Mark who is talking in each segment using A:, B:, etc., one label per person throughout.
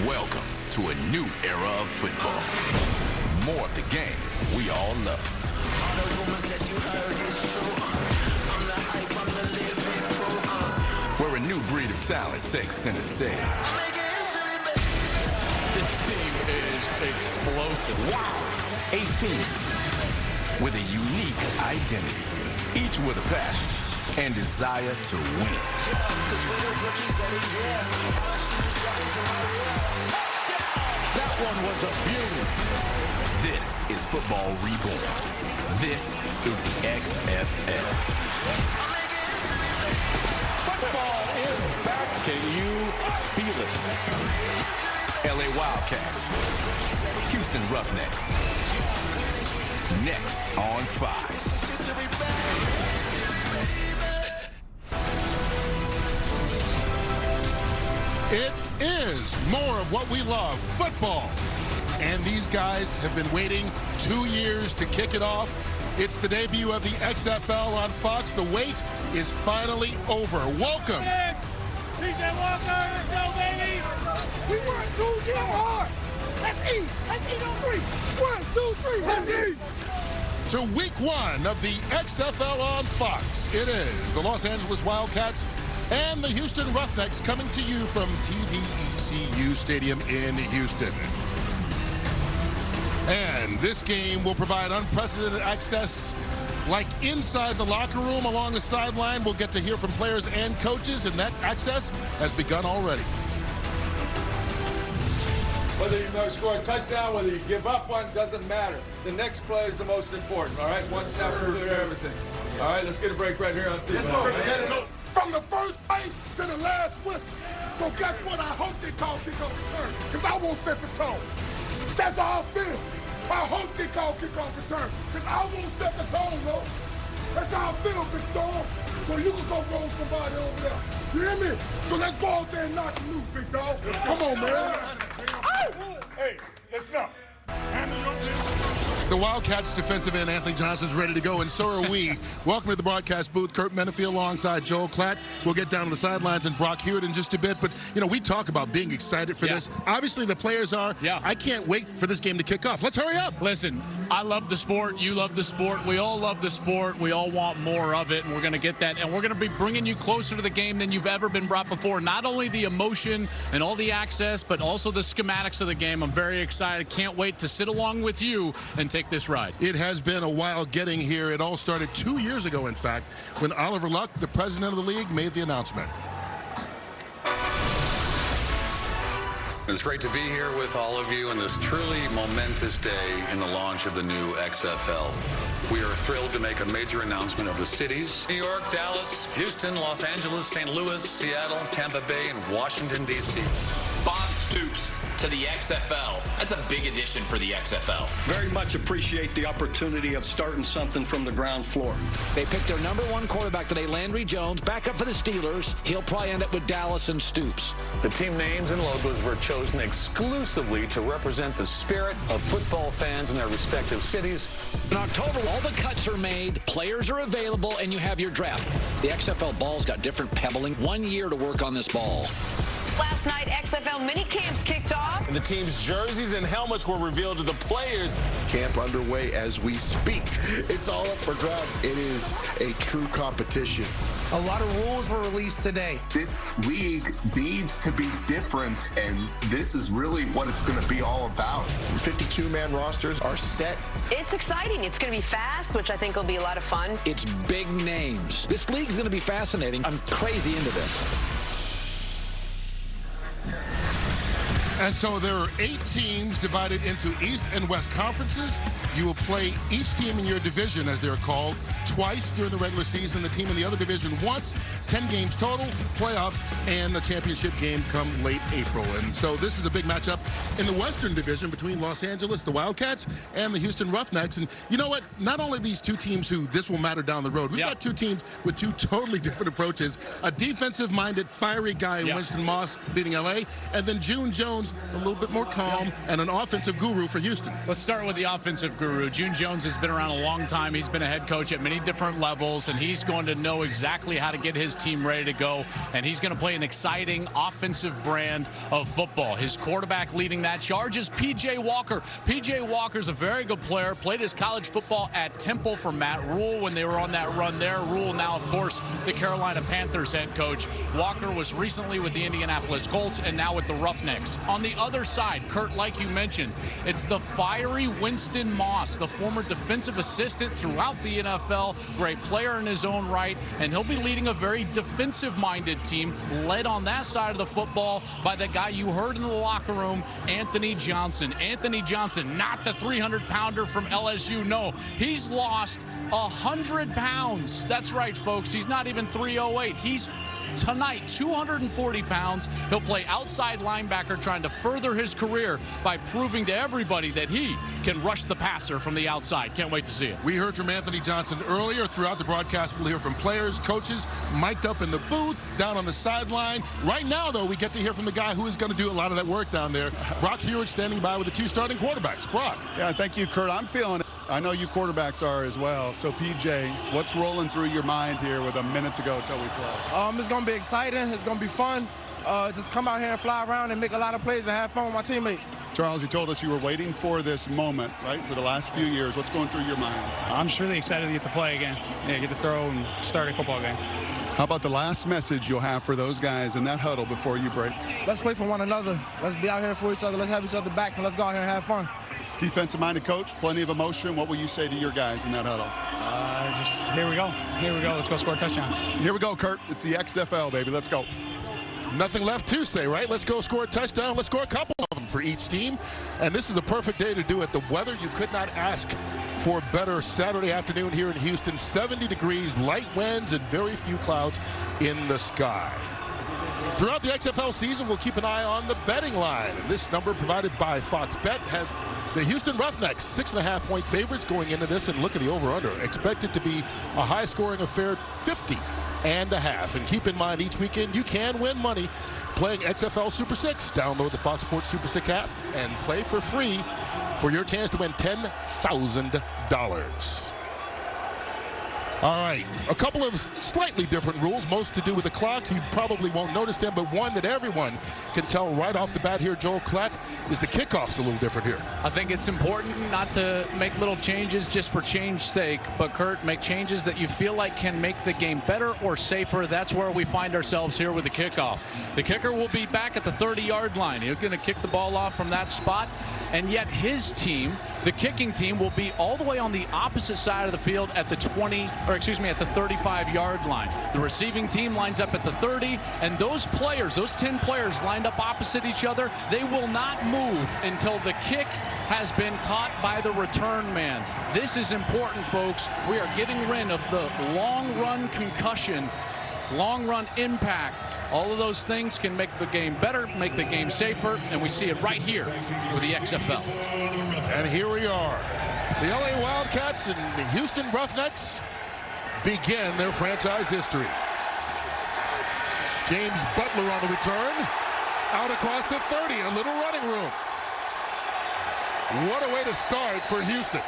A: Welcome to a new era of football. More of the game we all love. Where a new breed of talent takes center stage.
B: This team is explosive.
A: Wow! 8 teams with a unique identity, each with a passion and desire to win.
B: That one was a beauty.
A: This is football reborn. This is the XFL.
B: Football is back. Can you feel it?
A: LA Wildcats, Houston Roughnecks. Next on Fox.
C: It is more of what we love, football. And these guys have been waiting 2 years to kick it off. It's the debut of the XFL on Fox. The wait is finally over. Welcome.
D: PJ Walker, let's go, baby! We work too damn hard. Let's eat. Let's eat on 3. 1, 2, 3. Let's eat.
C: To week 1 of the XFL on Fox. It is the Los Angeles Wildcats and the Houston Roughnecks coming to you from TDECU Stadium in Houston. And this game will provide unprecedented access like inside the locker room along the sideline. We'll get to hear from players and coaches, and that access has begun already.
E: Whether you score a touchdown, whether you give up one, doesn't matter. The next play is the most important, all right? One snap will clear everything. All right, let's get a break right here on TV.
D: Let's go. From the first play to the last whistle. So guess what? I hope they call kickoff return, because I won't set the tone. That's how I feel. I hope they call kickoff return, because I won't set the tone, though. That's how I feel, Big Storm. So you can go roll somebody over there. You hear me? So let's go out there and knock them loose, big dog. Come on, man.
E: Hey, listen up.
C: The Wildcats defensive end Anthony Johnson's ready to go, and so are we. Welcome to the broadcast booth. Kurt Menefee alongside Joel Klatt. We'll get down to the sidelines and Brock Hewitt in just a bit, but you know, we talk about being excited for this. Obviously the players are. I can't wait for this game to kick off. Let's hurry up.
B: Listen, I love the sport. You love the sport. We all love the sport. We all want more of it, and we're going to get that, and we're going to be bringing you closer to the game than you've ever been brought before. Not only the emotion and all the access, but also the schematics of the game. I'm very excited. Can't wait to sit along with you and take this ride.
C: It has been a while getting here. It all started 2 years ago, in fact, when Oliver Luck, the president of the league, made the announcement.
F: It's great to be here with all of you on this truly momentous day in the launch of the new XFL. We are thrilled to make a major announcement of the cities: New York, Dallas, Houston, Los Angeles, St. Louis, Seattle, Tampa Bay, and Washington, D.C.
G: Bob Stoops to the XFL. That's a big addition for the XFL.
H: Very much appreciate the opportunity of starting something from the ground floor.
I: They picked their #1 quarterback today, Landry Jones, back up for the Steelers. He'll probably end up with Dallas and Stoops.
J: The team names and logos were chosen exclusively to represent the spirit of football fans in their respective cities.
I: In October, all the cuts are made, players are available, and you have your draft. The XFL ball's got different pebbling. 1 year to work on this ball.
K: Last night, XFL mini camps kicked off.
L: And the team's jerseys and helmets were revealed to the players.
M: Camp underway as we speak. It's all up for grabs. It is a true competition.
N: A lot of rules were released today.
O: This league needs to be different, and this is really what it's going to be all about.
M: 52-man rosters are set.
K: It's exciting. It's going to be fast, which I think will be a lot of fun.
I: It's big names. This league's going to be fascinating. I'm crazy into this.
C: And so there are 8 teams divided into East and West conferences. You will play each team in your division, as they're called, twice during the regular season. The team in the other division once. 10 games total, playoffs, and a championship game come late April. And so this is a big matchup in the Western Division between Los Angeles, the Wildcats, and the Houston Roughnecks. And you know what? Not only these two teams who this will matter down the road. We've got 2 teams with 2 totally different approaches. A defensive-minded, fiery guy in Winston Moss leading LA, and then June Jones, Jones, a little bit more calm, and an offensive guru for Houston.
B: Let's start with the offensive guru. June Jones has been around a long time. He's been a head coach at many different levels, and he's going to know exactly how to get his team ready to go, and he's going to play an exciting offensive brand of football. His quarterback leading that charge is P.J. Walker. P.J. Walker's a very good player, played his college football at Temple for Matt Rule when they were on that run there. Rule now, of course, the Carolina Panthers head coach. Walker was recently with the Indianapolis Colts and now with the Roughnecks. On the other side, Kurt, like you mentioned, it's the fiery Winston Moss, the former defensive assistant throughout the NFL, great player in his own right, and he'll be leading a very defensive-minded team led on that side of the football by the guy you heard in the locker room, Anthony Johnson. Anthony Johnson, not the 300-pounder from LSU. No, he's lost 100 pounds. That's right, folks. He's not even 308. He's tonight 240 pounds. He'll play outside linebacker, trying to further his career by proving to everybody that he can rush the passer from the outside. Can't wait to see it.
C: We heard from Anthony Johnson earlier. Throughout the broadcast, we'll hear from players, coaches, mic'd up in the booth, down on the sideline. Right now, though, we get to hear from the guy who is going to do a lot of that work down there. Brock Hewitt standing by with the two starting quarterbacks. Brock.
P: Yeah, thank you, Kurt. I'm feeling it. I know you quarterbacks are as well. So, PJ, what's rolling through your mind here with a minute to go till we play?
Q: It's going to be exciting. It's going to be fun. Just come out here and fly around and make a lot of plays and have fun with my teammates.
P: Charles, you told us you were waiting for this moment, right, for the last few years. What's going through your mind?
R: I'm just really excited to get to play again. Yeah, get to throw and start a football game.
P: How about the last message you'll have for those guys in that huddle before you break?
Q: Let's play for one another. Let's be out here for each other. Let's have each other backs, and let's go out here and have fun.
P: Defensive-minded coach, plenty of emotion. What will you say to your guys in that huddle?
R: Just here we go. Here we go. Let's go score a touchdown.
P: Here we go, Kurt. It's the XFL, baby. Let's go.
C: Nothing left to say, right? Let's go score a touchdown. Let's score a couple of them for each team. And this is a perfect day to do it. The weather, you could not ask for better. Saturday afternoon here in Houston, 70 degrees, light winds, and very few clouds in the sky. Throughout the XFL season, we'll keep an eye on the betting line. And this number provided by Fox Bet has the Houston Roughnecks 6.5-point favorites going into this. And look at the over-under. Expected to be a high-scoring affair, 50.5. And keep in mind, each weekend you can win money playing XFL Super 6. Download the Fox Sports Super 6 app and play for free for your chance to win $10,000. All right, a couple of slightly different rules, most to do with the clock. You probably won't notice them, but one that everyone can tell right off the bat here, Joel Klatt, is the kickoff's a little different here.
B: I think it's important not to make little changes just for change's sake, but Kurt, make changes that you feel like can make the game better or safer. That's where we find ourselves here with the kickoff. The kicker will be back at the 30-yard line. He's going to kick the ball off from that spot, and yet his team, the kicking team, will be all the way on the opposite side of the field at the 35-yard line. The receiving team lines up at the 30, and those players, those 10 players lined up opposite each other, they will not move until the kick has been caught by the return man. This is important, folks. We are getting rid of the long-run concussion, long-run impact. All of those things can make the game better, make the game safer, and we see it right here with the XFL.
C: And here we are. The LA Wildcats and the Houston Roughnecks begin their franchise history. James Butler on the return. Out across the 30, a little running room. What a way to start for Houston.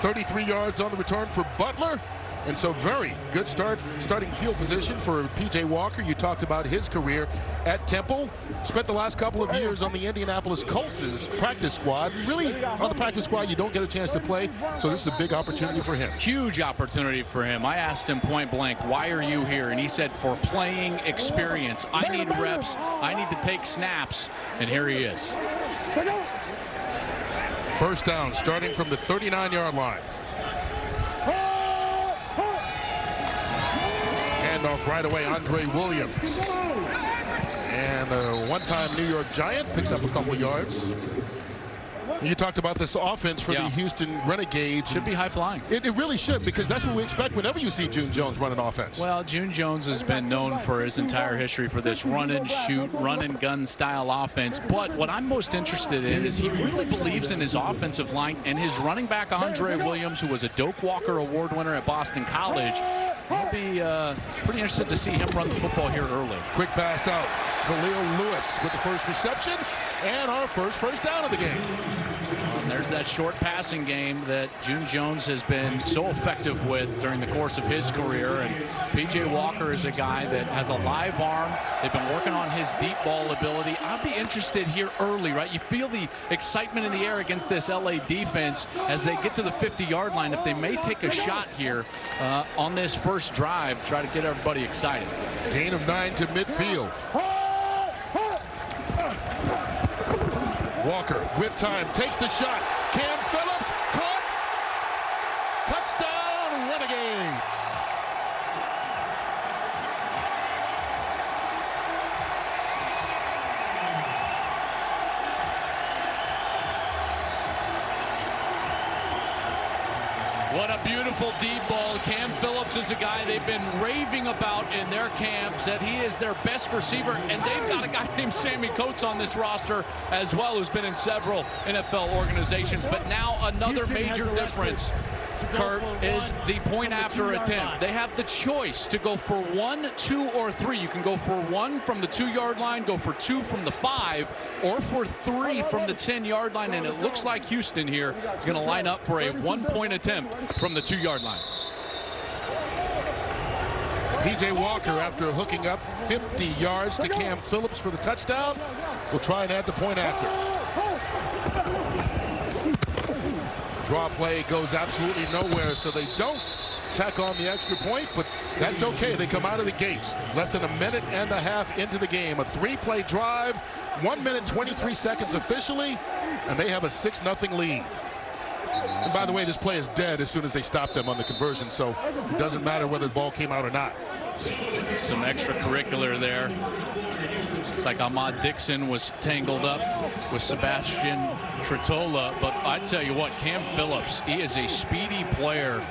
C: 33 yards on the return for Butler. And so very good starting field position for P.J. Walker. You talked about his career at Temple. Spent the last couple of years on the Indianapolis Colts' practice squad. Really, on the practice squad, you don't get a chance to play. So this is a big opportunity for him.
B: Huge opportunity for him. I asked him point blank, why are you here? And he said, for playing experience. I need reps. I need to take snaps. And here he is.
C: First down, starting from the 39-yard line. Off right away, Andre Williams. And a one-time New York Giant picks up a couple of yards. You talked about this offense for the Houston Renegades.
B: Should be high-flying.
C: It really should, because that's what we expect whenever you see June Jones run an offense.
B: Well, June Jones has been known for his entire history for this run-and-shoot, run-and-gun style offense. But what I'm most interested in is he really believes in his offensive line, and his running back, Andre Williams, who was a Doak Walker Award winner at Boston College, I'll be pretty interested to see him run the football here early.
C: Quick pass out. Khalil Lewis with the first reception and our first down of the game.
B: And there's that short passing game that June Jones has been so effective with during the course of his career. And P.J. Walker is a guy that has a live arm. They've been working on his deep ball ability. I'll be interested here early, right? You feel the excitement in the air against this LA defense as they get to the 50-yard line. If they may take a shot here on this first drive, try to get everybody excited.
C: Gain of 9 to midfield. Walker with time takes the shot. Cam Phillips caught. Touchdown, Renegades.
B: What a beautiful deep ball. Cam Phillips is a guy they've been raving about in their camps, that he is their best receiver, and they've got a guy named Sammy Coates on this roster as well, who's been in several NFL organizations. But now another major difference, Kurt, is the point after attempt. They have the choice to go for 1, 2, or 3. You can go for 1 from the 2-yard line, go for 2 from the 5, or for 3 from the 10-yard line. And it looks like Houston here is going to line up for a 1-point attempt from the 2-yard line.
C: P.J. Walker, after hooking up 50 yards to Cam Phillips for the touchdown, will try and add the point after. Draw play goes absolutely nowhere, so they don't tack on the extra point, but that's okay. They come out of the gate less than a minute and a half into the game. A 3-play drive, 1 minute 23 seconds officially, and they have a 6-0 lead. And by the way, this play is dead as soon as they stop them on the conversion, so it doesn't matter whether the ball came out or not.
B: Some extracurricular there. Looks like Ahmad Dixon was tangled up with Sebastian Tritola, but I tell you what, Cam Phillips, he is a speedy player.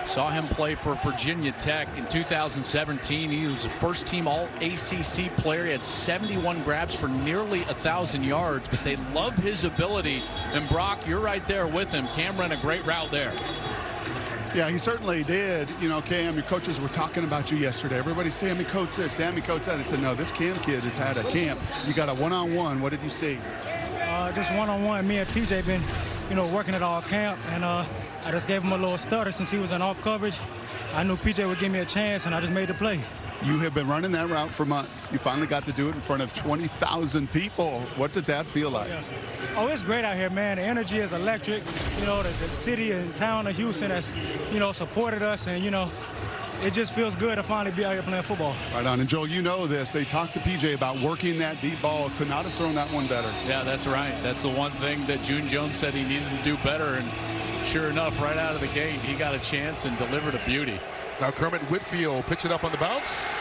B: Saw him play for Virginia Tech in 2017. He was a first-team All-ACC player. He had 71 grabs for nearly 1,000 yards, but they love his ability. And Brock, you're right there with him. Cam ran a great route there.
P: Yeah, he certainly did. You know, Cam, your coaches were talking about you yesterday. Everybody, Sammy Coates this, Sammy Coates that. I said, no, this Cam kid has had a camp. You got a one-on-one. What did you see?
S: Just one-on-one. Me and PJ been, working at all camp, and I just gave him a little stutter since he was in off coverage. I knew PJ would give me a chance, and I just made the play.
P: You have been running that route for months. You finally got to do it in front of 20,000 people. What did that feel like?
S: Oh, it's great out here, man. The energy is electric. The city and town of Houston has, supported us, and, it just feels good to finally be out here playing football.
P: Right on. And, Joel, you know this. They talked to PJ about working that deep ball. Could not have thrown that one better.
B: Yeah, that's right. That's the one thing that June Jones said he needed to do better. And sure enough, right out of the gate, he got a chance and delivered a beauty.
C: Now Kermit Whitfield picks it up on the bounce.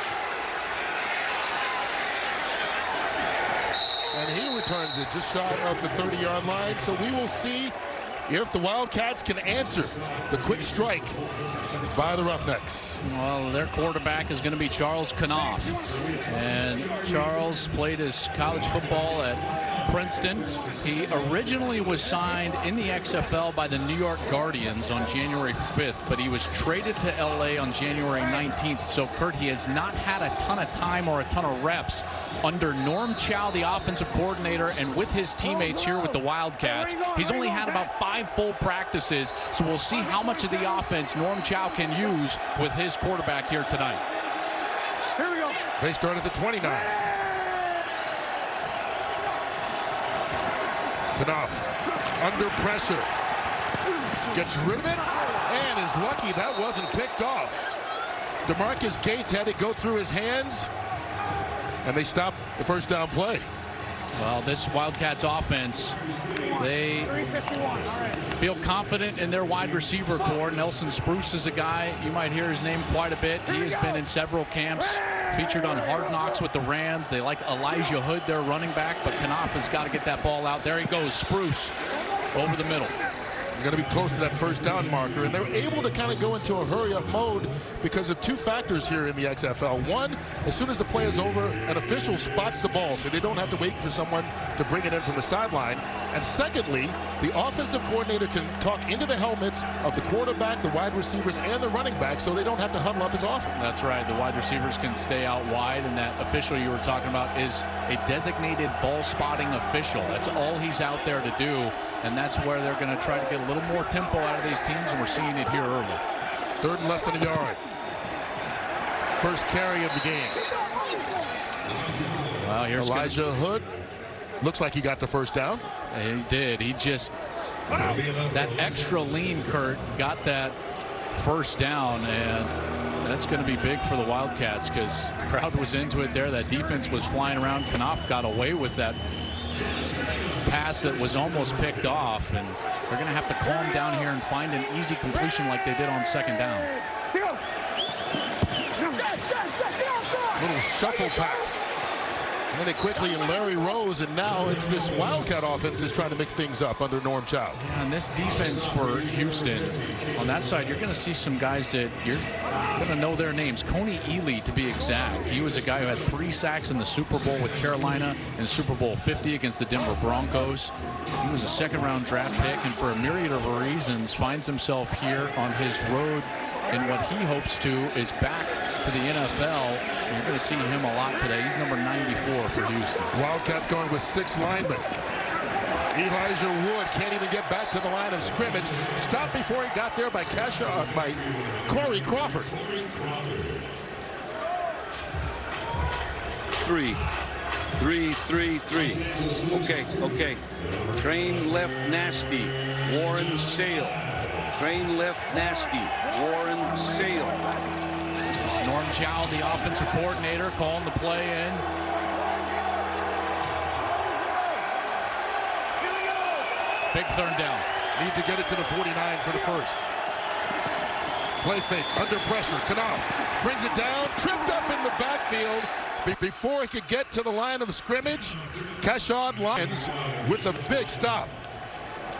C: And he returns it just shy of the 30-yard line. So we will see if the Wildcats can answer the quick strike by the Roughnecks.
B: Well, their quarterback is going to be Charles Knopf. And Charles played his college football at Princeton. He originally was signed in the XFL by the New York Guardians on January 5th, but he was traded to LA on January 19th. So, Kurt, he has not had a ton of time or a ton of reps under Norm Chow, the offensive coordinator, and with his teammates here with the Wildcats. He's only had about 5 full practices, so we'll see how much of the offense Norm Chow can use with his quarterback here tonight.
S: Here we go.
C: They start at the 29. Knopf under pressure. Gets rid of it and is lucky that wasn't picked off. DeMarcus Gates had it go through his hands, and they stopped the first down play.
B: Well, this Wildcats offense, they feel confident in their wide receiver core. Nelson Spruce is a guy, you might hear his name quite a bit. He has been in several camps, featured on Hard Knocks with the Rams. They like Elijah Hood, their running back, but Knopf has got to get that ball out. There he goes, Spruce over the middle.
C: Going to be close to that first down marker, and they're able to kind of go into a hurry-up mode because of two factors here in the XFL. One, as soon as the play is over, an official spots the ball, so they don't have to wait for someone to bring it in from the sideline. And secondly, the offensive coordinator can talk into the helmets of the quarterback, the wide receivers, and the running back, so they don't have to huddle up as often.
B: That's right. The wide receivers can stay out wide, and that official you were talking about is a designated ball spotting official. That's all he's out there to do. And that's where they're going to try to get a little more tempo out of these teams, and we're seeing it here early.
C: 3rd and less than a yard. First carry of the game.
B: Well, here's
C: Elijah Hood. Looks like he got the first down.
B: He did. He just, that extra lean, Kurt, got that first down, and that's going to be big for the Wildcats because the crowd was into it there. That defense was flying around. Knopf got away with that pass that was almost picked off, and they're going to have to calm down here and find an easy completion like they did on 2nd down.
C: Little shuffle pass. And then they quickly and Larry Rose, and now it's this Wildcat offense that's trying to mix things up under Norm Chow.
B: Yeah, and this defense for Houston, on that side, you're going to see some guys that you're going to know their names. Coney Ely, to be exact. He was a guy who had 3 sacks in the Super Bowl with Carolina in Super Bowl 50 against the Denver Broncos. He was a 2nd-round draft pick, and for a myriad of reasons finds himself here on his road in what he hopes to is back to the NFL. And you're going to see him a lot today. He's number 94 for Houston.
C: Wildcats going with 6 linemen. Elijah Wood can't even get back to the line of scrimmage. Stopped before he got there by Corey Crawford.
T: 3, 3, 3, 3. Okay. Train left nasty. Warren Sale. Train left nasty. Warren Sale.
B: Norm Chow, the offensive coordinator, calling the play in. Big 3rd down.
C: Need to get it to the 49 for the first. Play fake, under pressure. Knopf brings it down, tripped up in the backfield. Before he could get to the line of scrimmage, Kashad Lyons with a big stop.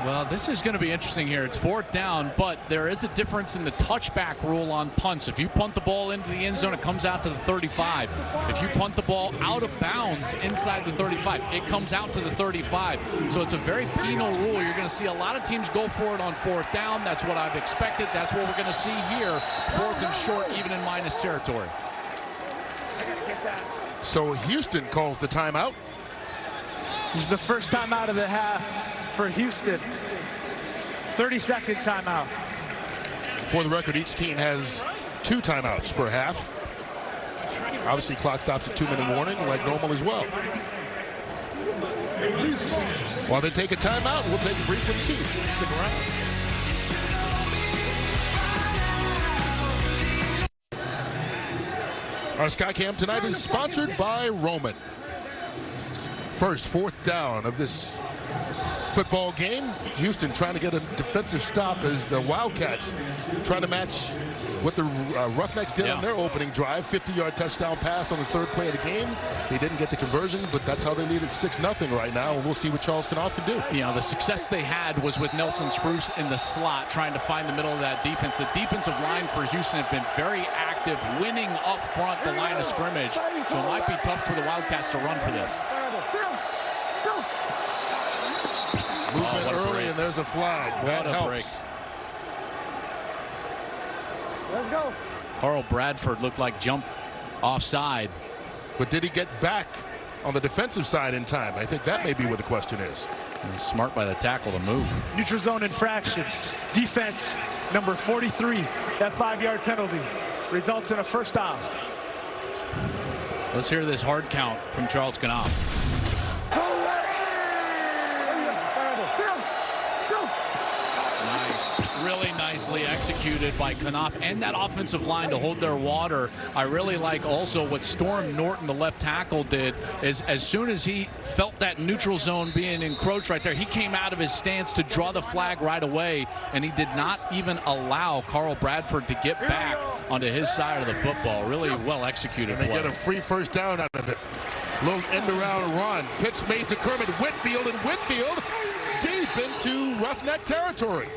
B: Well, this is going to be interesting here. It's 4th down, but there is a difference in the touchback rule on punts. If you punt the ball into the end zone, it comes out to the 35. If you punt the ball out of bounds inside the 35, it comes out to the 35. So it's a very penal rule. You're going to see a lot of teams go for it on 4th down. That's what I've expected. That's what we're going to see here. 4th and short, even in minus territory.
C: So Houston calls the timeout.
U: This is the first timeout of the half for Houston. 30-second timeout.
C: For the record, each team has 2 timeouts per half. Obviously, clock stops at 2-minute warning, like normal as well. While they take a timeout, we'll take a brief one too. Stick around. Our Skycam tonight is sponsored by Roman. First, 4th down of this football game. Houston trying to get a defensive stop as the Wildcats trying to match what the Roughnecks did on their opening drive. 50-yard touchdown pass on the 3rd play of the game. They didn't get the conversion, but that's how they lead at 6-0 right now, and we'll see what Charles Knopf can do.
B: You know, the success they had was with Nelson Spruce in the slot, trying to find the middle of that defense. The defensive line for Houston have been very active, winning up front the line of scrimmage, so it might be tough for the Wildcats to run for this.
C: Movement early, and there's a flag. That helps.
U: Let's go.
B: Carl Bradford looked like jump offside.
C: But did he get back on the defensive side in time? I think that may be where the question is.
B: He's smart by the tackle to move.
U: Neutral zone infraction. Defense number 43. That 5-yard penalty results in a first down.
B: Let's hear this hard count from Charles Knopf. Really nicely executed by Knopf and that offensive line to hold their water. I really like also what Storm Norton, the left tackle, did is as soon as he felt that neutral zone being encroached right there, he came out of his stance to draw the flag right away, and he did not even allow Carl Bradford to get back onto his side of the football. Really well executed.
C: And they get a free first down out of it. Little end around run. Pitch made to Kermit Whitfield, and Whitfield deep into Roughneck territory.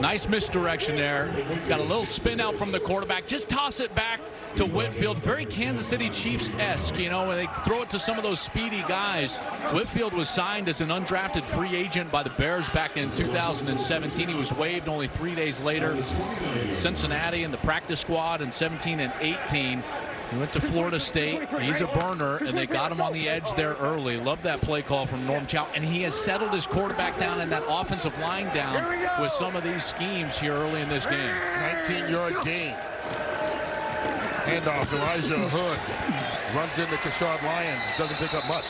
B: Nice misdirection there. Got a little spin out from the quarterback. Just toss it back to Whitfield. Very Kansas City Chiefs-esque, you know, when they throw it to some of those speedy guys. Whitfield was signed as an undrafted free agent by the Bears back in 2017. He was waived only 3 days later in Cincinnati in the practice squad in 17 and 18. He went to Florida State. He's a burner, and they got him on the edge there early. Love that play call from Norm Chow. And he has settled his quarterback down and that offensive line down with some of these schemes here early in this game.
C: 19-yard gain. Handoff, Elijah Hood runs into Kashad Lyons. Doesn't pick up much.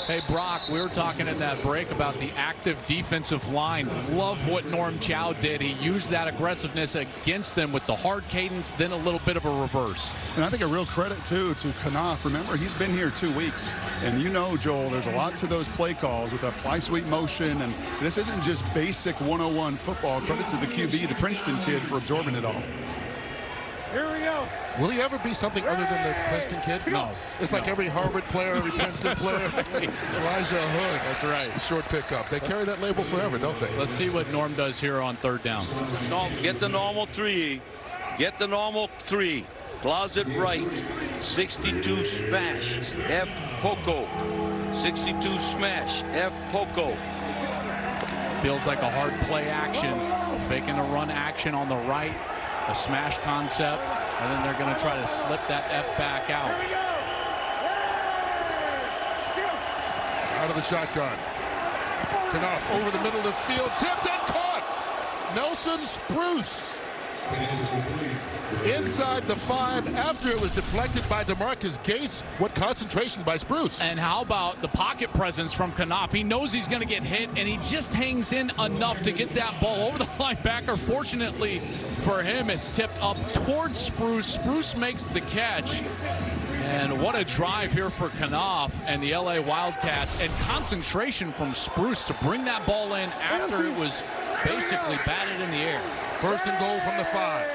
B: Hey, Brock, we were talking in that break about the active defensive line. Love what Norm Chow did. He used that aggressiveness against them with the hard cadence, then a little bit of a reverse.
P: And I think a real credit, too, to Knopf. Remember, he's been here 2 weeks. And you know, Joel, there's a lot to those play calls with a fly sweep motion. And this isn't just basic 101 football. Credit to the QB, the Princeton kid, for absorbing it all.
U: Here we go.
C: Will he ever be something other than the Princeton kid?
B: No.
C: It's like every Harvard player, every Princeton player.
B: Right.
C: Elijah Hood.
B: That's right.
C: Short pickup. They carry that label forever, don't they?
B: Let's see what Norm does here on third down.
T: No, get the normal 3. Get the normal 3. Closet right. 62 smash. F Poco. 62 smash. F Poco.
B: Feels like a hard play action. Faking a run action on the right. A smash concept, and then they're going to try to slip that F back out.
C: Out of the shotgun. Knopf over the middle of the field. Tipped and caught. Nelson Spruce. Inside the 5 after it was deflected by DeMarcus Gates. What concentration by Spruce.
B: And how about the pocket presence from Knopf? He knows he's going to get hit, and he just hangs in enough to get that ball over the linebacker. Fortunately for him, it's tipped up towards Spruce. Spruce makes the catch. And what a drive here for Knopf and the LA Wildcats. And concentration from Spruce to bring that ball in after it was basically batted in the air.
C: First and goal from the 5.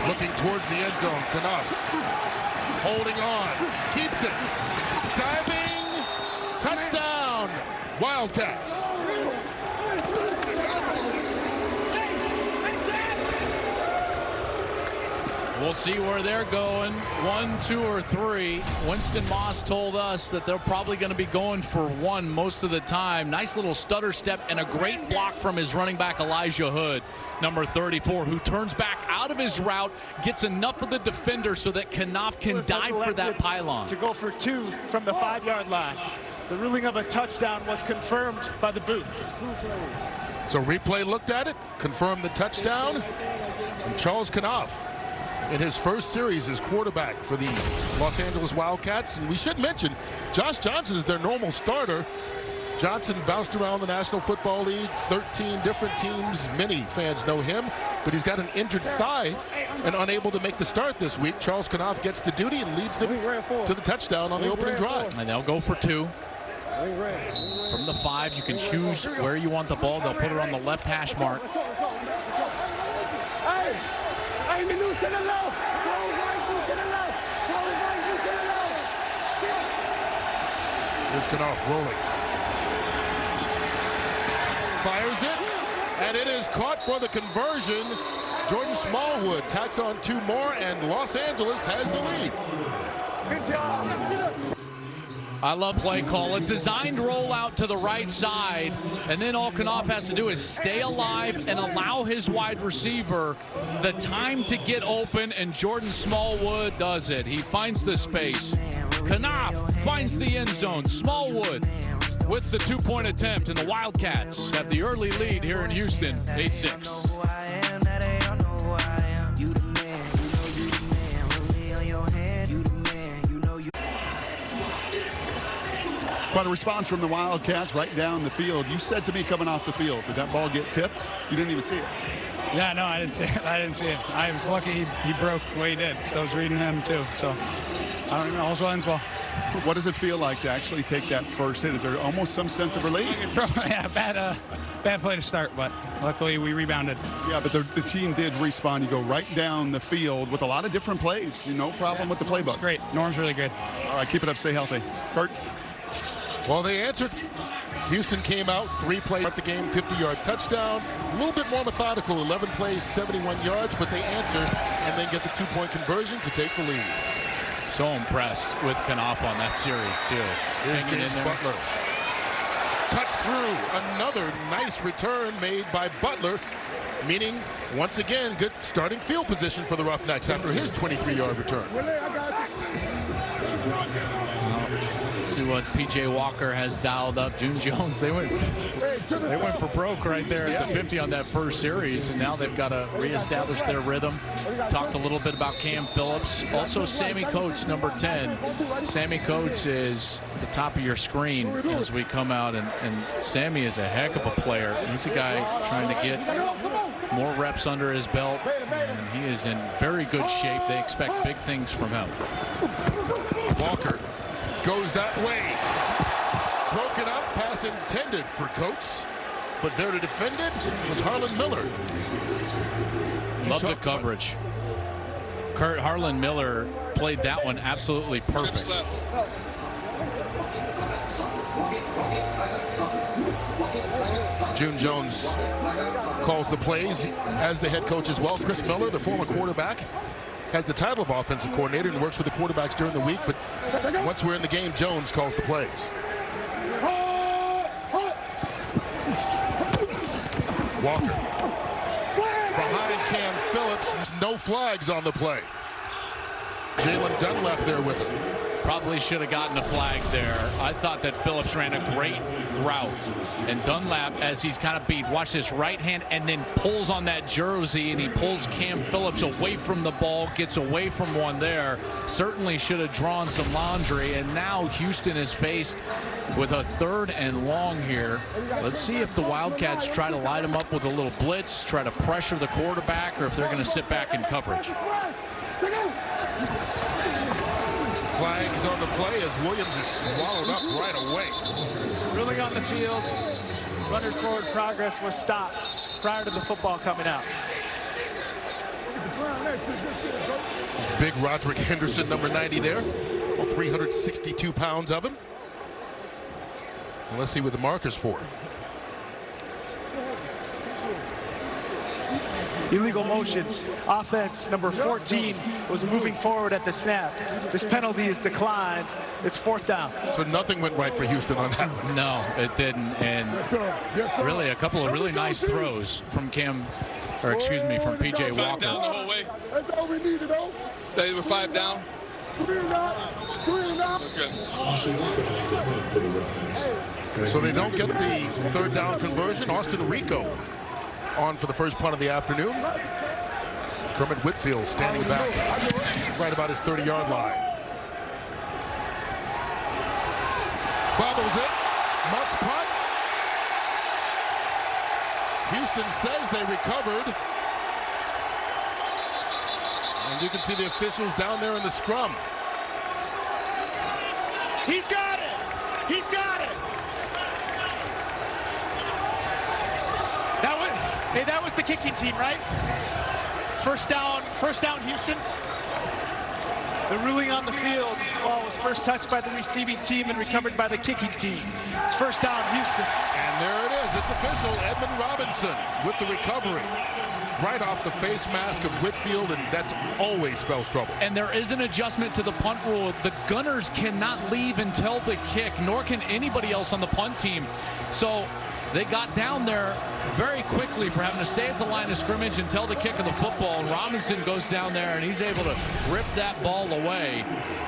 C: Looking towards the end zone. Knopf holding on. Keeps it. Diving. Touchdown. Wildcats.
B: We'll see where they're going. 1, 2, or 3. Winston Moss told us that they're probably going to be going for 1 most of the time. Nice little stutter step and a great block from his running back Elijah Hood, number 34, who turns back out of his route, gets enough of the defender so that Knopf can dive for that pylon.
U: To go for 2 from the 5-yard line. The ruling of a touchdown was confirmed by the booth.
C: So replay looked at it, confirmed the touchdown, and Charles Knopf in his first series as quarterback for the Los Angeles Wildcats. And we should mention, Josh Johnson is their normal starter. Johnson bounced around the National Football League, 13 different teams. Many fans know him, but he's got an injured thigh and unable to make the start this week. Charles Knopf gets the duty and leads them to the touchdown on the opening drive.
B: And they'll go for 2. From the 5, you can choose where you want the ball. They'll put it on the left hash mark.
D: To the left. Go right, move to the left. Go right, move to the left.
C: Here's Knopf rolling. Fires it, and it is caught for the conversion. Jordan Smallwood tacks on 2 more, and Los Angeles has the lead.
U: Good job.
B: I love play call. A designed rollout to the right side, and then all Knopf has to do is stay alive and allow his wide receiver the time to get open, and Jordan Smallwood does it. He finds the space. Knopf finds the end zone. Smallwood with the 2-point attempt, and the Wildcats have the early lead here in Houston, 8-6.
P: Quite a response from the Wildcats right down the field. You said to me coming off the field, did that ball get tipped? You didn't even see it.
R: Yeah, no, I didn't see it. I didn't see it. I was lucky he broke the way he did. So I was reading him too. So I don't even know. All's well ends well.
P: What does it feel like to actually take that first hit? Is there almost some sense of relief?
R: Yeah, bad play to start, but luckily we rebounded.
P: Yeah, but the team did respond. You go right down the field with a lot of different plays. No problem with the playbook.
R: Great. Norm's really good.
P: All right, keep it up. Stay healthy. Kurt?
C: Well, they answered Houston came out, 3 plays at the game, 50-yard touchdown. A little bit more methodical, 11 plays, 71 yards, but they answer and then get the 2-point conversion to take the lead.
B: So impressed with Knopf on that series, too.
C: Here's James Butler. Cuts through. Another nice return made by Butler, meaning, once again, good starting field position for the Roughnecks after his 23-yard return.
B: Let's see what P.J. Walker has dialed up. June Jones, they went for broke right there at the 50 on that first series, and now they've got to reestablish their rhythm. Talked a little bit about Cam Phillips. Also, Sammy Coates, number 10. Sammy Coates is the top of your screen as we come out, and Sammy is a heck of a player. He's a guy trying to get more reps under his belt, and he is in very good shape. They expect big things from him.
C: Walker goes that way. Broken up, pass intended for Coates, but there to defend it was Harlan Miller.
B: Love the coverage. Harlan Miller played that one absolutely perfect.
C: June Jones calls the plays as the head coach as well. Chris Miller, the former quarterback, has the title of offensive coordinator and works with the quarterbacks during the week, but once we're in the game, Jones calls the plays. Walker behind Cam Phillips. No flags on the play. Jalen Dunlap there with him.
B: Probably should have gotten a flag there. I thought that Phillips ran a great route, and Dunlap, as he's kind of beat, watch this right hand and then pulls on that jersey, and he pulls Cam Phillips away from the ball, gets away from one there. Certainly should have drawn some laundry, and now Houston is faced with a 3rd and long here. Let's see if the Wildcats try to light him up with a little blitz, try to pressure the quarterback, or if they're going to sit back in coverage.
C: Flags on the play as Williams is swallowed up right away.
U: Ruling on the field, runners forward progress was stopped prior to the football coming out.
C: Big Roderick Henderson, number 90 there. Well, 362 pounds of him. And let's see what the marker's for.
U: Illegal motions. Offense number 14 was moving forward at the snap. This penalty is declined. It's 4th down.
C: So nothing went right for Houston on that one.
B: No, it didn't. And really a couple of really nice throws from from P.J. Walker.
E: 5 down the whole way.
D: That's all we needed, though.
E: They were 5 down.
C: Okay. So they don't get the 3rd down conversion. Austin Rico on for the first punt of the afternoon. Kermit Whitfield standing back right about his 30-yard line. Bobbles it. Muffs punt. Houston says they recovered. And you can see the officials down there in the scrum.
U: He's got it! He's got it! That was the kicking team, right? First down, Houston. The ruling on the field, ball was first touched by the receiving team and recovered by the kicking team. It's 1st down, Houston.
C: And there it is. It's official. Edmund Robinson with the recovery. Right off the face mask of Whitfield, and that always spells trouble.
B: And there is an adjustment to the punt rule. The gunners cannot leave until the kick, nor can anybody else on the punt team. So they got down there very quickly for having to stay at the line of scrimmage until the kick of the football. And Robinson goes down there, and he's able to rip that ball away.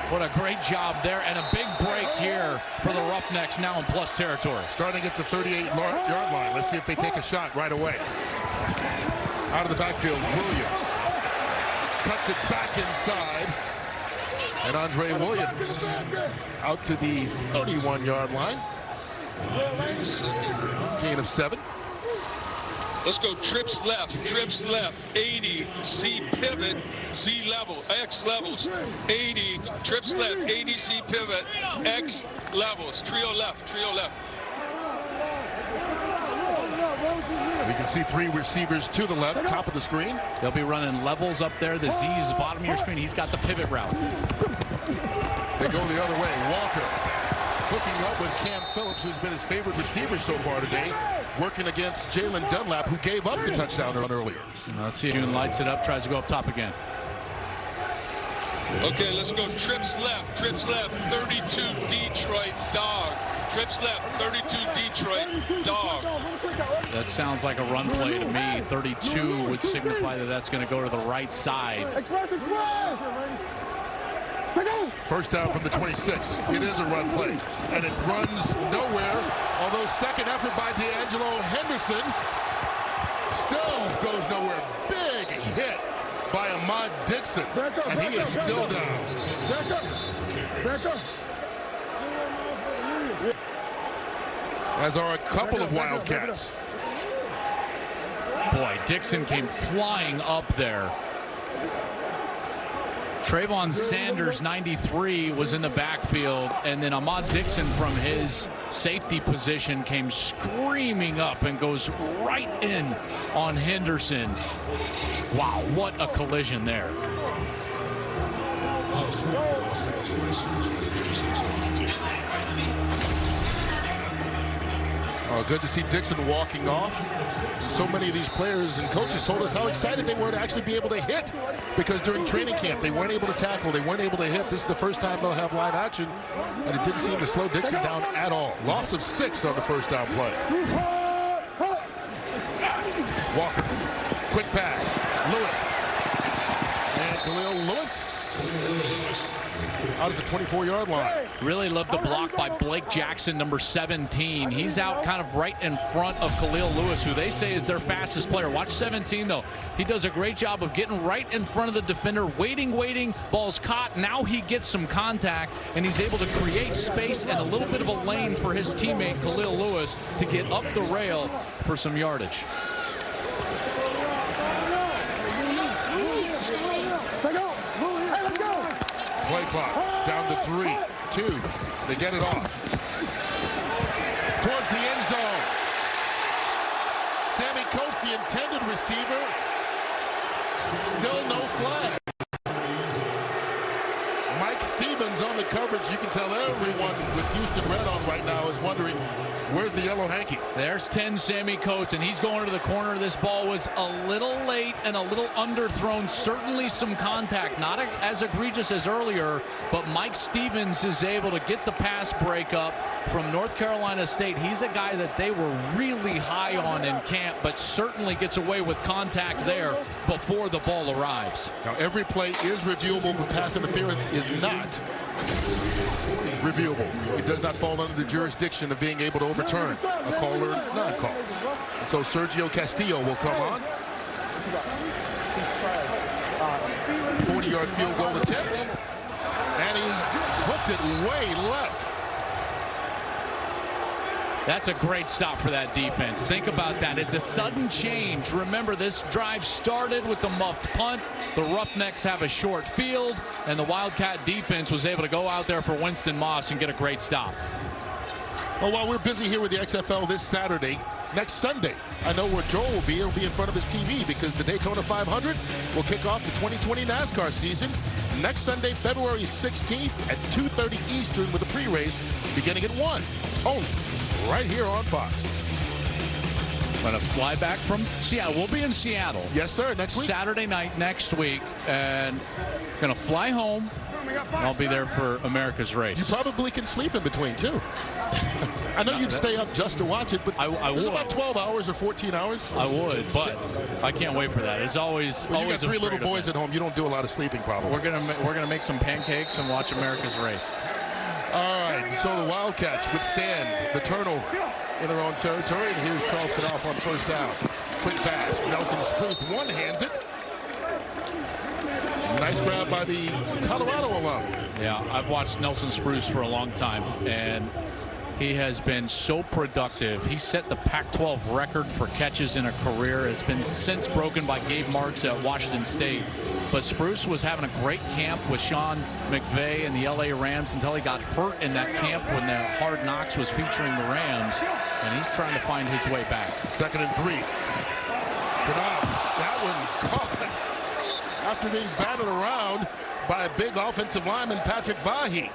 B: What a great job there, and a big break here for the Roughnecks now in plus territory.
C: Starting at the 38-yard line. Let's see if they take a shot right away. Out of the backfield, Williams cuts it back inside. And Andre Williams out to the 31-yard line. Gain of 7.
E: Let's go trips left, 80, Z pivot, Z level, X levels, 80, trips left, 80, Z pivot, X levels, trio left.
C: We can see 3 receivers to the left, top of the screen.
B: They'll be running levels up there. The Z is the bottom of your screen. He's got the pivot route.
C: They go the other way. Walker hooking up with Cam Phillips, who's been his favorite receiver so far today, working against Jalen Dunlap, who gave up the touchdown earlier.
B: Let's see. June lights it up, tries to go up top again.
E: Okay, let's go. Trips left, 32 Detroit dog. Trips left, 32 Detroit dog.
B: That sounds like a run play to me. 32 would signify that that's going to go to the right side.
C: First down from the 26. It is a run play, and it runs nowhere. Although second effort by D'Angelo Henderson still goes nowhere. Big hit by Ahmad Dixon, and he is still down.
D: Back up.
C: As are a couple of Wildcats.
B: Boy, Dixon came flying up there. Trayvon Sanders, 93, was in the backfield, and then Ahmad Dixon from his safety position came screaming up and goes right in on Henderson. Wow, what a collision there.
C: Good to see Dixon walking off. So many of these players and coaches told us how excited they were to actually be able to hit, because during training camp they weren't able to tackle, they weren't able to hit. This is the first time they'll have live action, and it didn't seem to slow Dixon down at all. Loss of 6 on the first down play. Walker, quick pass, Lewis, and Khalil Lewis out of the 24-yard line.
B: Really love the block by Blake Jackson, number 17. He's out kind of right in front of Khalil Lewis, who they say is their fastest player. Watch 17, though. He does a great job of getting right in front of the defender, waiting. Ball's caught. Now he gets some contact, and he's able to create space and a little bit of a lane for his teammate, Khalil Lewis, to get up the rail for some yardage.
C: Play clock down to 3, 2. They get it off. Towards the end zone. Sammy Coates, the intended receiver. Still no flag. Mike Stevens on the coverage. You can tell everyone with Houston Red on right now is wondering, where's the yellow hanky?
B: There's 10, Sammy Coates, and he's going to the corner. This ball was a little late and a little underthrown. Certainly some contact, not as egregious as earlier, but Mike Stevens is able to get the pass breakup from North Carolina State. He's a guy that they were really high on in camp, but certainly gets away with contact there before the ball arrives.
C: Now, every play is reviewable, but pass interference is not reviewable. It does not fall under the jurisdiction of being able to overturn a call or non-call. So Sergio Castillo will come on. 40-yard field goal attempt, and he hooked it way left.
B: That's a great stop for that defense. Think about that. It's a sudden change. Remember, this drive started with the muffed punt. The Roughnecks have a short field, and the Wildcat defense was able to go out there for Winston Moss and get a great stop.
C: Well, while we're busy here with the XFL this Saturday, next Sunday, I know where Joel will be. He'll be in front of his TV because the Daytona 500 will kick off the 2020 NASCAR season next Sunday, February 16th at 2:30 Eastern, with a pre-race beginning at 1. Only right here on Fox.
B: Going to fly back from Seattle. We'll be in Seattle.
C: Yes, sir. Next week.
B: Saturday night next week, and going to fly home. And I'll be there for America's race.
C: You probably can sleep in between, too. I know you'd stay up just to watch it, but
B: I would.
C: About 12 hours or 14 hours.
B: I would, but I can't wait for that. It's always
C: well, you
B: always
C: got 3 little boys at home. You don't do a lot of sleeping, probably.
B: We're gonna make some pancakes and watch America's race.
C: All right. So the Wildcats withstand the turnover in their own territory. And here's Charleston off on first down. Quick pass. Nelson Spruce one-hands it. Nice grab by the Colorado alum.
B: Yeah, I've watched Nelson Spruce for a long time, and he has been so productive. He set the Pac-12 record for catches in a career. It's been since broken by Gabe Marks at Washington State. But Spruce was having a great camp with Sean McVay and the LA Rams until he got hurt in that camp when the Hard Knocks was featuring the Rams, and he's trying to find his way back.
C: 2nd and 3. That one caught. After being batted around, by a big offensive lineman, Patrick Vahi.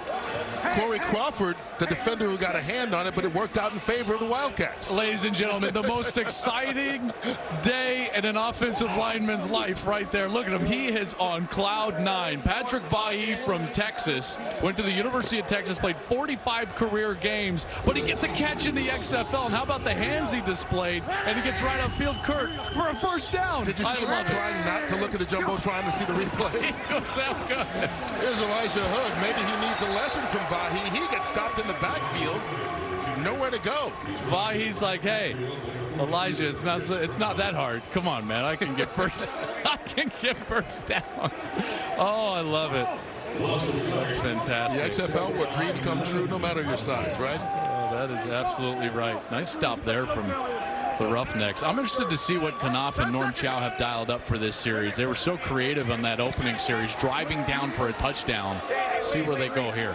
C: Corey Crawford, the defender who got a hand on it, but it worked out in favor of the Wildcats.
B: Ladies and gentlemen, the most exciting day in an offensive lineman's life right there. Look at him. He is on cloud 9. Patrick Vahi from Texas went to the University of Texas, played 45 career games, but he gets a catch in the XFL. And how about the hands he displayed? And he gets right upfield, Kurt, for a first down.
C: Did you see him trying not to look at the jumbotron to see the replay?
B: He goes out good.
C: Here's Elijah Hood. Maybe he needs a lesson from Vahi. He gets stopped in the backfield. Nowhere to go.
B: Vahi's like, hey, Elijah, it's not that hard. Come on, man. I can get first downs. Oh, I love it. That's fantastic.
C: The XFL, where dreams come true no matter your size, right?
B: Oh, that is absolutely right. Nice stop there from the Roughnecks. I'm interested to see what Knopf and Norm Chow have dialed up for this series. They were so creative on that opening series, driving down for a touchdown. See where they go here.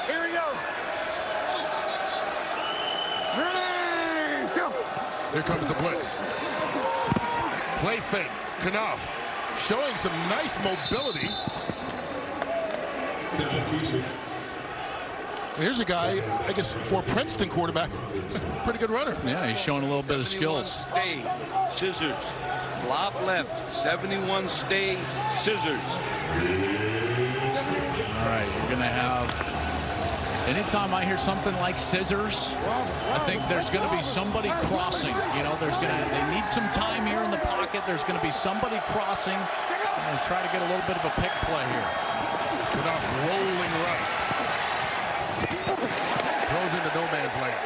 D: Here we go.
C: Here comes the blitz. Play fake. Knopf showing some nice mobility. Here's a guy, I guess, for Princeton quarterback, pretty good runner.
B: Yeah, he's showing a little bit of skills.
T: Stay, scissors, flop left, 71 stay, scissors.
B: All right, we're going to have, anytime I hear something like scissors, I think there's going to be somebody crossing. You know, they need some time here in the pocket. There's going to be somebody crossing and try to get a little bit of a pick play here.
C: Knopf rolling right. Throws into no man's land.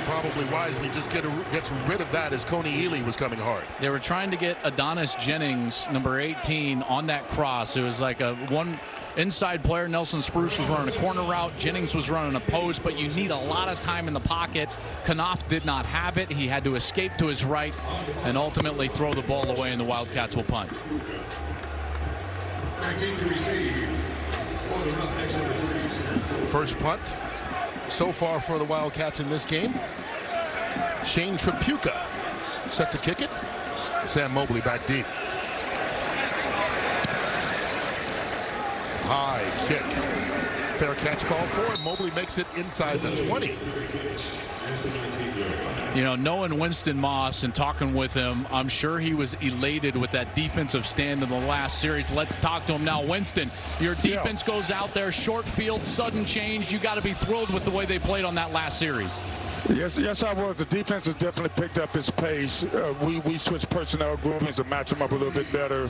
C: Probably wisely just gets rid of that as Coney Ely was coming hard.
B: They were trying to get Adonis Jennings, number 18, on that cross. It was like a one inside player. Nelson Spruce was running a corner route. Jennings was running a post, but you need a lot of time in the pocket. Knopf did not have it. He had to escape to his right and ultimately throw the ball away, and the Wildcats will punt.
C: First punt so far for the Wildcats in this game. Shane Tripucka set to kick it. Sam Mobley back deep. High kick. Fair catch call for it. Mobley makes it inside the 20.
B: You know, knowing Winston Moss and talking with him, I'm sure he was elated with that defensive stand in the last series. Let's talk to him now. Winston, your defense goes out there, short field, sudden change. You got to be thrilled with the way they played on that last series.
A: Yes, I was. The defense has definitely picked up its pace. We switched personnel groupings to match them up a little bit better,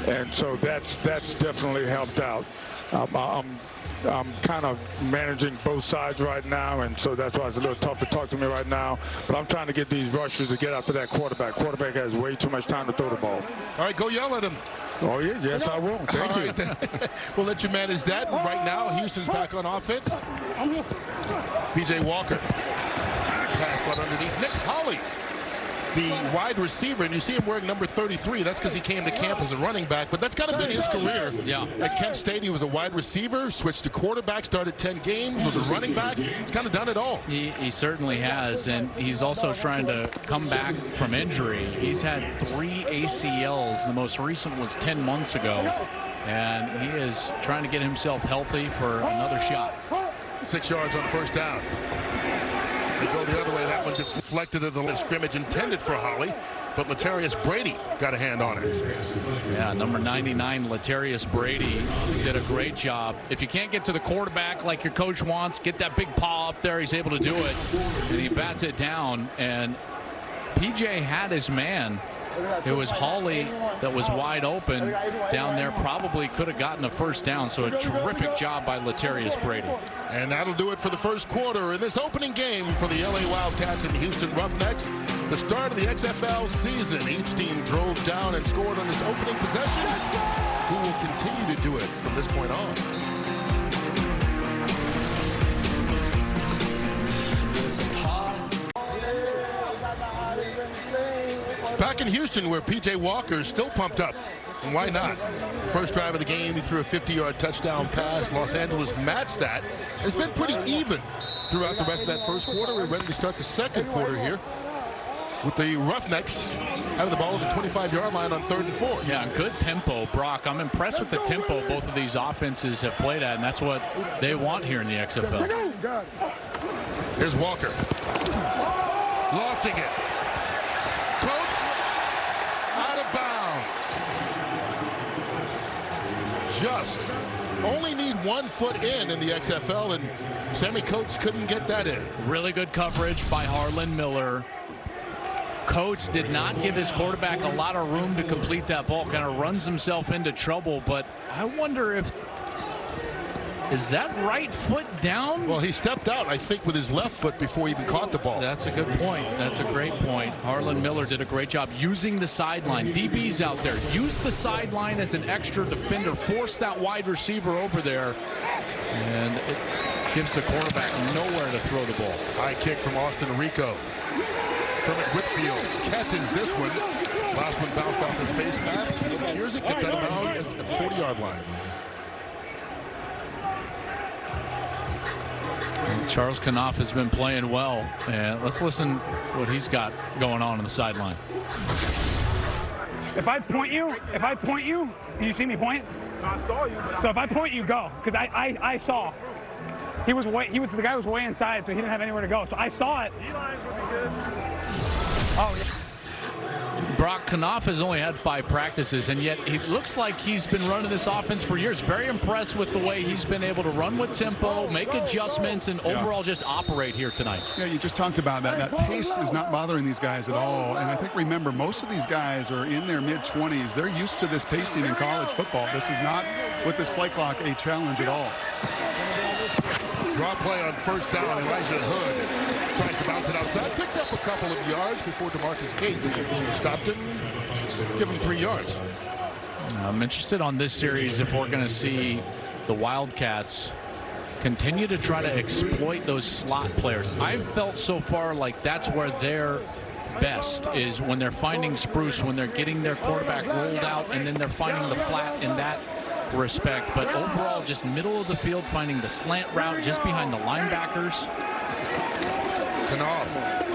A: and so that's definitely helped out. I'm kind of managing both sides right now, and so that's why it's a little tough to talk to me right now. But I'm trying to get these rushers to get out to that quarterback. Quarterback has way too much time to throw the ball.
C: All right, go yell at him.
A: Oh, yeah, yes, I will. Thank you.
C: Right, we'll let you manage that. Right now, Houston's back on offense. P.J. Walker. Pass caught underneath. Nick Holley, the wide receiver, and you see him wearing number 33. That's because he came to camp as a running back, but that's kind of been his career.
B: Yeah.
C: At Kent State, he was a wide receiver, switched to quarterback, started 10 games, was a running back. He's kind of done it all.
B: He certainly has, and he's also trying to come back from injury. He's had 3 ACLs. The most recent was 10 months ago, and he is trying to get himself healthy for another shot.
C: 6 yards on first down. They go the other way. That one deflected at the line of scrimmage, intended for Holly, but Latarius Brady got a hand on it.
B: Yeah, number 99, Latarius Brady, did a great job. If you can't get to the quarterback like your coach wants, get that big paw up there. He's able to do it, and he bats it down. And PJ had his man. It was Hawley that was wide open down there. Probably could have gotten a first down. So a terrific job by Latarius Brady.
C: And that'll do it for the first quarter in this opening game for the LA Wildcats and Houston Roughnecks. The start of the XFL season. Each team drove down and scored on its opening possession. Who will continue to do it from this point on? Back in Houston, where P.J. Walker is still pumped up. And why not? First drive of the game, he threw a 50-yard touchdown pass. Los Angeles matched that. It's been pretty even throughout the rest of that first quarter. We're ready to start the second quarter here with the Roughnecks Having the ball at the 25-yard line on 3rd and 4.
B: Yeah, good tempo, Brock. I'm impressed with the tempo both of these offenses have played at, and that's what they want here in the XFL.
C: Here's Walker. Lofting it. Coates out of bounds. Just only need 1 foot in the XFL, and Sammy Coates couldn't get that in.
B: Really good coverage by Harlan Miller. Coates did not give his quarterback a lot of room to complete that ball. Kind of runs himself into trouble, but I wonder if, is that right foot down?
C: Well, he stepped out, I think, with his left foot before he even caught the ball.
B: That's a good point. That's a great point. Harlan Miller did a great job using the sideline. DB's out there. Use the sideline as an extra defender. Force that wide receiver over there. And it gives the quarterback nowhere to throw the ball.
C: High kick from Austin Rico. Kermit Whitfield catches this one. Last one bounced off his face mask. He secures it, gets out of bounds at the 40-yard line.
B: Charles Knopf has been playing well, and let's listen what he's got going on the sideline.
R: If I point you, can you see me point? I saw you. So if I point you, go, because I saw. The guy was way inside, so he didn't have anywhere to go. So I saw it. Oh, yeah.
B: Brock Knopf has only had 5 practices, and yet he looks like he's been running this offense for years. Very impressed with the way he's been able to run with tempo, make adjustments, and overall just operate here tonight.
P: Yeah, you just talked about that. That pace is not bothering these guys at all. And I think, remember, most of these guys are in their mid-20s. They're used to this pacing in college football. This is not, with this play clock, a challenge at all.
C: Draw play on 1st down. Elijah Hood tries to bounce it outside. Picks up a couple of yards before DeMarcus Gates stopped him. Give him 3 yards.
B: I'm interested on this series if we're going to see the Wildcats continue to try to exploit those slot players. I've felt so far like that's where they're best, is when they're finding Spruce, when they're getting their quarterback rolled out, and then they're finding the flat in that respect. But overall, just middle of the field, finding the slant route just behind the linebackers.
C: Knopf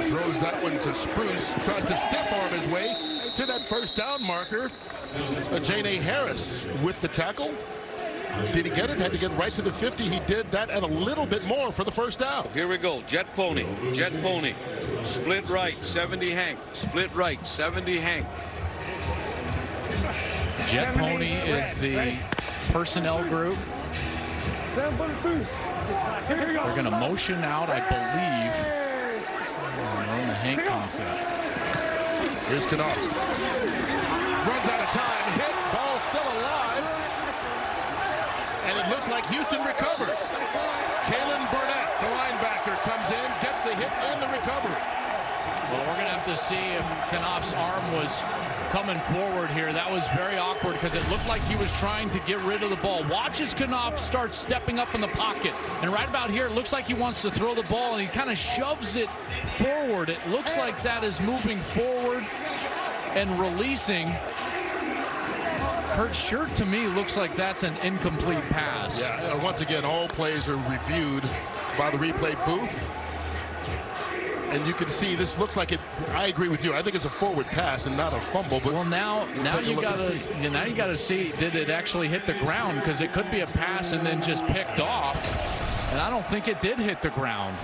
C: throws that one to Spruce, tries to stiff arm his way to that 1st down marker. Jane Harris with the tackle. Did he get it? Had to get right to the 50. He did that and a little bit more for the 1st down.
T: Here we go. Jet pony. Jet pony. Split right. 70 Hank. Split right. 70 Hank.
B: Jet pony is the personnel group. They're going to motion out, I believe, on the Hank concept.
C: Here's Knopf. Runs out of time. Hit. Ball still alive. And it looks like Houston recovered. Kalen Burnett, the linebacker, comes in, gets the hit and the recovery.
B: Well, we're going to have to see if Knopf's arm was coming forward here. That was very awkward because it looked like he was trying to get rid of the ball. Watch as Knopf starts stepping up in the pocket. And right about here, it looks like he wants to throw the ball, and he kind of shoves it forward. It looks like that is moving forward and releasing. Kurt's shirt, to me, looks like that's an incomplete pass.
C: Yeah, once again, all plays are reviewed by the replay booth. And you can see this looks like it. I agree with you. I think it's a forward pass and not a fumble. But
B: well, now you got to see, did it actually hit the ground? Because it could be a pass and then just picked off. And I don't think it did hit the ground.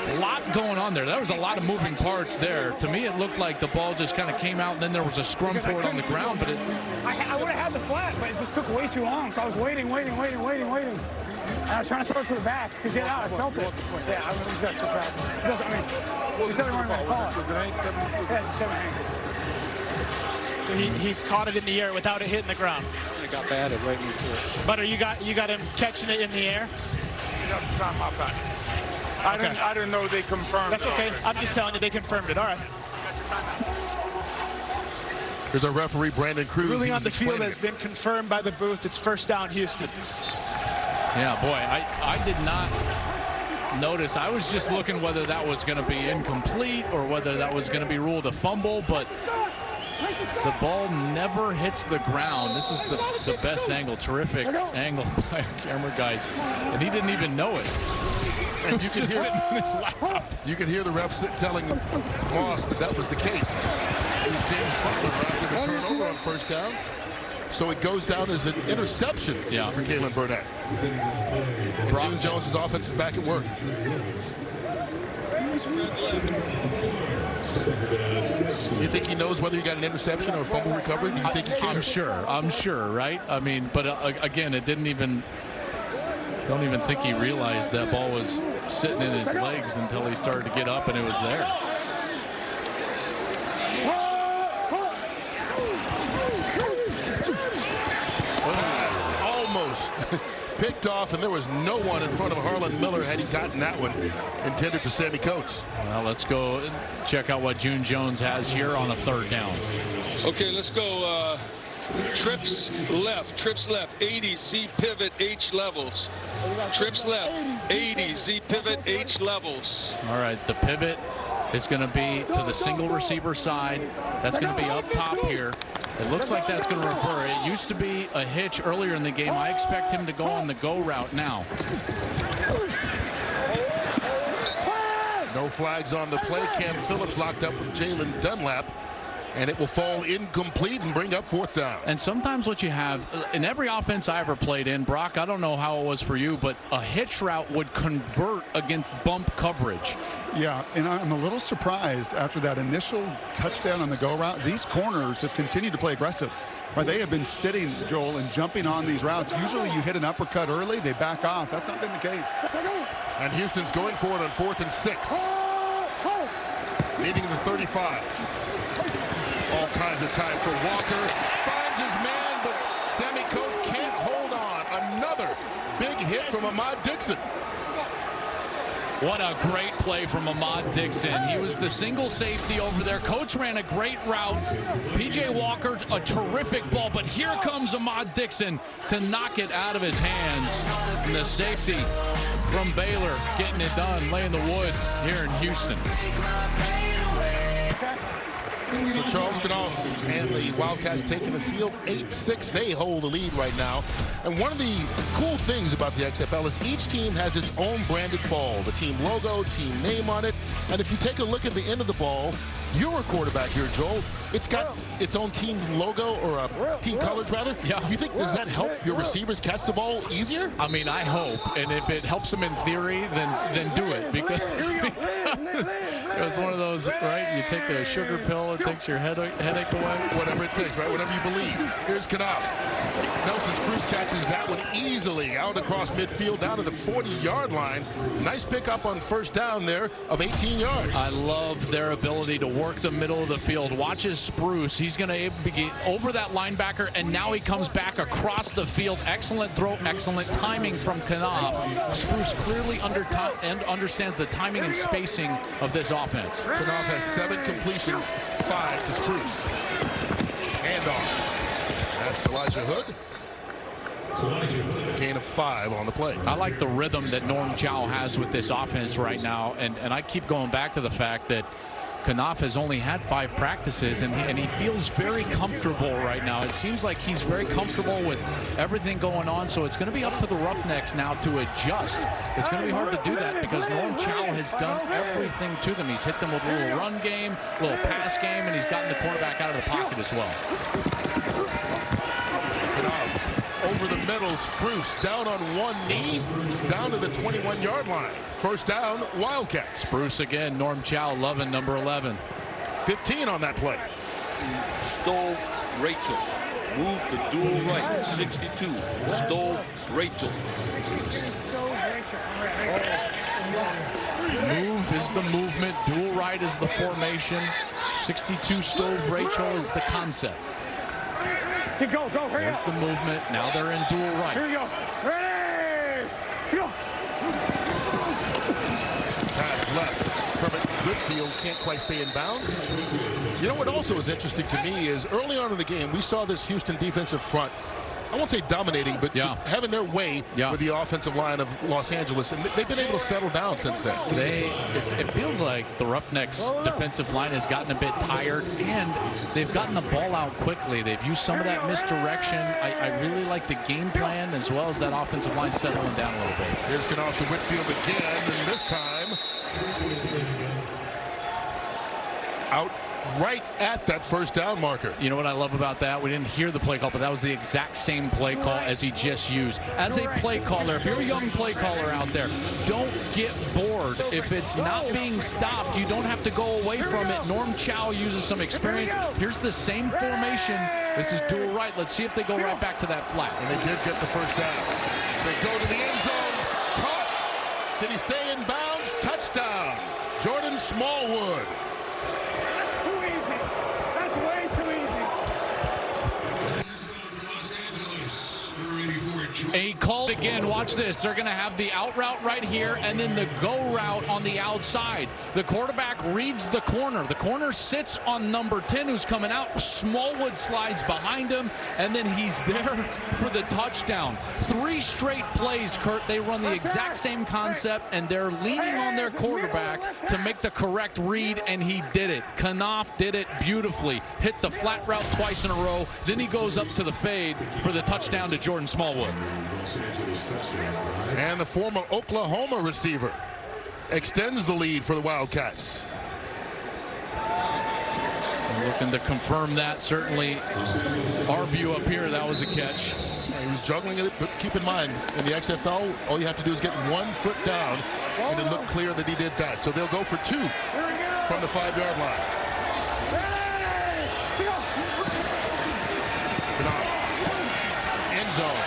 B: A lot going on there. There was a lot of moving parts there. To me, it looked like the ball just kind of came out, and then there was a scrum for it on the ground. But
R: I would have had the flat, but it just took way too long. So I was waiting. And I was trying to throw it to the back to get out. I felt it. Yeah, I was just surprised. I mean, we said we weren't going to call it.
U: So he caught it in the air without it hitting the ground.
F: It got batted right into it.
U: But you got him catching it in the air?
V: I didn't know they confirmed it.
U: That's okay. I'm just telling you they confirmed it. All right.
C: There's our referee, Brandon Cruz.
U: Ruling on the field has been confirmed by the booth. It's 1st down, Houston.
B: Yeah, boy, I did not notice. I was just looking whether that was going to be incomplete or whether that was going to be ruled a fumble, but The ball never hits the ground. This is the best angle. Terrific angle by our camera guys. And he didn't even know it.
C: And you
B: can hear it in his lap.
C: You can hear the refs telling Moss that was the case. It was James Butler after the turnover on first down. So it goes down as an interception for Kalen Burnett. June Jones's offense is back at work. You think he knows whether he got an interception or a fumble recovery? Do you think he cares?
B: I'm sure, right? I mean, but again, it didn't even. Don't even think he realized that ball was sitting in his legs until he started to get up and it was there.
C: Pass almost picked off, and there was no one in front of Harlan Miller had he gotten that one intended for Sammy Coates.
B: Well, let's go check out what June Jones has here on a third down.
E: Okay, let's go. Trips left, 80, C pivot, H levels. Trips left, 80, C pivot, H levels.
B: All right, the pivot is going to be to the single receiver side. That's going to be up top here. It looks like that's going to revert. It used to be a hitch earlier in the game. I expect him to go on the go route now.
C: No flags on the play. Cam Phillips locked up with Jalen Dunlap. And it will fall incomplete and bring up fourth down.
B: And sometimes what you have, in every offense I ever played in, Brock, I don't know how it was for you, but a hitch route would convert against bump coverage.
P: Yeah, and I'm a little surprised after that initial touchdown on the go route. These corners have continued to play aggressive. Right, they have been sitting, Joel, and jumping on these routes. Usually you hit an uppercut early, they back off. That's not been the case.
C: And Houston's going for it on 4th and 6. Leading the 35. All kinds of time for Walker. Finds his man, but Sammy Coates can't hold on. Another big hit from Ahmad Dixon.
B: What a great play from Ahmad Dixon. He was the single safety over there. Coates ran a great route. P.J. Walker, a terrific ball, but here comes Ahmad Dixon to knock it out of his hands. And the safety from Baylor getting it done, laying the wood here in Houston.
C: So Charles Knopf and the Wildcats taking the field 8-6. They hold the lead right now. And one of the cool things about the XFL is each team has its own branded ball. The team logo, team name on it. And if you take a look at the end of the ball, you're a quarterback here, Joel. It's got its own team logo, or team colors, rather.
B: Yeah.
C: You think, does that help your receivers catch the ball easier?
B: I mean, I hope. And if it helps them in theory, then do it. Because it was one of those, right? You take a sugar pill, it takes your headache away.
C: Whatever it takes, right? Whatever you believe. Here's Knopf. Nelson Spruce catches that one easily out across midfield down to the 40-yard line. Nice pickup on first down there of 18 yards.
B: I love their ability to work the middle of the field. Watches Spruce. He's going to get over that linebacker, and now he comes back across the field. Excellent throw, excellent timing from Knopf. Spruce clearly understands the timing and spacing of this offense.
C: Knopf has 7 completions, 5 to Spruce. Handoff. That's Elijah Hood. Gain of 5 on the play.
B: I like the rhythm that Norm Chow has with this offense right now, and I keep going back to the fact that Knopf has only had 5 practices, and he feels very comfortable right now. It seems like he's very comfortable with everything going on, so it's going to be up to the Roughnecks now to adjust. It's going to be hard to do that because Norm Chow has done everything to them. He's hit them with a little run game, a little pass game, and he's gotten the quarterback out of the pocket as well.
C: Knopf over the middle, Spruce down on one knee, down to the 21-yard line. First down, Wildcats.
B: Spruce again, Norm Chow loving number 11.
C: 15 on that play.
T: Stowe, Rachel. Move to dual right, 62. Stowe, Rachel.
B: Move is the movement, dual right is the formation. 62 Stove Rachel is the concept.
R: Go, hurry
B: There's
R: up.
B: the movement. Now they're in dual right.
R: Here we go. Ready? Go.
C: Pass left. Kermit Goodfield can't quite stay in bounds. You know what also is interesting to me is early on in the game, we saw this Houston defensive front I won't say dominating, but having their way with the offensive line of Los Angeles. And they've been able to settle down since then.
B: It feels like the Roughnecks defensive line has gotten a bit tired, and they've gotten the ball out quickly. They've used some of that misdirection. I really like the game plan as well as that offensive line settling down a little bit.
C: Here's Kanoff to Whitfield again, and this time out right at that first down marker.
B: You know what I love about that? We didn't hear the play call, but that was the exact same play call as he just used. As a play caller, if you're a young play caller out there, don't get bored. If it's not being stopped, you don't have to go away from it. Norm Chow uses some experience. Here's the same formation. This is dual right. Let's see if they go right back to that flat.
C: And they did get the first down. They go to the end zone. Caught. Did he stay in bounds? Touchdown. Jordan Smallwood.
B: A call again. Watch this. They're going to have the out route right here and then the go route on the outside. The quarterback reads the corner. The corner sits on number 10 who's coming out. Smallwood slides behind him, and then he's there for the touchdown. 3 straight plays, Kurt. They run the exact same concept, and they're leaning on their quarterback to make the correct read, and he did it. Kanoff did it beautifully. Hit the flat route twice in a row. Then he goes up to the fade for the touchdown to Jordan Smallwood.
C: And the former Oklahoma receiver extends the lead for the Wildcats.
B: Looking to confirm that. Certainly our view up here, that was a catch.
C: He was juggling it, but keep in mind, in the XFL, all you have to do is get 1 foot down, and it looked clear that he did that. So they'll go for 2 from the 5-yard line. End zone.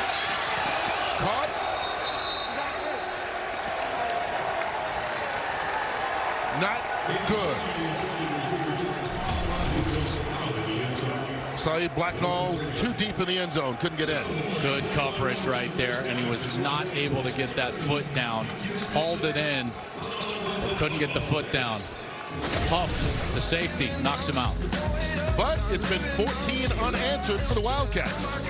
C: Caught. Not good. Saeed Blacknall too deep in the end zone. Couldn't get in.
B: Good coverage right there, and he was not able to get that foot down. Hauled it in. Couldn't get the foot down. Huff, the safety, knocks him out.
C: But it's been 14 unanswered for the Wildcats.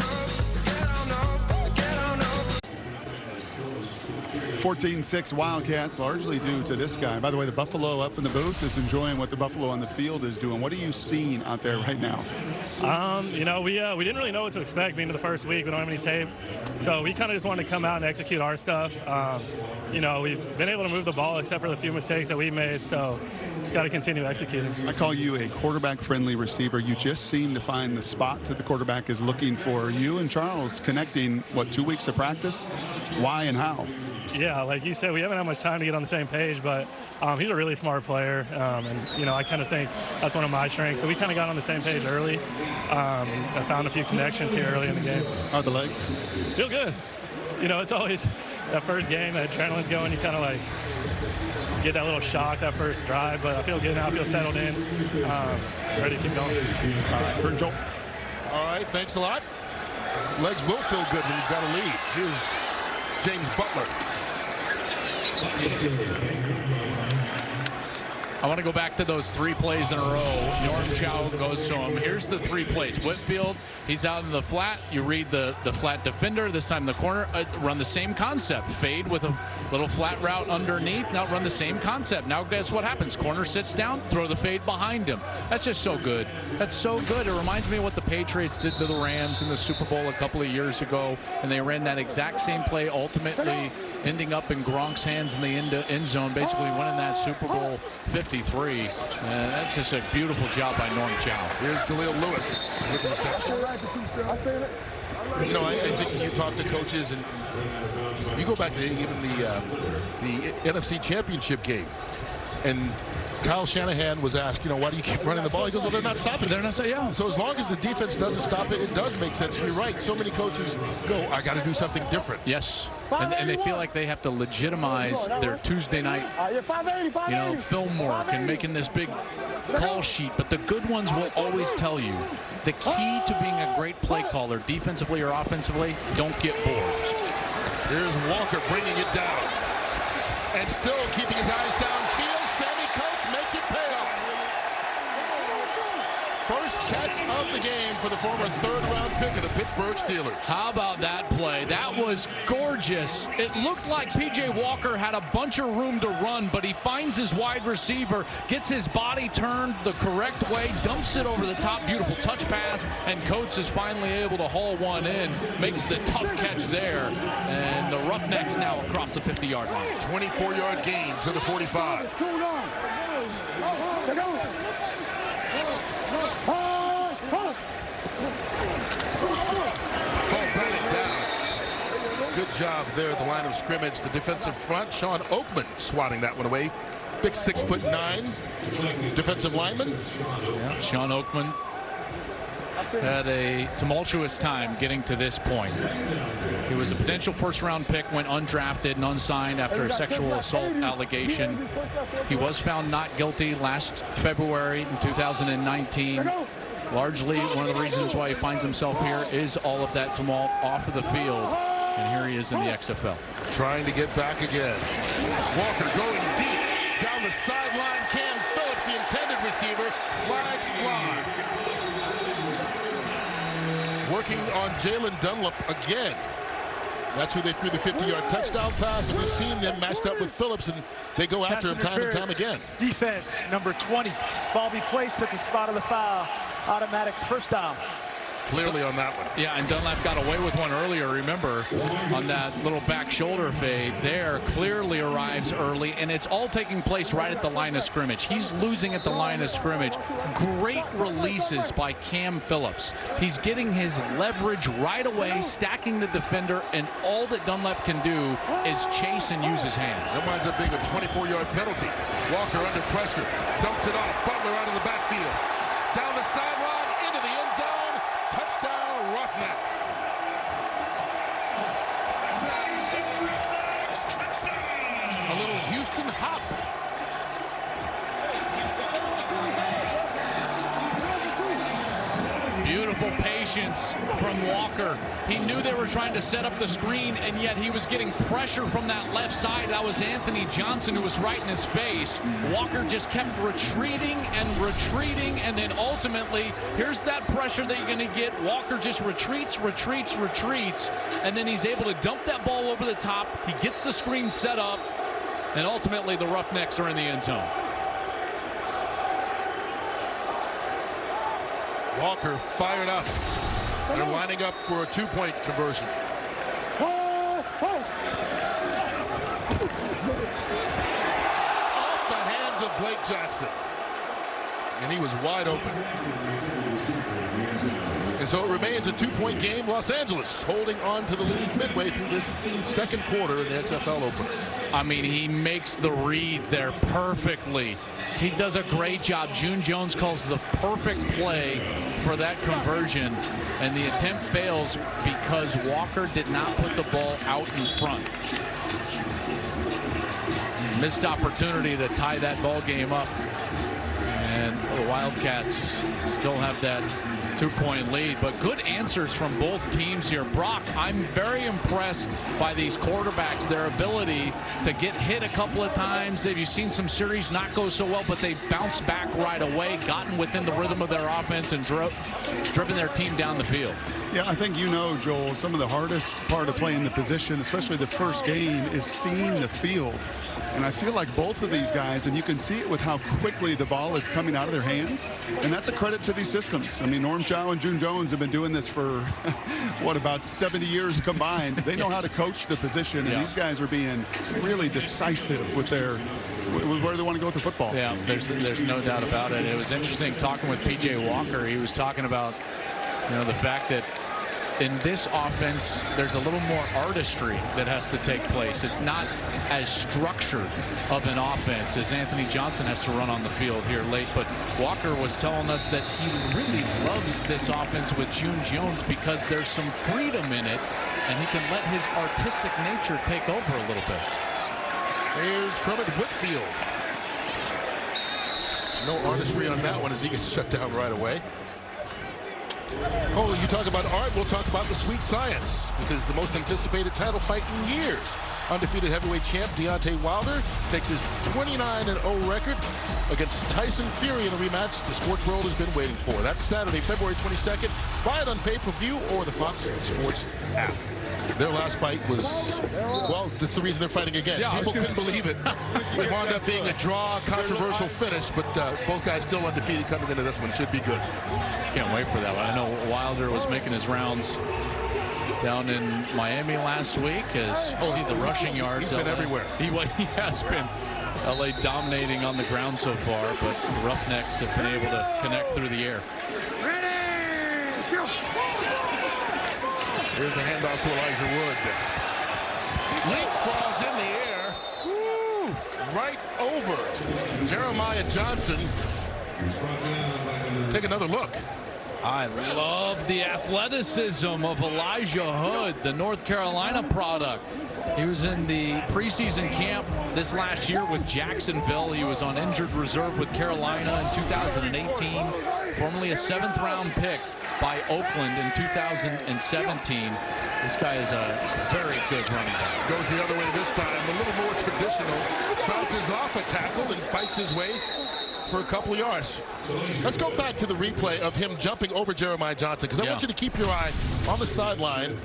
P: 14-6 Wildcats, largely due to this guy. By the way, the Buffalo up in the booth is enjoying what the Buffalo on the field is doing. What are you seeing out there right now?
G: You know, we didn't really know what to expect being to the first week. We don't have any tape. So we kind of just wanted to come out and execute our stuff. You know, we've been able to move the ball except for the few mistakes that we made. So just got to continue executing.
P: I call you a quarterback-friendly receiver. You just seem to find the spots that the quarterback is looking for. You and Charles connecting, 2 weeks of practice? Why and how?
G: Yeah, like you said, we haven't had much time to get on the same page, but he's a really smart player, and, you know, I kind of think that's one of my strengths. So we kind of got on the same page early. I found a few connections here early in the game.
P: How are the legs?
G: Feel good. You know, it's always that first game, that adrenaline's going, you kind of like get that little shock that first drive, but I feel good now. I feel settled in, ready to keep going.
P: All right, Kurt Joel.
C: All right, thanks a lot. Legs will feel good when you've got a lead. Here's James Butler.
B: I want to go back to those 3 plays in a row. Norm Chow goes to him. Here's the 3 plays. Whitfield, he's out in the flat. You read the flat defender. This time the corner. Run the same concept. Fade with a little flat route underneath. Now run the same concept. Now guess what happens? Corner sits down. Throw the fade behind him. That's just so good. That's so good. It reminds me of what the Patriots did to the Rams in the Super Bowl a couple of years ago. And they ran that exact same play, ultimately ending up in Gronk's hands in the end zone, basically winning that Super Bowl 53. That's just a beautiful job by Norm Chow.
C: Here's Khalil Lewis with the reception. You know, I think you talk to coaches, and you go back to even the NFC Championship game, and Kyle Shanahan was asked, you know, why do you keep running the ball? He goes, well, they're not stopping it.
B: They're not, yeah.
C: So as long as the defense doesn't stop it, it does make sense. You're right. So many coaches go, I got to do something different.
B: Yes. And they feel like they have to legitimize their Tuesday night, film work and making this big call sheet. But the good ones will always tell you the key to being a great play caller, defensively or offensively, don't get bored.
C: Here's Walker bringing it down and still keeping his eyes downfield. Sammy Coates makes it pay off. first catch of the game for the former third-round pick of the Pittsburgh Steelers.
B: How about that play? That was gorgeous. It looked like P.J. Walker had a bunch of room to run, but he finds his wide receiver, gets his body turned the correct way, dumps it over the top, beautiful touch pass, and Coates is finally able to haul one in, makes the tough catch there, and the Roughnecks now across the 50-yard line.
C: 24-yard gain to the 45. Good job there at the line of scrimmage. The defensive front, Sean Oakman swatting that one away. Big 6'9" defensive lineman.
B: Yeah, Sean Oakman had a tumultuous time getting to this point. He was a potential first-round pick, went undrafted and unsigned after a sexual assault allegation. He was found not guilty last February in 2019. Largely one of the reasons why he finds himself here is all of that tumult off of the field. And here he is in the XFL.
C: Trying to get back again. Walker going deep down the sideline. Cam Phillips, the intended receiver. Flags fly. Working on Jalen Dunlap again. That's who they threw the 50-yard touchdown pass, and we've seen them matched up with Phillips, and they go after him time and time again.
U: Defense, number 20. Ball be placed at the spot of the foul. Automatic first down.
C: Clearly on that one.
B: Yeah, and Dunlap got away with one earlier, remember, on that little back shoulder fade there. Clearly arrives early, and it's all taking place right at the line of scrimmage. He's losing at the line of scrimmage. Great releases by Cam Phillips. He's getting his leverage right away, stacking the defender, and all that Dunlap can do is chase and use his hands.
C: That winds up being a 24-yard penalty. Walker under pressure, dumps it off. Butler out of the backfield. Down the sideline, into the end zone. Touchdown, Roughnecks. A little Houston hop.
B: Beautiful patience from Walker. He knew they were trying to set up the screen, and yet he was getting pressure from that left side. That was Anthony Johnson who was right in his face. Walker just kept retreating, and then ultimately, here's that pressure that you're going to get. Walker just retreats, and then he's able to dump that ball over the top. He gets the screen set up, and ultimately the Roughnecks are in the end zone.
C: Walker fired up. They're lining up for a two-point conversion. Off the hands of Blake Jackson. And he was wide open. And so it remains a two-point game. Los Angeles holding on to the lead midway through this second quarter in the XFL opener.
B: I mean, he makes the read there perfectly. He does a great job. June Jones calls the perfect play for that conversion, and the attempt fails because Walker did not put the ball out in front. Missed opportunity to tie that ball game up, and the Wildcats still have that two-point lead, but good answers from both teams here. Brock, I'm very impressed by these quarterbacks, their ability to get hit a couple of times. You've seen some series not go so well, but they bounced back right away, gotten within the rhythm of their offense, and driven their team down the field.
P: Yeah, I think you know, Joel, some of the hardest part of playing the position, especially the first game, is seeing the field. And I feel like both of these guys, and you can see it with how quickly the ball is coming out of their hand, and that's a credit to these systems. I mean, Norm Chow and June Jones have been doing this for, what, about 70 years combined. They know how to coach the position, and these guys are being really decisive with where they want to go with the football.
B: Yeah, there's no doubt about it. It was interesting talking with P.J. Walker. He was talking about, you know, the fact that in this offense, there's a little more artistry that has to take place. It's not as structured of an offense as Anthony Johnson has to run on the field here late. But Walker was telling us that he really loves this offense with June Jones because there's some freedom in it, and he can let his artistic nature take over a little bit.
C: Here's Kermit Whitfield. No artistry on that one as he gets shut down right away. Oh, you talk about art, we'll talk about the sweet science, because the most anticipated title fight in years Undefeated heavyweight champ Deontay Wilder takes his 29-0 record against Tyson Fury in a rematch the sports world has been waiting for. That's Saturday, February 22nd. Buy it on pay-per-view or the Fox Sports app. Their last fight was, well, that's the reason they're fighting again.
B: Yeah,
C: people couldn't believe it. It wound up being a draw, controversial finish, but both guys still undefeated coming into this one. It should be good.
B: Can't wait for that one. I know Wilder was making his rounds down in Miami last week as you see the rushing yards.
C: He's been everywhere.
B: He has been. LA dominating on the ground so far, but the Roughnecks have been able to connect through the air.
C: Here's the handoff to Elijah Wood. Leapfrogs in the air. Woo! Right over Jeremiah Johnson. Take another look.
B: I love the athleticism of Elijah Hood, the North Carolina product. He was in the preseason camp this last year with Jacksonville. He was on injured reserve with Carolina in 2018, formerly a 7th-round pick by Oakland in 2017. This guy is a very good running back.
C: Goes the other way this time, a little more traditional. Bounces off a tackle and fights his way for a couple of yards. Let's go back to the replay of him jumping over Jeremiah Johnson, because I want you to keep your eye on the sideline.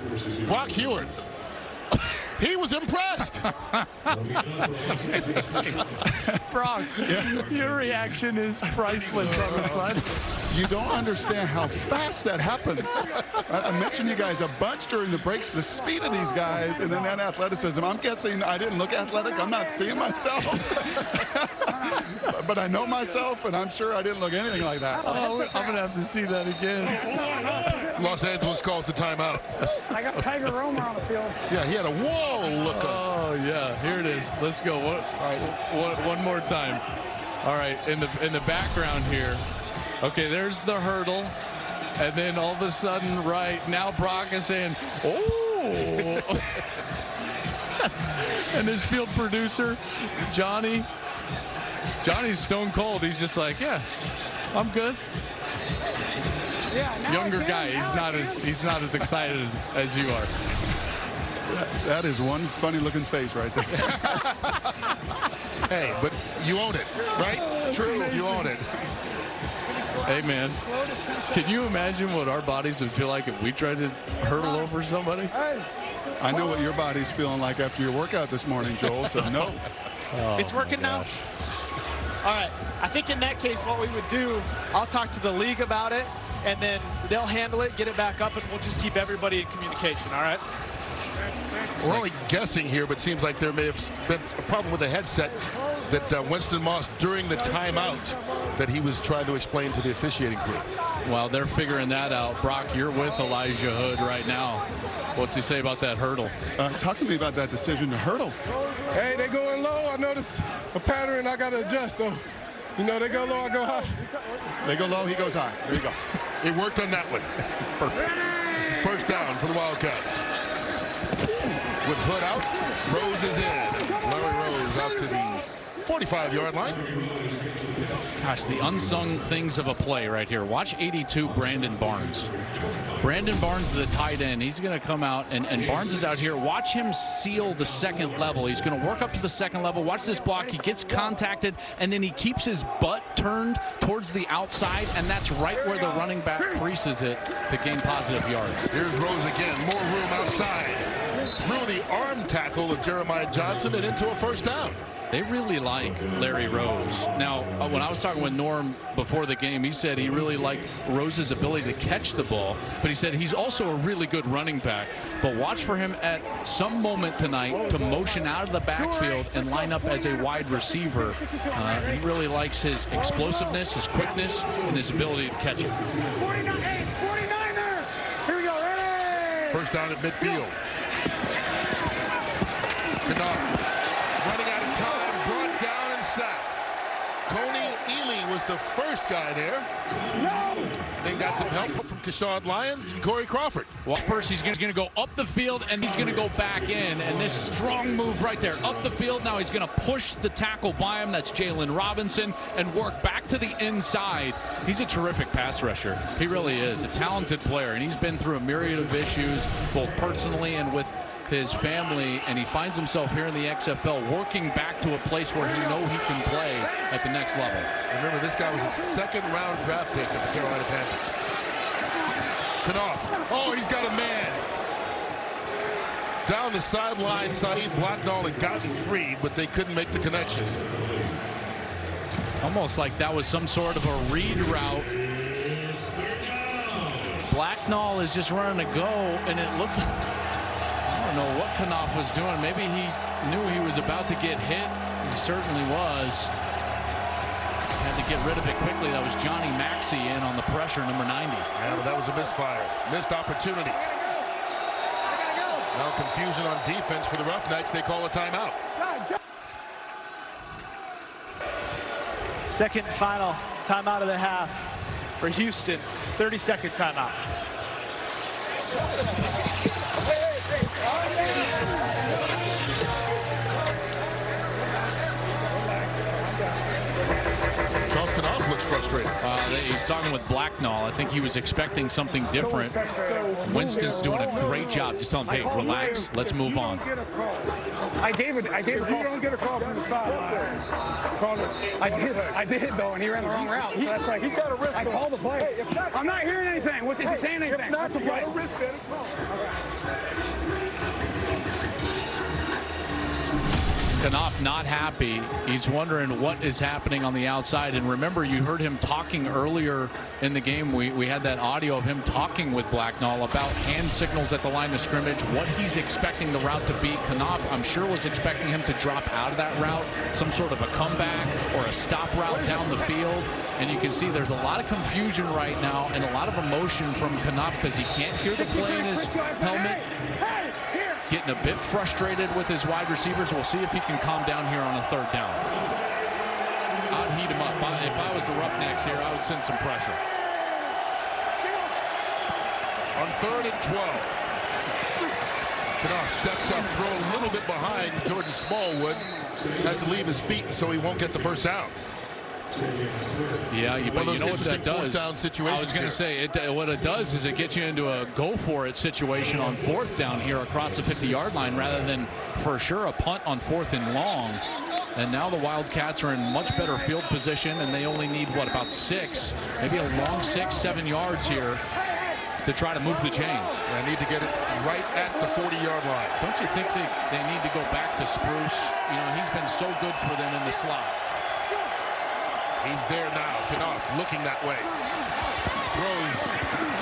C: Brock Hewitt. He was impressed.
B: That's amazing. Brock, your reaction is priceless on the side.
P: You don't understand how fast that happens. I mentioned you guys a bunch during the breaks, the speed of these guys, and then that athleticism. I'm guessing I didn't look athletic. I'm not seeing myself. But I know myself, and I'm sure I didn't look anything like that.
B: Oh, I'm going to have to see that again.
C: Los Angeles calls the timeout.
R: I got Tiger Romer on the field.
C: Yeah, he had a whoa look.
B: Oh, yeah, here it is. Let's go. One more time. All right, in the background here. Okay, there's the hurdle. And then all of a sudden, right now, Brock is saying, oh. And his field producer, Johnny's stone cold. He's just like, yeah, I'm good.
R: Yeah,
B: younger guy. He's not as excited as you are.
P: That is one funny looking face right there.
C: Hey, but you own it, right? True, you own it.
B: Hey, man, can you imagine what our bodies would feel like if we tried to hurdle over somebody?
P: I know what your body's feeling like after your workout this morning, Joel, so no.
U: It's working now? All right. I think in that case, what we would do, I'll talk to the league about it, and then they'll handle it, get it back up, and we'll just keep everybody in communication, all right?
C: We're only guessing here, but it seems like there may have been a problem with the headset that Winston Moss, during the timeout, that he was trying to explain to the officiating crew.
B: Well, they're figuring that out. Brock, you're with Elijah Hood right now. What's he say about that hurdle?
P: Talk to me about that decision to hurdle.
Q: Hey, they going low. I noticed a pattern. I got to adjust. So, you know, they go low, I go high.
P: They go low, he goes high. There you go.
C: He worked on that one. It's perfect. First down for the Wildcats. With Hood out, Rose is in. Larry Rose out to the 45-yard line.
B: Gosh, the unsung things of a play right here. Watch 82, Brandon Barnes. Brandon Barnes, the tight end, he's going to come out, and Barnes is out here. Watch him seal the second level. He's going to work up to the second level. Watch this block. He gets contacted, and then he keeps his butt turned towards the outside, and that's right where the running back creases it to gain positive yards.
C: Here's Rose again. More room outside. Through the arm tackle of Jeremiah Johnson and into a first down.
B: They really like Larry Rose. Now, when I was talking with Norm before the game, he said he really liked Rose's ability to catch the ball, but he said he's also a really good running back. But watch for him at some moment tonight to motion out of the backfield and line up as a wide receiver. He really likes his explosiveness, his quickness, and his ability to catch it.
R: 49er! Here we go, ready!
C: First down at midfield. Knopf running out of time, brought down and sacked. Coney Ely was the first guy there. Then got some help from Kashad Lyons and Corey Crawford.
B: Well, first he's going to go up the field, and he's going to go back in. And this strong move right there, up the field. Now he's going to push the tackle by him. That's Jalen Robinson, and work back to the inside. He's a terrific pass rusher. He really is a talented player, and he's been through a myriad of issues, both personally and with his family, and he finds himself here in the XFL working back to a place where he knows he can play at the next level.
C: Remember, this guy was a second-round draft pick of the Carolina Panthers. Knopf. Oh, he's got a man. Down the sideline, Saeed Blacknall had gotten free, but they couldn't make the connection.
B: It's almost like that was some sort of a read route. Blacknall is just running to go, and it looked like, I don't know what Knopf was doing. Maybe he knew he was about to get hit. He certainly was. Had to get rid of it quickly. That was Johnny Maxey in on the pressure, number 90.
C: Yeah, but that was a misfire. Missed opportunity. Now confusion on defense for the Roughnecks. They call a timeout.
U: Second and final timeout of the half for Houston. 30-second timeout.
C: Charles Knopf looks frustrated.
B: He's talking with Blacknall. I think he was expecting something different. Winston's doing a great job just telling him, hey, relax, let's move on.
R: I gave it. You don't get a call from the sideline. I did though, and he ran the wrong route. So that's like, he's got a wrist. I called the play. I'm not hearing anything. What is he saying? Anything? That's a wrist.
B: Knopf not happy. He's wondering what is happening on the outside. And remember, you heard him talking earlier in the game. We had that audio of him talking with Blacknall about hand signals at the line of scrimmage, what he's expecting the route to be. Knopf, I'm sure, was expecting him to drop out of that route, some sort of a comeback or a stop route down the field. And you can see there's a lot of confusion right now and a lot of emotion from Knopf because he can't hear the play in his helmet. Getting a bit frustrated with his wide receivers. We'll see if he can calm down here on a third down. I'd heat him up. If I was the Roughnecks here, I would send some pressure.
C: On 3rd and 12. Knopf steps up, throw a little bit behind Jordan Smallwood. Has to leave his feet so he won't get the first down.
B: Yeah, but you know what that does?
C: Down
B: I was going to say, what it does is it gets you into a go-for-it situation on 4th down here across the 50-yard line rather than, for sure, a punt on 4th and long. And now the Wildcats are in much better field position, and they only need, what, about 6, maybe a long 6-7 yards here to try to move the chains.
C: They need to get it right at the 40-yard line.
B: Don't you think they need to go back to Spruce? You know, he's been so good for them in the slot.
C: He's there now. Knopf looking that way. Throws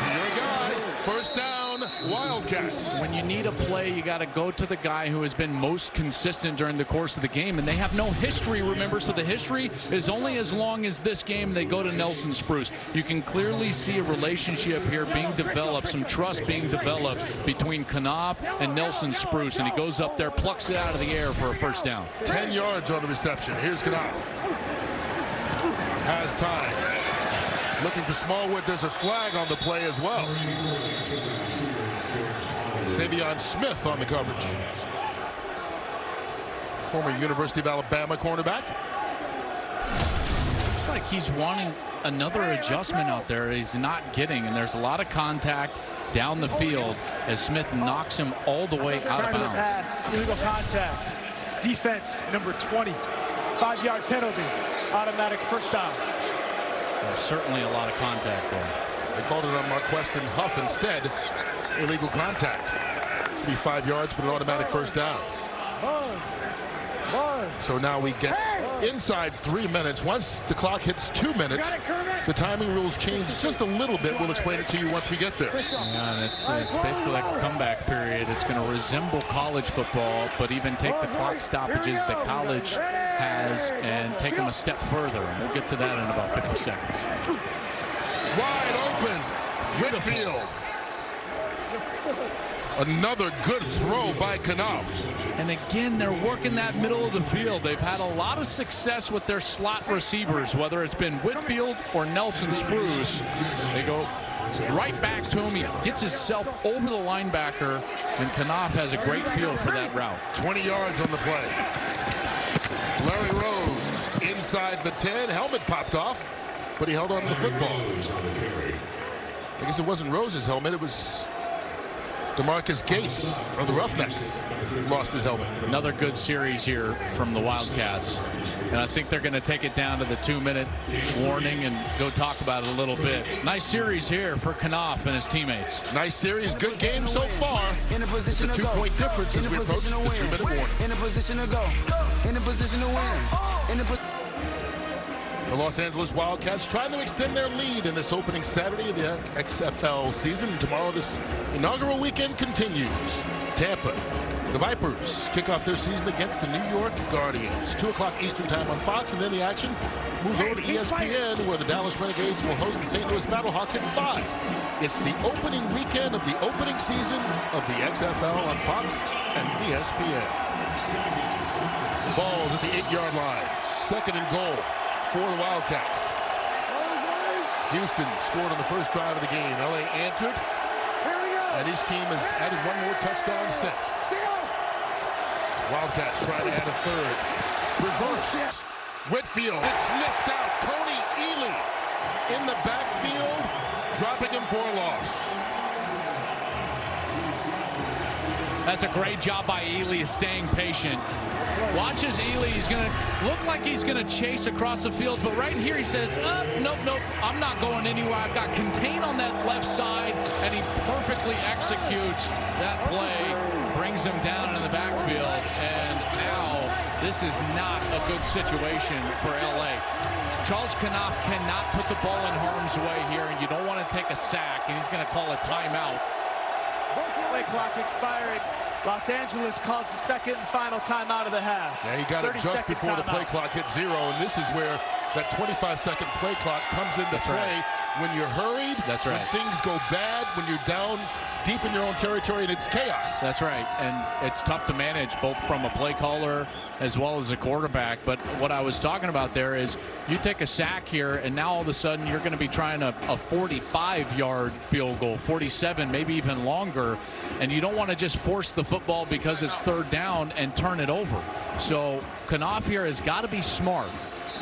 C: to your guy. First down, Wildcats.
B: When you need a play, you got to go to the guy who has been most consistent during the course of the game. And they have no history, remember. So the history is only as long as this game. They go to Nelson Spruce. You can clearly see a relationship here being developed, some trust being developed between Knopf and Nelson Spruce. And he goes up there, plucks it out of the air for a first down.
C: 10 yards on the reception. Here's Knopf. Has time. Looking for Smallwood. There's a flag on the play as well. Savion Smith on the coverage. Former University of Alabama cornerback.
B: Looks like he's wanting another adjustment out there he's not getting, and there's a lot of contact down the field as Smith knocks him all the way out of bounds.
U: Pass, illegal contact. Defense, number 20. 5-yard penalty. Automatic first down.
B: There's certainly a lot of contact there.
C: They called it on Marquestin Huff instead. Illegal contact. Should be 5 yards, but an automatic first down. So now we get inside 3 minutes. Once the clock hits 2 minutes, the timing rules change just a little bit. We'll explain it to you once we get there.
B: Yeah, and it's basically like a comeback period. It's going to resemble college football, but even take the clock stoppages that college has and take them a step further. And we'll get to that in about 50 seconds.
C: Wide open. Whitfield. Another good throw by Knopf.
B: And again, they're working that middle of the field. They've had a lot of success with their slot receivers, whether it's been Whitfield or Nelson Spruce. They go right back to him. He gets himself over the linebacker, and Knopf has a great feel for that route.
C: 20 yards on the play. Larry Rose inside the 10. Helmet popped off, but he held on to the football. I guess it wasn't Rose's helmet. It was DeMarcus Gates of the Roughnecks lost his helmet.
B: Another good series here from the Wildcats. And I think they're going to take it down to the 2-minute warning and go talk about it a little bit. Nice series here for Knopf and his teammates.
C: Nice series, good game so far. It's a 2-point difference as we approach the 2-minute warning.
H: In a position to go. In a position to win.
C: The Los Angeles Wildcats trying to extend their lead in this opening Saturday of the XFL season. And tomorrow this inaugural weekend continues. Tampa, the Vipers kick off their season against the New York Guardians. 2 o'clock Eastern time on Fox, and then the action moves over to ESPN, where the Dallas Renegades will host the St. Louis Battlehawks at 5. It's the opening weekend of the opening season of the XFL on Fox and ESPN. Ball's at the 8-yard line. 2nd and goal for the Wildcats. Houston scored on the first drive of the game. LA answered, and his team has added 1 more touchdown since. Wildcats trying to add a 3rd. Reverse. Whitfield. It's sniffed out. Tony Ely in the backfield, dropping him for a loss.
B: That's a great job by Ely, staying patient. Watch as Ely, he's going to look like he's going to chase across the field, but right here he says, nope, I'm not going anywhere. I've got contain on that left side, and he perfectly executes that play, brings him down in the backfield, and now this is not a good situation for LA. Charles Knopf cannot put the ball in harm's way here, and you don't want to take a sack, and he's going to call a timeout.
U: Play clock expiring. Los Angeles calls the 2nd and final timeout of the half.
C: Yeah, he got it just before the play clock hit 0, and this is where that 25-second play clock comes into play. When you're hurried, when things go bad, when you're down deep in your own territory and it's chaos.
B: That's right, and it's tough to manage both from a play caller as well as a quarterback. But what I was talking about there is you take a sack here, and now all of a sudden you're going to be trying a 45-yard field goal, 47, maybe even longer, and you don't want to just force the football because it's 3rd down and turn it over. So Knopf here has got to be smart.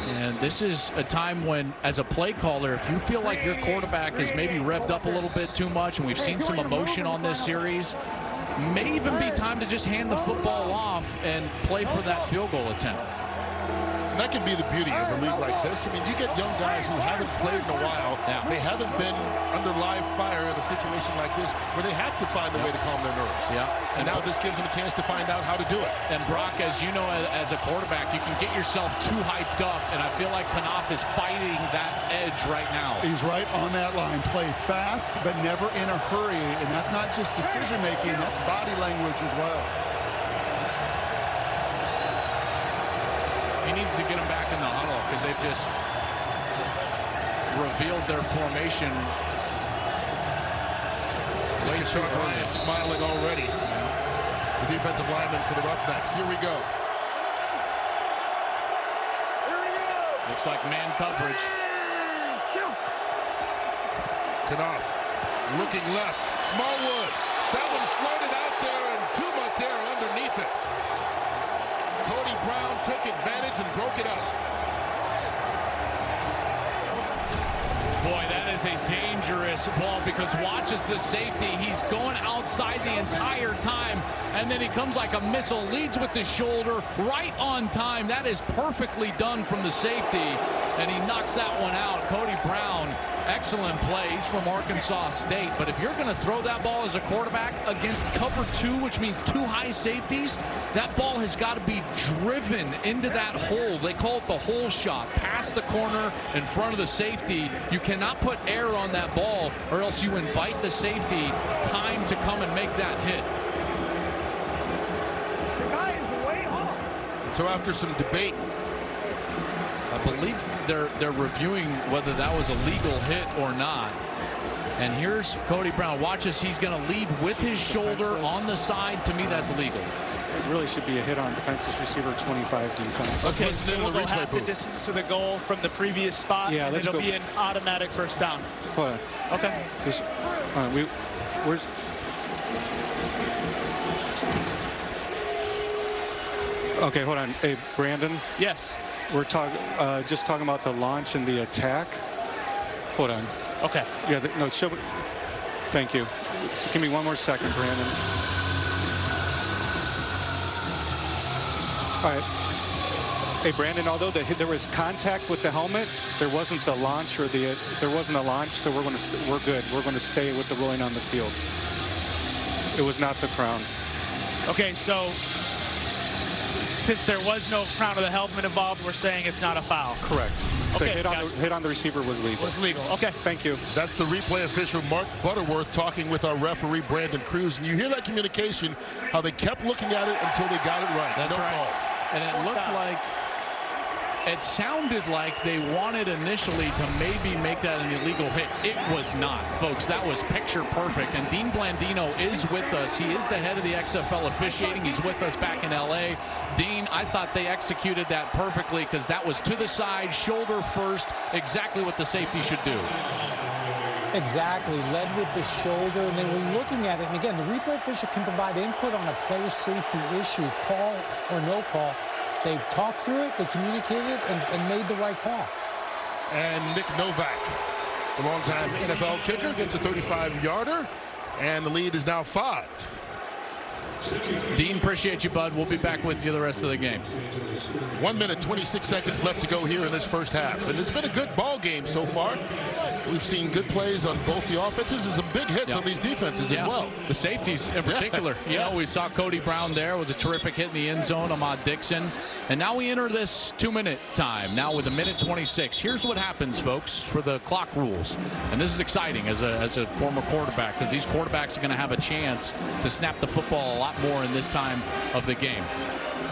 B: And this is a time when, as a play caller, if you feel like your quarterback is maybe revved up a little bit too much, and we've seen some emotion on this series, may even be time to just hand the football off and play for that field goal attempt.
C: And that can be the beauty of a league like this. I mean, you get young guys who haven't played in a while.
B: Yeah.
C: They haven't been under live fire in a situation like this where they have to find a way to calm their nerves.
B: Yeah.
C: And now this gives them a chance to find out how to do it.
B: And Brock, as you know, as a quarterback, you can get yourself too hyped up, and I feel like Knopf is fighting that edge right now.
P: He's right on that line. Play fast, but never in a hurry. And that's not just decision-making, that's body language as well.
B: He needs to get them back in the huddle because they've just revealed their formation.
C: Lane Sean Ryan smiling already. The defensive lineman for the Roughnecks. Here we go.
B: Looks like man coverage.
C: Knopf looking left. Smallwood. That one floated out there and too much air underneath it. Cody Brown took advantage and broke it up.
B: Boy, that is a dangerous ball because watch as the safety. He's going outside the entire time, and then he comes like a missile, leads with the shoulder, right on time. That is perfectly done from the safety, and he knocks that one out. Cody Brown, excellent play. He's from Arkansas State, but if you're going to throw that ball as a quarterback against cover 2, which means 2 high safeties, that ball has got to be driven into that hole. They call it the hole shot, past the corner in front of the safety. You cannot put air on that ball, or else you invite the safety time to come and make that hit.
C: So after some debate,
B: I believe they're reviewing whether that was a legal hit or not. And here's Cody Brown. Watch as he's going to lead with his shoulder on the side. To me, that's legal.
F: It really should be a hit on defenseless receiver 25 defense.
U: Okay, so we'll go half the distance to the goal from the previous spot, and it'll be an automatic 1st down.
F: Hold on.
U: Okay.
F: Where's... Okay, hold on. Hey, Brandon?
U: Yes.
F: We're just talking about the launch and the attack. Hold on.
U: Okay.
F: Yeah, no, thank you. Give me one more second, Brandon. All right. Hey, Brandon, although there was contact with the helmet, there wasn't the launch or there wasn't a launch, so we're good. We're going to stay with the ruling on the field. It was not the crown.
U: Okay, so since there was no crown of the helmet involved, we're saying it's not a foul.
F: Correct.
U: Okay,
F: the hit on the receiver was legal.
U: Was legal. Okay.
F: Thank you.
C: That's the replay official, Mark Butterworth, talking with our referee, Brandon Cruz. And you hear that communication, how they kept looking at it until they got it right.
B: That's right.
C: Call.
B: And it looked like, it sounded like they wanted initially to maybe make that an illegal hit. It was not, folks. That was picture perfect. And Dean Blandino is with us. He is the head of the XFL officiating. He's with us back in LA. Dean, I thought they executed that perfectly because that was to the side, shoulder first, exactly what the safety should do.
J: Exactly, led with the shoulder, and they were looking at it. And again, the replay official can provide input on a player safety issue, call or no call. They talked through it, they communicated, and made the right call.
C: And Nick Novak, the longtime NFL kicker, gets a 35-yarder, and the lead is now 5.
B: Dean, appreciate you, bud. We'll be back with you the rest of the game.
C: 1 minute, 26 seconds left to go here in this first half. And it's been a good ball game so far. We've seen good plays on both the offenses and some big hits on these defenses as well.
B: The safeties in particular. You know, we saw Cody Brown there with a terrific hit in the end zone, Ahmad Dixon. And now we enter this 2-minute time, now with 1:26. Here's what happens, folks, for the clock rules. And this is exciting as a former quarterback, because these quarterbacks are going to have a chance to snap the football a lot more in this time of the game.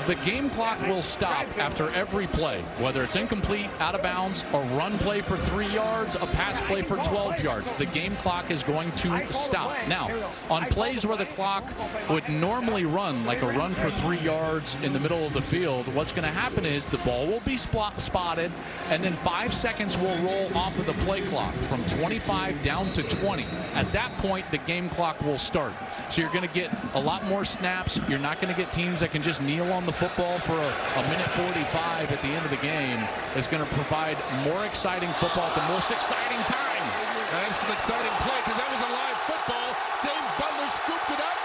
B: The game clock will stop after every play, whether it's incomplete, out of bounds, a run play for 3 yards, a pass play for 12 yards. The game clock is going to stop. Now, on plays where the clock would normally run, like a run for 3 yards in the middle of the field, what's going to happen is the ball will be spotted, and then 5 seconds will roll off of the play clock from 25 down to 20. At that point, the game clock will start. So you're going to get a lot more snaps. You're not going to get teams that can just kneel on the football for a minute 45 at the end of the game. Is going to provide more exciting football at the most exciting time.
C: That's an exciting play because that was a live football. James Butler scooped it up,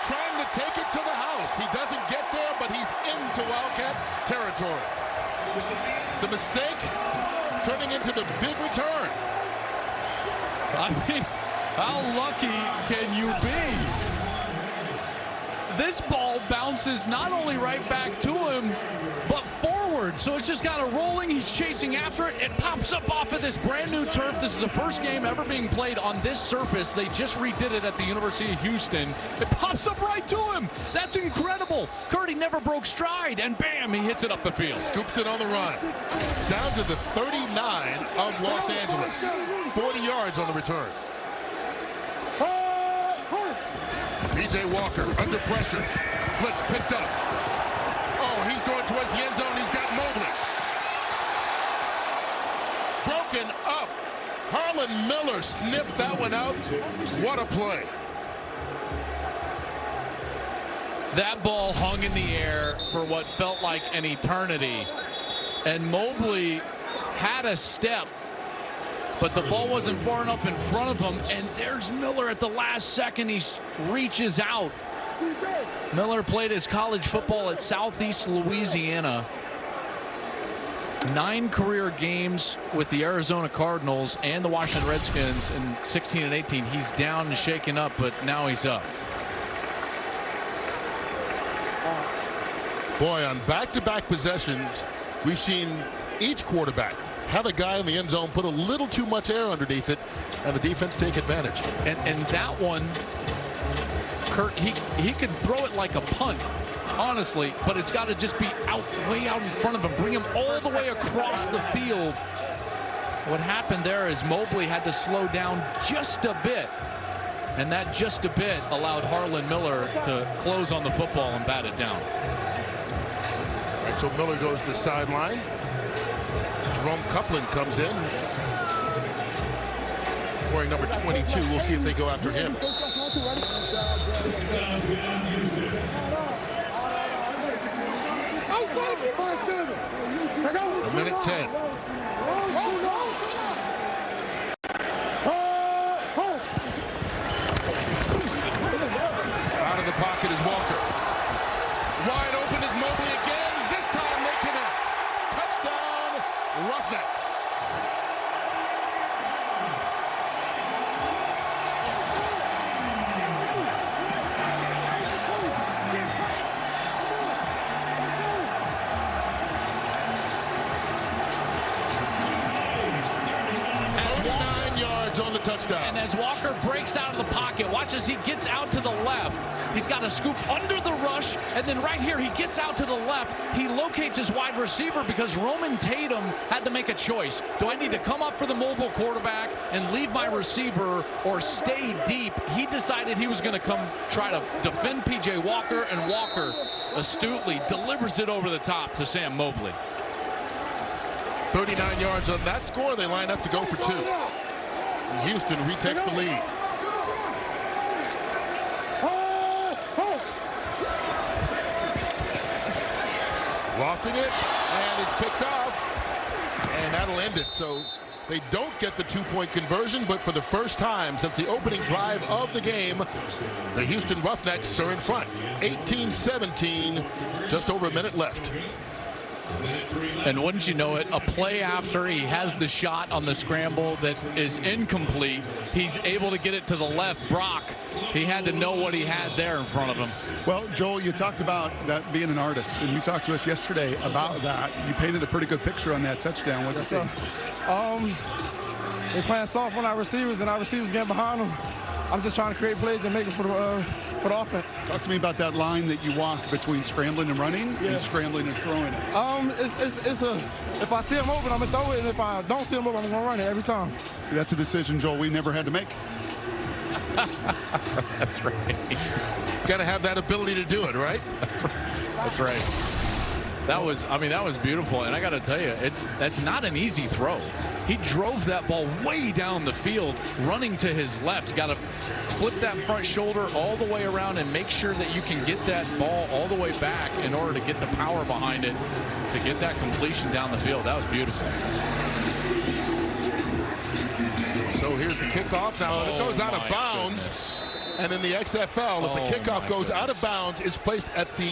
C: trying to take it to the house. He doesn't get there, but he's into Wildcat territory. The mistake turning into the big return.
B: I mean, how lucky can you be? This ball bounces not only right back to him, but forward. So it's just kind of rolling. He's chasing after it. It pops up off of this brand new turf. This is the first game ever being played on this surface. They just redid it at the University of Houston. It pops up right to him. That's incredible. Curdy never broke stride, and bam, he hits it up the field.
C: Scoops it on the run. Down to the 39 of Los Angeles. 40 yards on the return. P.J. Walker under pressure. Blitz picked up. Oh, he's going towards the end zone. He's got Mobley. Broken up. Harlan Miller sniffed that one out. What a play.
B: That ball hung in the air for what felt like an eternity. And Mobley had a step, but the ball wasn't far enough in front of him, and there's Miller at the last second. He reaches out. Miller played his college football at Southeast Louisiana. 9 career games with the Arizona Cardinals and the Washington Redskins in 16 and 18. He's down and shaken up, but now he's up.
C: Boy, on back-to-back possessions, we've seen each quarterback have a guy in the end zone put a little too much air underneath it, and the defense take advantage.
B: And that one, Kurt, he could throw it like a punt, honestly, but it's got to just be way out in front of him, bring him all the way across the field. What happened there is Mobley had to slow down just a bit, and that just a bit allowed Harlan Miller to close on the football and bat it down.
C: All right, so Miller goes to the sideline. Jerome Copeland comes in, wearing number 22. We'll see if they go after him. A minute 10. it is Walker. Wide open is Mobley again. This time they connect. Touchdown, Roughnecks. On the touchdown.
B: And as Walker breaks out of the pocket, watch as he gets out to the left. He's got a scoop under the rush, and then right here he gets out to the left. He locates his wide receiver because Roman Tatum had to make a choice. Do I need to come up for the mobile quarterback and leave my receiver or stay deep? He decided he was going to come try to defend P.J. Walker, and Walker astutely delivers it over the top to Sam Mobley.
C: 39 yards on that score. They line up to go for 2. Houston retakes the lead. Lofting it, and it's picked off, and that'll end it. So they don't get the 2-point conversion, but for the first time since the opening drive of the game, the Houston Roughnecks are in front. 18-17, just over a minute left.
B: And wouldn't you know it, a play after he has the shot on the scramble that is incomplete, he's able to get it to the left. Brock, he had to know what he had there in front of him.
P: Well, Joel, you talked about that being an artist, and you talked to us yesterday about that. You painted a pretty good picture on that touchdown. What did you say?
Q: They playing soft on our receivers, and our receivers getting behind them. I'm just trying to create plays and make it for the offense.
P: Talk to me about that line that you walk between scrambling and running and scrambling and throwing it.
Q: If I see him open, I'm gonna throw it, and if I don't see him open, I'm gonna run it every time.
P: See, that's a decision, Joel, we never had to make.
B: That's right.
C: Got to have that ability to do it, right?
B: That's right. That's right. That was beautiful, and I got to tell you, that's not an easy throw. He drove that ball way down the field, running to his left. Got to flip that front shoulder all the way around and make sure that you can get that ball all the way back in order to get the power behind it to get that completion down the field. That was beautiful.
C: So here's the kickoff. Now it goes out of bounds. And in the XFL, if the kickoff goes out of bounds, it's placed at the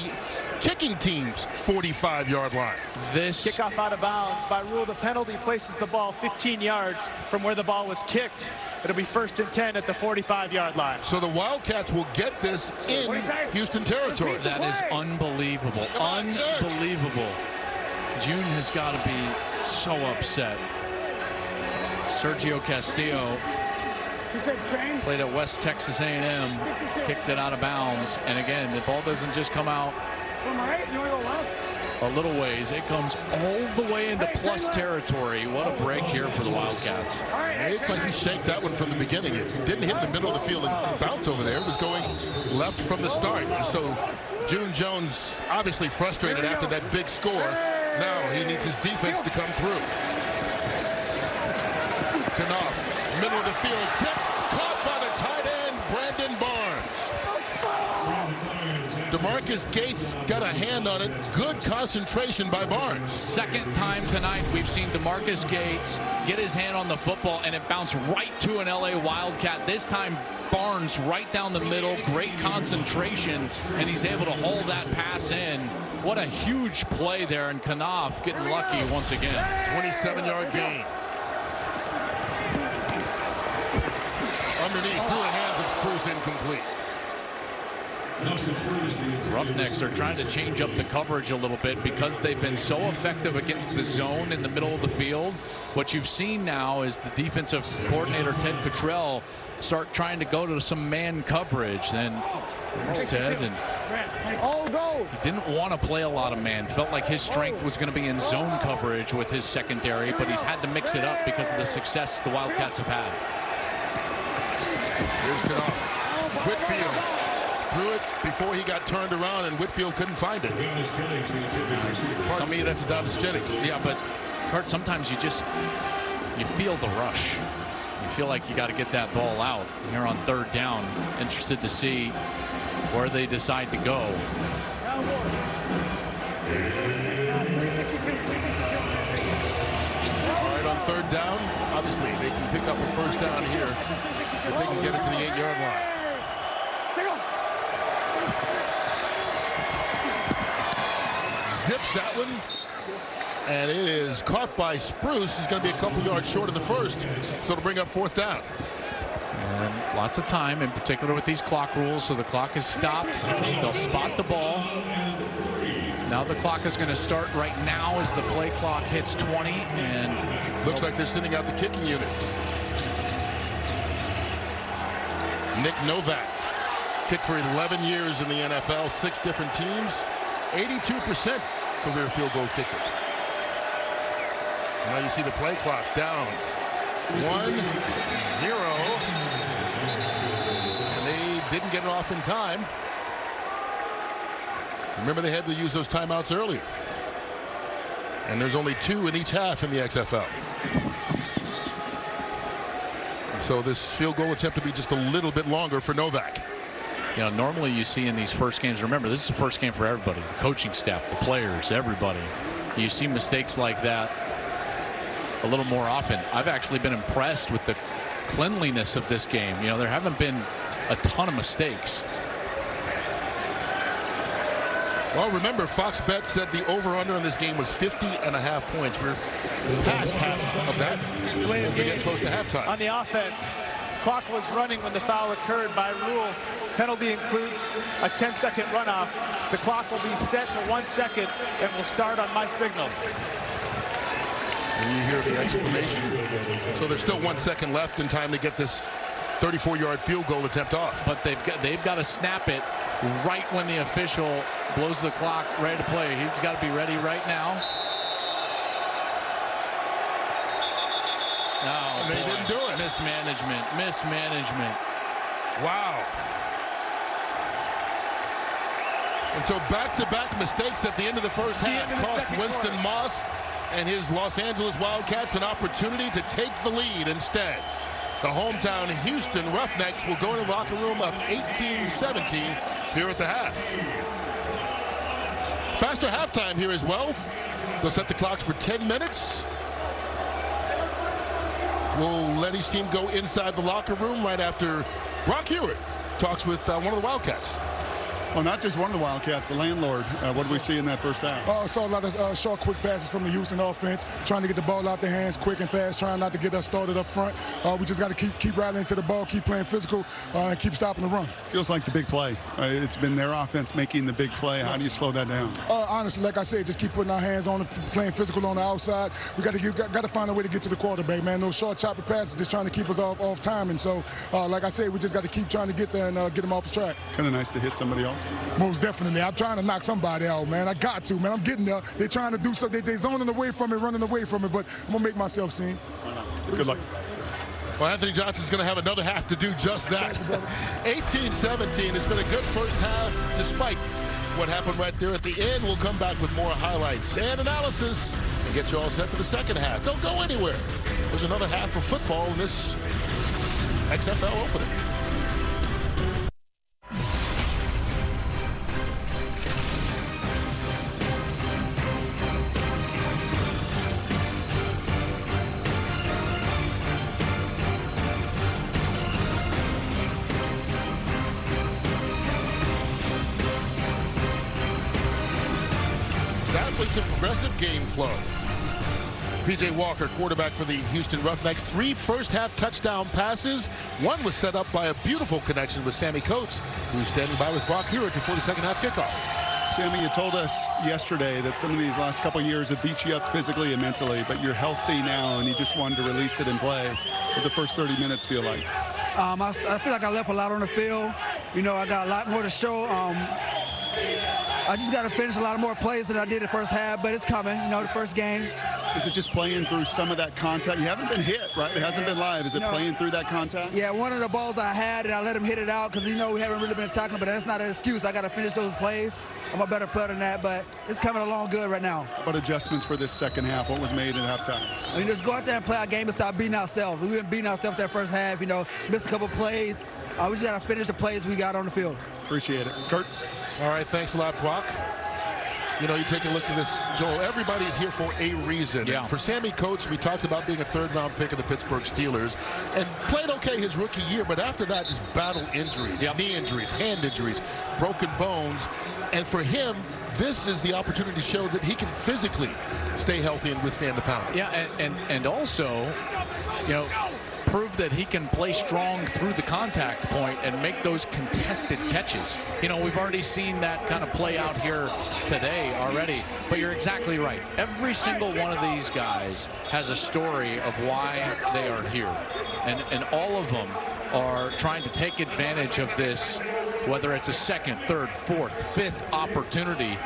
C: kicking team's 45-yard line.
U: This kickoff out of bounds. By rule, the penalty places the ball 15 yards from where the ball was kicked. It'll be 1st and 10 at the 45-yard line.
C: So the Wildcats will get this in Houston territory.
B: That is unbelievable. Unbelievable. June has got to be so upset. Sergio Castillo played at West Texas A&M, kicked it out of bounds, and again, the ball doesn't just come out a little ways. It comes all the way into plus territory. What a break here for the Wildcats.
C: It's like he shanked that one from the beginning. It didn't hit the middle of the field and bounce over there. It was going left from the start. So June Jones obviously frustrated after that big score. Now he needs his defense to come through. Knopf, middle of the field, tip, caught by the tight end, Brandon Barnes. DeMarcus Gates got a hand on it. Good concentration by Barnes.
B: Second time tonight we've seen DeMarcus Gates get his hand on the football, and it bounced right to an LA Wildcat. This time Barnes right down the middle, great concentration, and he's able to hold that pass in. What a huge play there, and Knopf getting lucky once again.
C: 27-yard gain. Underneath, through the hands of Spruce, incomplete.
B: Roughnecks are trying to change up the coverage a little bit because they've been so effective against the zone in the middle of the field. What you've seen now is the defensive coordinator, Ted Cottrell, start trying to go to some man coverage. And there's Ted, and he didn't want to play a lot of man. Felt like his strength was going to be in zone coverage with his secondary, but he's had to mix it up because of the success the Wildcats have had.
C: Here's Knopf. Whitfield threw it before he got turned around, and Whitfield couldn't find it. Some of you, that's Adonis Jennings.
B: Yeah, but Kurt, sometimes you feel the rush. You feel like you got to get that ball out. Here on 3rd down, interested to see where they decide to go.
C: All right, on 3rd down, obviously they can pick up a 1st down here if they can get it to the 8-yard line. tips that one. And it is caught by Spruce. He's going to be a couple yards short of the first. So it'll bring up 4th down.
B: And lots of time, in particular with these clock rules. So the clock is stopped. They'll spot the ball. Now the clock is going to start right now as the play clock hits 20. And
C: looks like they're sending out the kicking unit. Nick Novak, kicked for 11 years in the NFL, 6 different teams, 82% career field goal kicker. Now you see the play clock down 1-0, and they didn't get it off in time. Remember, they had to use those timeouts earlier, and there's only 2 in each half in the XFL. So this field goal attempt to be just a little bit longer for Novak.
B: You know, normally you see in these first games, remember, this is the first game for everybody, the coaching staff, the players, everybody. You see mistakes like that a little more often. I've actually been impressed with the cleanliness of this game. You know, there haven't been a ton of mistakes.
C: Well, remember, Fox Bet said the over-under in this game was 50.5 points. We're past half of that. We're getting close to halftime.
U: On the offense, clock was running when the foul occurred. By rule, penalty includes a 10-second runoff. The clock will be set to 1 second and will start on my signal.
C: And you hear the explanation. So there's still 1 second left in time to get this 34-yard field goal attempt off.
B: But they've got to snap it right when the official blows the clock, ready to play. He's got to be ready right now. Oh,
C: they didn't do it.
B: Mismanagement.
C: Wow. And so back-to-back mistakes at the end of the first half cost Winston Moss and his Los Angeles Wildcats an opportunity to take the lead instead. The hometown Houston Roughnecks will go in the locker room up 18-17 here at the half. Faster halftime here as well. They'll set the clocks for 10 minutes. We'll let each team go inside the locker room right after Brock Hewitt talks with one of the Wildcats.
P: Well, not just one of the Wildcats, the landlord. What did we see in that first half?
D: I saw a lot of short, quick passes from the Houston offense, trying to get the ball out their hands quick and fast, trying not to get us started up front. We just got to keep rallying to the ball, keep playing physical, and keep stopping the run.
P: Feels like the big play. It's been their offense making the big play. How do you slow that down?
D: Honestly, like I said, just keep putting our hands on it, playing physical on the outside. We got to find a way to get to the quarterback, man. Those short, choppy passes just trying to keep us off timing. So, like I said, we just got to keep trying to get there and get them off the track.
P: Kind of nice to hit somebody else.
D: Most definitely. I'm trying to knock somebody out, man. I got to, man. I'm getting there. They're trying to do something. They're zoning away from it, running away from it, but I'm going to make myself seen.
P: Good luck.
C: Well, Anthony Johnson's going to have another half to do just that. 18-17. It's been a good first half, despite what happened right there at the end. We'll come back with more highlights and analysis and get you all set for the second half. Don't go anywhere. There's another half of football in this XFL opening. The progressive game flow. P.J. Walker, quarterback for the Houston Roughnecks, 3 first-half touchdown passes. One was set up by a beautiful connection with Sammy Coates, who's standing by with Brock Hewitt before the second-half kickoff.
P: Sammy, you told us yesterday that some of these last couple of years have beat you up physically and mentally, but you're healthy now, and you just wanted to release it and play. What did the first 30 minutes feel like?
Q: I feel like I left a lot on the field. You know, I got a lot more to show. I just got to finish a lot more plays than I did the first half, but it's coming, you know, the first game.
P: Is it just playing through some of that contact? You haven't been hit, right? It hasn't been live. Is it playing through that contact?
Q: Yeah, one of the balls I had, and I let him hit it out because, you know, we haven't really been tackling, but that's not an excuse. I got to finish those plays. I'm a better player than that, but it's coming along good right now.
P: What adjustments for this second half? What was made at halftime?
Q: I mean, just go out there and play our game and stop beating ourselves. We've been beating ourselves that first half, you know, missed a couple plays. We just got to finish the plays we got on the field.
P: Appreciate it. Kurt?
C: All right, thanks a lot, Brock. You know, you take a look at this, Joel, everybody is here for a reason.
B: Yeah.
C: And for Sammy Coates, we talked about being a third-round pick of the Pittsburgh Steelers and played okay his rookie year, but after that, just battled injuries, knee injuries, hand injuries, broken bones. And for him, this is the opportunity to show that he can physically stay healthy and withstand the pounding.
B: Yeah, and also, you know, prove that he can play strong through the contact point and make those contested catches. You know, we've already seen that kind of play out here today already, but you're exactly right. Every single one of these guys has a story of why they are here, and all of them are trying to take advantage of this, whether it's a second, third, fourth, fifth opportunity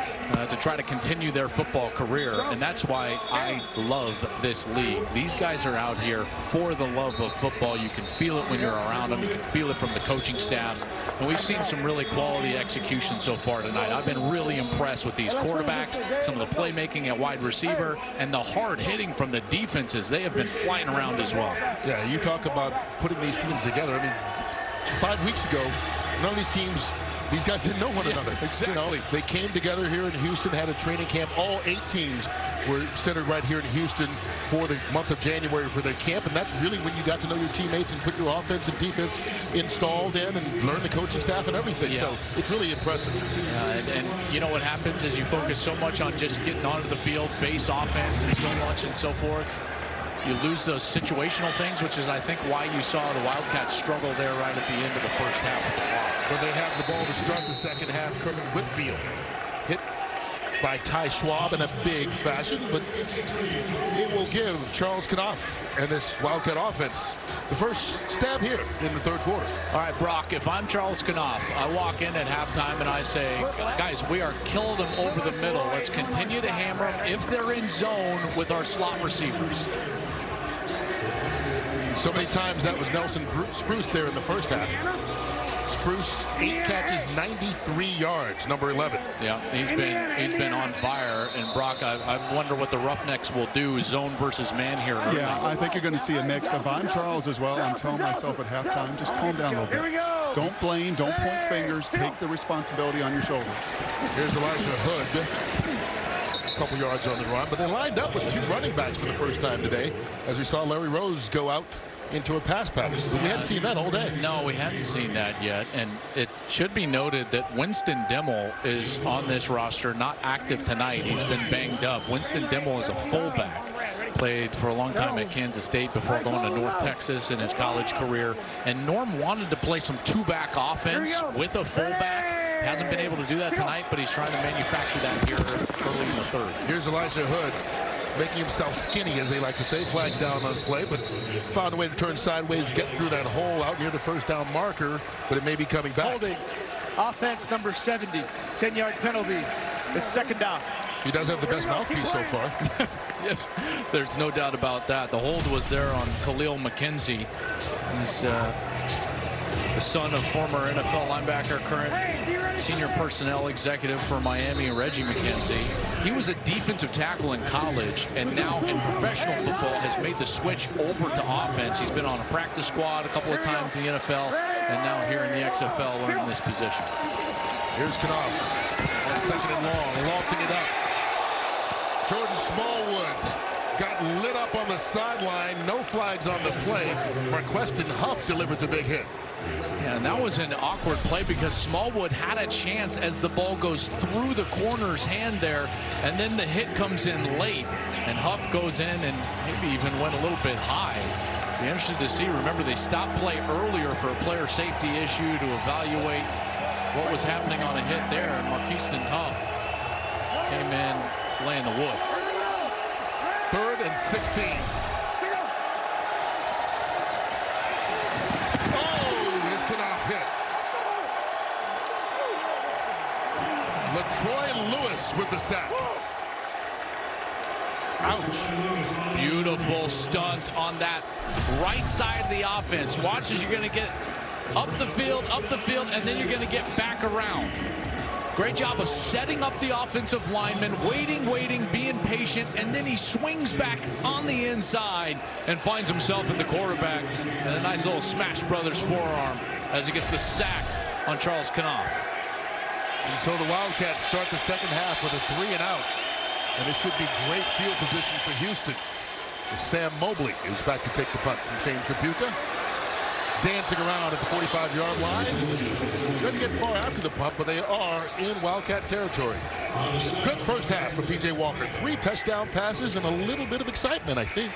B: to try to continue their football career. And that's why I love this league. These guys are out here for the love of football. You can feel it when you're around them. You can feel it from the coaching staffs. And we've seen some really quality execution so far tonight. I've been really impressed with these quarterbacks, some of the playmaking at wide receiver, and the hard hitting from the defenses. They have been flying around as well.
C: Yeah, you talk about putting these teams together. I mean, 5 weeks ago, none of these teams, these guys didn't know one another.
B: Exactly.
C: You know, they came together here in Houston, had a training camp. All 8 teams were centered right here in Houston for the month of January for their camp, and that's really when you got to know your teammates and put your offense and defense installed in and learn the coaching staff and everything.
B: Yeah.
C: So it's really impressive.
B: And you know what happens is you focus so much on just getting onto the field, base offense and so much and so forth. You lose those situational things, which is, I think, why you saw the Wildcats struggle there right at the end of the first half.
C: When they have the ball to start the second half, Kermit Whitfield hit by Ty Schwab in a big fashion, but it will give Charles Knopf and this Wildcat offense the first stab here in the third quarter.
B: All right, Brock, if I'm Charles Knopf, I walk in at halftime and I say, guys, we are killing them over the middle. Let's continue to hammer them if they're in zone with our slot receivers.
C: So many times that was Nelson Spruce there in the first half. Spruce, 8 catches, 93 yards, number 11.
B: Yeah, he's been on fire. And Brock, I wonder what the Roughnecks will do zone versus man here.
P: Yeah, I think you're going to see a mix. If I'm Charles as well, I'm telling myself at halftime, just calm down a little bit. Don't blame, don't point fingers, take the responsibility on your shoulders.
C: Here's Elijah Hood. A couple yards on the run, but they lined up with 2 running backs for the first time today, as we saw Larry Rose go out into a pass pattern. We hadn't seen that all day.
B: No, we hadn't seen that yet. And it should be noted that Winston Dimmel is on this roster, not active tonight. He's been banged up. Winston Dimmel is a fullback. Played for a long time at Kansas State before going to North Texas in his college career. And Norm wanted to play some 2-back offense with a fullback. Hasn't been able to do that tonight, but he's trying to manufacture that here early in the third.
C: Here's Elijah Hood, making himself skinny, as they like to say. Flags down on the play, but found a way to turn sideways, get through that hole out near the first down marker, but it may be coming back.
U: Holding. Offense number 70. 10-yard penalty. It's second down.
C: He does have the best mouthpiece so far.
B: Yes, there's no doubt about that. The hold was there on Khalil McKenzie. He's the son of former NFL linebacker, current senior personnel executive for Miami, Reggie McKenzie. He was a defensive tackle in college, and now in professional football has made the switch over to offense. He's been on a practice squad a couple of times in the NFL, and now here in the XFL learning this position.
C: Here's Knopf on second and long, lofting it up. Jordan Smallwood got lit up on the sideline. No flags on the play. Marqueston Huff delivered the big hit.
B: Yeah, and that was an awkward play because Smallwood had a chance as the ball goes through the corner's hand there, and then the hit comes in late, and Huff goes in and maybe even went a little bit high. Be interested to see. Remember, they stopped play earlier for a player safety issue to evaluate what was happening on a hit there, and Marqueston Huff came in laying the wood.
C: 3rd and 16. Hit. LaTroy Lewis with the sack. Ouch.
B: Beautiful stunt on that right side of the offense. Watch as you're going to get up the field, and then you're going to get back around. Great job of setting up the offensive lineman, waiting, being patient, and then he swings back on the inside and finds himself at the quarterback. And a nice little Smash Brothers forearm as he gets the sack on Charles Knopf.
C: And so the Wildcats start the second half with a 3 and out. And it should be great field position for Houston. As Sam Mobley is back to take the punt from Shane Tripucka. Dancing around at the 45-yard line. Doesn't get far after the punt, but they are in Wildcat territory. Good first half for P.J. Walker. 3 touchdown passes and a little bit of excitement, I think.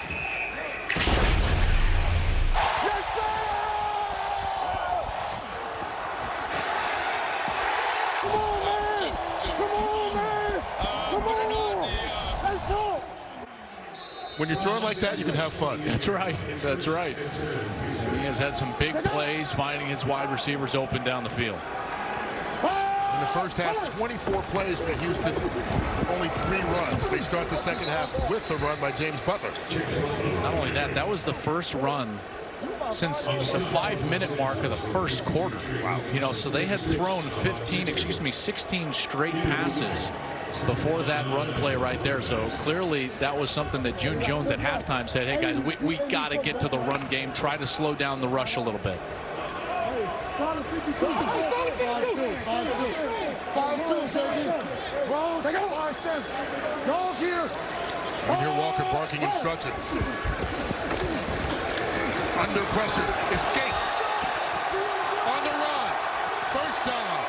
C: When you're throwing like that, you can have fun.
B: That's right. That's right. He has had some big plays, finding his wide receivers open down the field.
C: In the first half, 24 plays for Houston, only 3 runs. They start the second half with the run by James Butler.
B: Not only that, that was the first run since the 5-minute mark of the first quarter. Wow. You know, so they had thrown 16 straight passes before that run play right there. So clearly that was something that June Jones at halftime said, hey guys, we got to get to the run game, try to slow down the rush a little bit.
C: You hear Walker barking instructions. Under pressure, escapes. On the run, first down.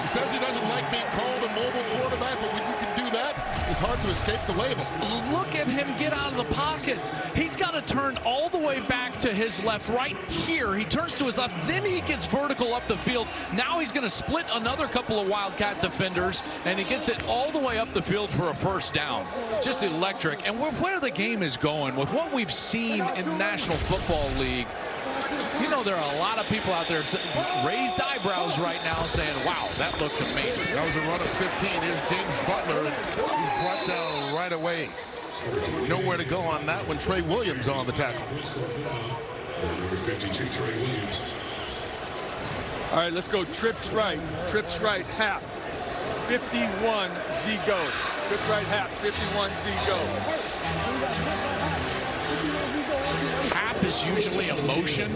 C: He says he doesn't like being called a mobile quarterback, but when you can do that, it's hard to escape the label.
B: Look at him get out of the pocket. He's got to turn all the way back to his left. Right here, he turns to his left, then he gets vertical up the field. Now he's going to split another couple of Wildcat defenders, and he gets it all the way up the field for a first down. Just electric. And where the game is going, with what we've seen in the National Football League, you know, there are a lot of people out there raised eyebrows right now saying, wow, that looked amazing.
C: That was a run of 15. Here's James Butler, and he's brought down right away. Nowhere to go on that one. Trey Williams on the tackle.
E: Number 52, Trey Williams. All right, let's go trips right. Trips right, half. 51, Z go. Trips right, half. 51, Z go.
B: Hap is usually a motion.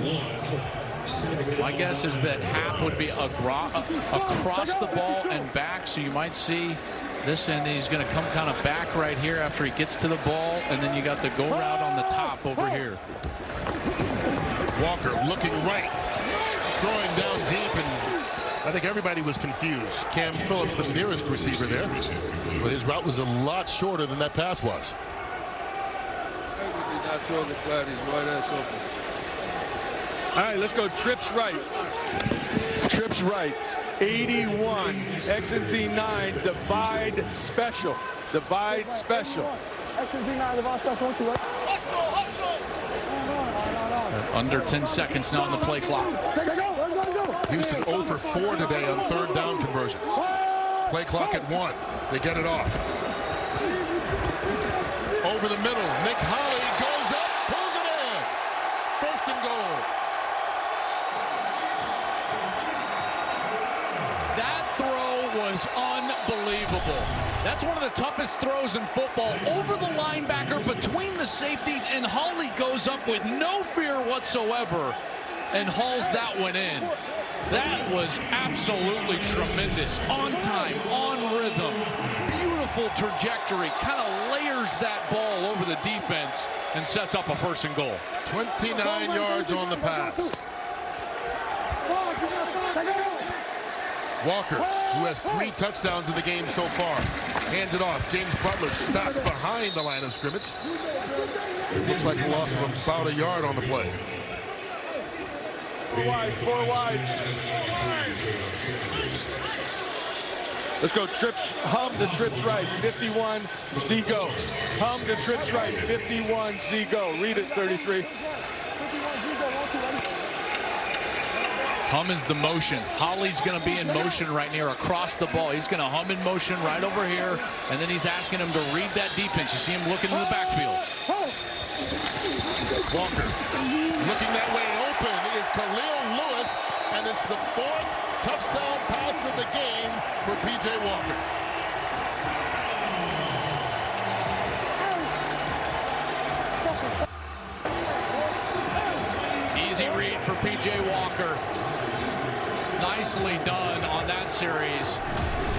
B: My guess is that Hap would be across the ball and back, so you might see this, and he's going to come kind of back right here after he gets to the ball, and then you got the go route on the top over here.
C: Walker looking right, throwing down deep, and I think everybody was confused. Cam Phillips, the nearest receiver there, but his route was a lot shorter than that pass was.
E: Not throwing the flat, he's right ass open. All right, let's go trips right. Trips right. 81, X and Z9, divide special. Divide special.
R: X and Z9, divide special.
B: Under 10 seconds now on the play clock.
C: Houston 0 for 4 today on third down conversions. Play clock at 1. They get it off. Over the middle, Nick Holley goes up, pulls it in. First and goal.
B: That throw was unbelievable. That's one of the toughest throws in football. Over the linebacker, between the safeties, and Holley goes up with no fear whatsoever and hauls that one in. That was absolutely tremendous. On time, on rhythm, beautiful trajectory, kind of layers that ball over the defense and sets up a first and goal.
C: 29 yards on the pass. Walker, who has 3 touchdowns in the game so far, hands it off. James Butler stopped behind the line of scrimmage. Looks like a loss of about a yard on the play.
E: 4 wide, 4 wide. Let's go trips, hum to trips right, 51, Z go. Hum to trips right, 51, Z go. Read it, 33.
B: Hum is the motion. Holley's going to be in motion right near across the ball. He's going to hum in motion right over here, and then he's asking him to read that defense. You see him looking in the backfield.
C: Walker looking that way open is Khalil Lewis, and it's the 4th touchdown pass of the game for P.J. Walker.
B: Easy read for P.J. Walker. Nicely done on that series.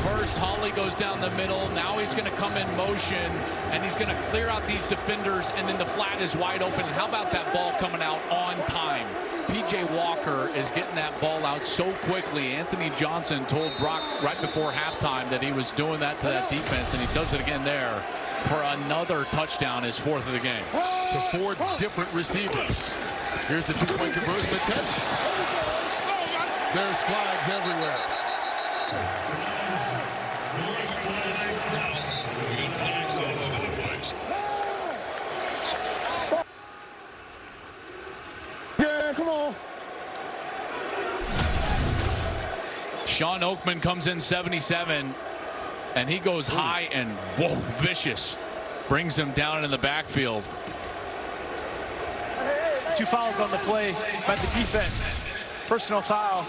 B: First, Holly goes down the middle. Now he's going to come in motion, and he's going to clear out these defenders, and then the flat is wide open. And how about that ball coming out on time? P.J. Walker is getting that ball out so quickly. Anthony Johnson told Brock right before halftime that he was doing that to that defense, and he does it again there for another touchdown, his 4th of the game.
C: To 4 different receivers. Here's the 2-point conversion attempt. There's flags everywhere.
R: Yeah, come on.
B: Sean Oakman comes in 77, and he goes high and, whoa, vicious. Brings him down in the backfield.
U: 2 fouls on the play by the defense. Personal foul.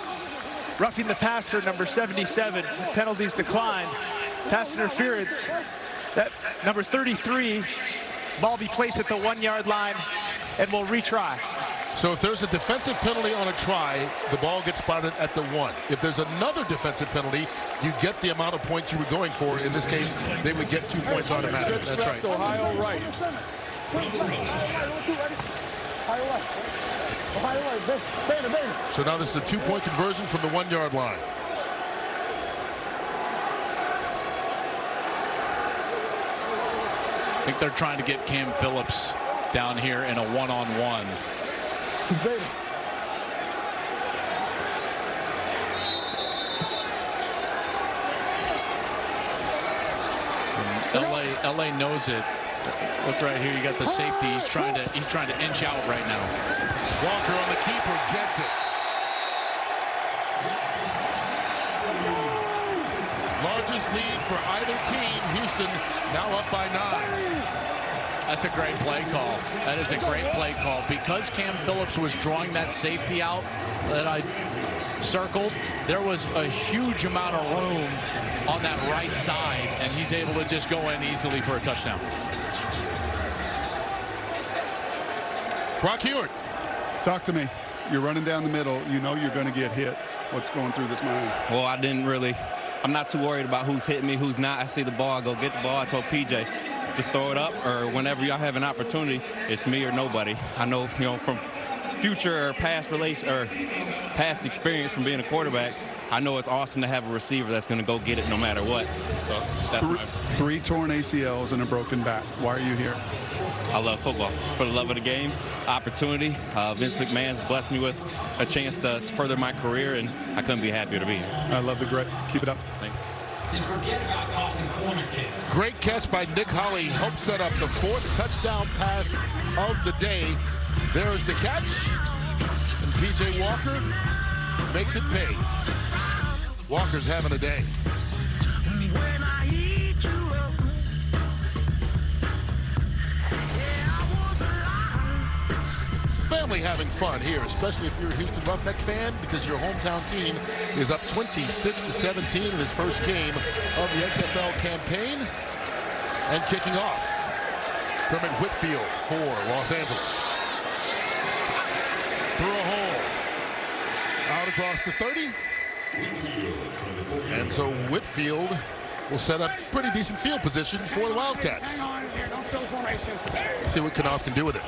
U: Roughing the passer, number 77. Penalties declined. Pass interference. That number 33. Ball be placed at the 1-yard line, and we'll retry.
C: So if there's a defensive penalty on a try, the ball gets spotted at the 1. If there's another defensive penalty, you get the amount of points you were going for. In this case, they would get 2 points automatically. That's right.
R: Ohio right.
C: So now this is a 2-point conversion from the 1-yard line.
B: I think they're trying to get Cam Phillips down here in a one-on-one. LA knows it. Look right here, you got the safety. He's trying to inch out right now.
C: Walker on the keeper gets it. Largest lead for either team. Houston now up by 9.
B: That's a great play call. That is a great play call. Because Cam Phillips was drawing that safety out that I circled, there was a huge amount of room on that right side, and he's able to just go in easily for a touchdown.
C: Brock Hewitt.
P: Talk to me. You're running down the middle. You know you're going to get hit. What's going through this mind?
L: Well, I'm not too worried about who's hitting me, who's not. I see the ball, I go get the ball. I told PJ, just throw it up, or whenever y'all have an opportunity, it's me or nobody. I know, from future or past past experience from being a quarterback, I know it's awesome to have a receiver that's going to go get it no matter what. So that's
P: 3 torn ACLs and a broken back. Why are you here?
L: I love football. For the love of the game, opportunity. Vince McMahon's blessed me with a chance to further my career, and I couldn't be happier to be here.
P: I love the grit. Keep it up.
L: Thanks.
C: Great catch by Nick Holly. Helped set up the 4th touchdown pass of the day. There's the catch. And P.J. Walker makes it pay. Walker's having a day. Family having fun here, especially if you're a Houston Roughnecks fan, because your hometown team is up 26-17 in his first game of the XFL campaign. And kicking off, Kermit Whitfield for Los Angeles. Through a hole. Out across the 30. And so Whitfield will set up pretty decent field position for the Wildcats. Let's see what Knopf can do with it.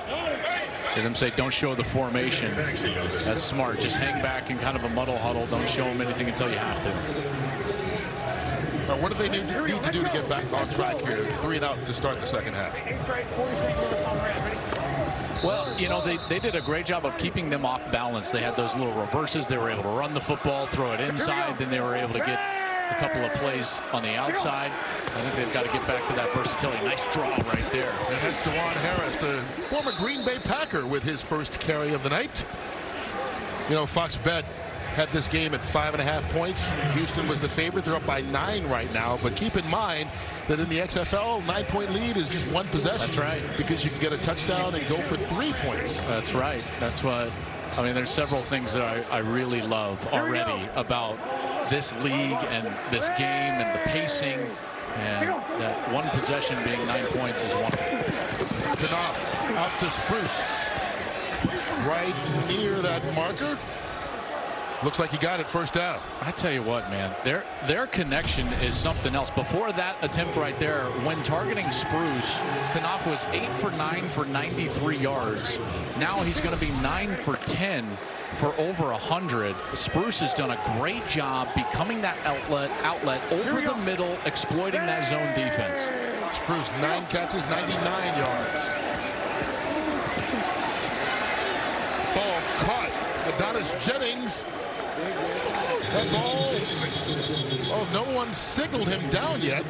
B: Hear them say, don't show the formation. That's smart. Just hang back in kind of a muddle huddle. Don't show them anything until you have to.
C: Now, what do they need to do to get back on track here? 3 and out to start the second half.
B: Well, they did a great job of keeping them off balance. They had those little reverses. They were able to run the football, throw it inside. Then they were able to get a couple of plays on the outside. I think they've got to get back to that versatility. Nice draw right there.
C: And that's DeJuan Harris, the former Green Bay Packer, with his first carry of the night. Fox Bet had this game at 5.5 points. Houston was the favorite. They're up by 9 right now. But keep in mind that in the XFL, 9-point lead is just 1 possession.
B: That's right.
C: Because you can get a touchdown and go for 3 points.
B: That's right. That's what, there's several things that I really love already about this league and this game and the pacing. And that 1 possession being 9 points is one.
C: Knopf out to Spruce. Right near that marker. Looks like he got it, first down.
B: I tell you what, man, their connection is something else. Before that attempt right there, when targeting Spruce, Knopf was 8 for 9 for 93 yards. Now he's going to be 9 for 10 for over 100. Spruce has done a great job becoming that outlet over the middle, exploiting that zone defense.
C: Spruce, 9 catches, 99 yards. Ball caught. Adonis Jennings. That ball. Oh, no one signaled him down yet.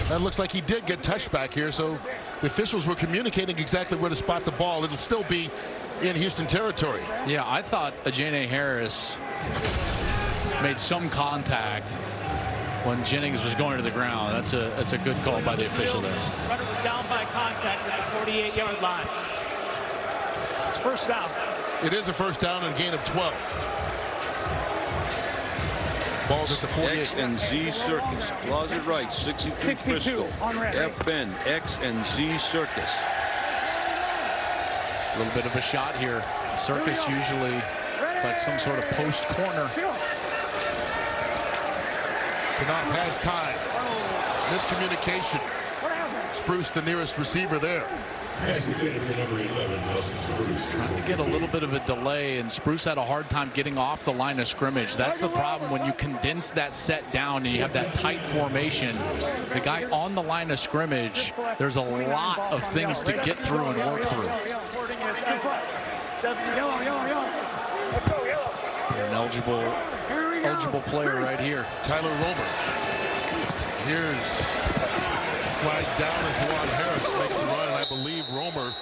C: That looks like he did get touched back here, so the officials were communicating exactly where to spot the ball. It'll still be in Houston territory.
B: Yeah, I thought Ajane Harris made some contact when Jennings was going to the ground. That's a good call by the official there.
U: Runner was down by contact at the 48-yard line. It's first down.
C: It is a first down and a gain of 12. Ball's at the 48.
T: X and Z Circus. Closet right, 62 Frisco. FN, X and Z Circus.
B: A little bit of a shot here. Circus usually, it's like some sort of post corner.
C: Knopf has time. Miscommunication. Spruce, the nearest receiver there.
B: Trying to get a little bit of a delay, and Spruce had a hard time getting off the line of scrimmage. That's the problem when you condense that set down and you have that tight formation. The guy on the line of scrimmage, there's a lot of things to get through and work through. An eligible player right here.
C: Tyler Romer. Here's flag down as DeJuan Harris makes the run, and I believe Romer,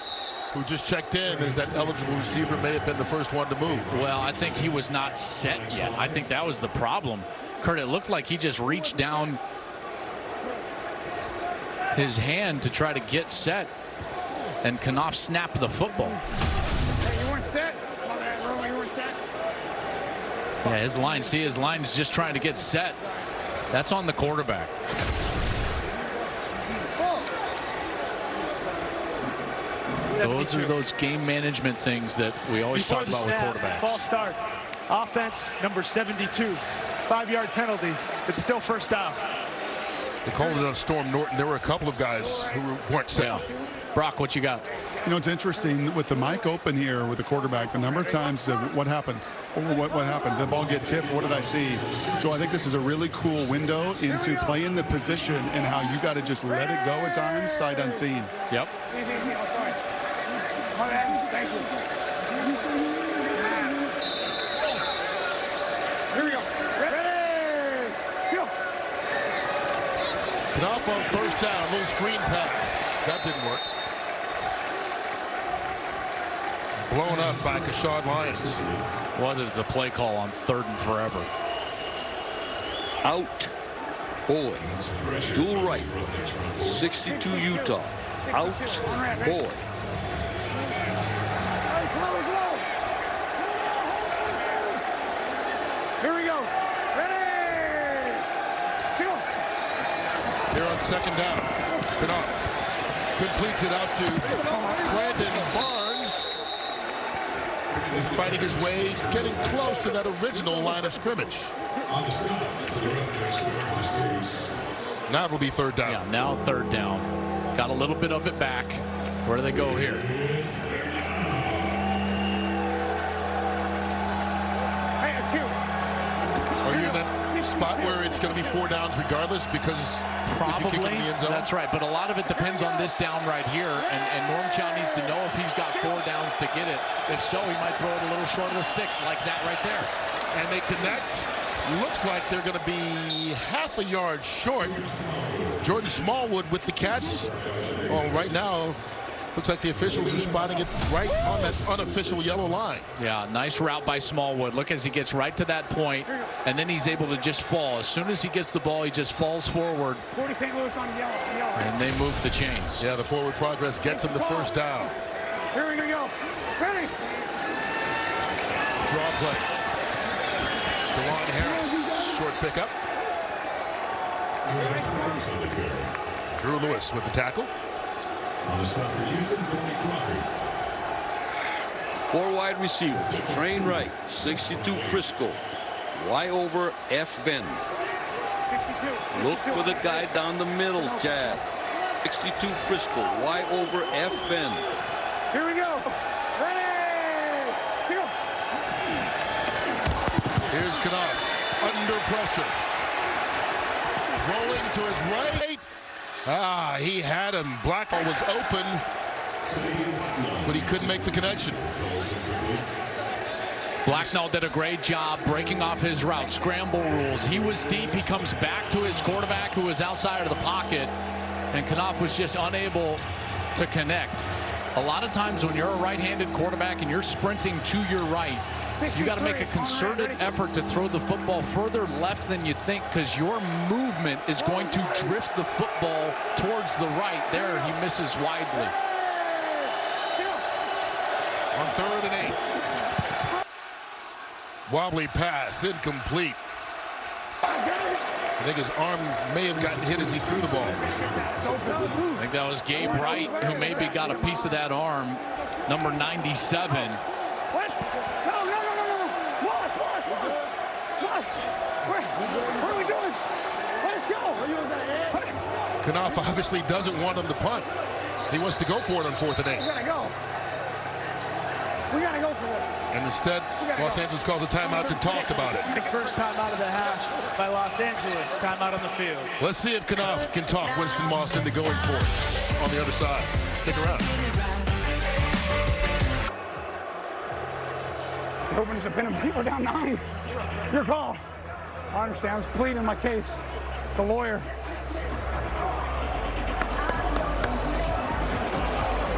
C: who just checked in, as that eligible receiver, may have been the first one to move.
B: Well, I think he was not set yet. I think that was the problem. Kurt, it looked like he just reached down his hand to try to get set, and Knopf snapped the football.
U: Hey, you weren't set? You weren't set?
B: Yeah, his line is just trying to get set. That's on the quarterback. Those are those game management things that we always talk about with quarterbacks.
U: False start. Offense, number 72. 5-yard penalty. It's still first down.
C: They called it on Storm Norton. There were a couple of guys who weren't set.
B: Yeah. Brock, what you got?
P: You know, it's interesting with the mic open here with the quarterback, the number of times what happened? What happened? Did the ball get tipped? What did I see? Joe, I think this is a really cool window into playing the position and how you got to just let it go at times, sight unseen.
B: Yep.
U: Thank you. Here we go. Ready. Go.
C: Knopf on first down. Little screen pass. That didn't work. Blown up by Kashad Lyons.
B: What is the play call on 3rd and forever?
T: Out. Boy. Dual right. 62 Utah. Out. Boy.
U: Here we go. Ready. Go.
C: Here on second down. Knopf completes it out to Brandon Barnes. He's fighting his way, getting close to that original line of scrimmage. Now it'll be 3rd down.
B: Yeah, now 3rd down. Got a little bit of it back. Where do they go here?
C: Are you in that spot where it's going to be 4 downs regardless because
B: probably
C: if you kick it in the end zone?
B: That's right, but a lot of it depends on this down right here, and Norm Chow needs to know if he's got 4 downs to get it. If so, he might throw it a little short of the sticks like that right there.
C: And they connect. Looks like they're going to be half a yard short. Jordan Smallwood with the catch. Oh, right now, looks like the officials are spotting it right on that unofficial yellow line.
B: Yeah, nice route by Smallwood. Look as he gets right to that point, and then he's able to just fall. As soon as he gets the ball, he just falls forward.
U: 40 St. Louis on yellow.
B: And they move the chains.
C: Yeah, the forward progress gets him the first down.
U: Here we go. Ready.
C: Draw play. DeJuan Harris, short pickup. Drew Lewis with the tackle.
T: 4 wide receivers. Train right. 62 Frisco. Y over F bend. Look for the guy down the middle, jab. 62 Frisco. Y over F bend.
R: Here we go. Ready. Go.
C: Here's Knopf under pressure. Rolling to his right. He had him. Blackwell was open, but he couldn't make the connection.
B: Blacknall did a great job breaking off his route, scramble rules. He was deep. He comes back to his quarterback who was outside of the pocket, and Knopf was just unable to connect. A lot of times when you're a right-handed quarterback and you're sprinting to your right, you got to make a concerted effort to throw the football further left than you think, because your movement is going to drift the football towards the right. There he misses widely.
C: On 3rd and 8. Wobbly pass, incomplete. I think his arm may have gotten hit as he threw the ball.
B: I think that was Gabe Wright who maybe got a piece of that arm, number 97.
R: What? No. What are we doing? Let's go.
C: Knopf obviously doesn't want him to punt. He wants to go for it on 4th and 8.
R: We gotta go for this.
C: And instead, Los Angeles calls a timeout to talk about it.
U: The first timeout of the half by Los Angeles. Timeout on the field.
C: Let's see if Knopf can talk Winston Moss into going for it on the other side. Stick around.
R: Hoping to pin him. People down 9. Your call. I understand. I'm pleading my case. The lawyer.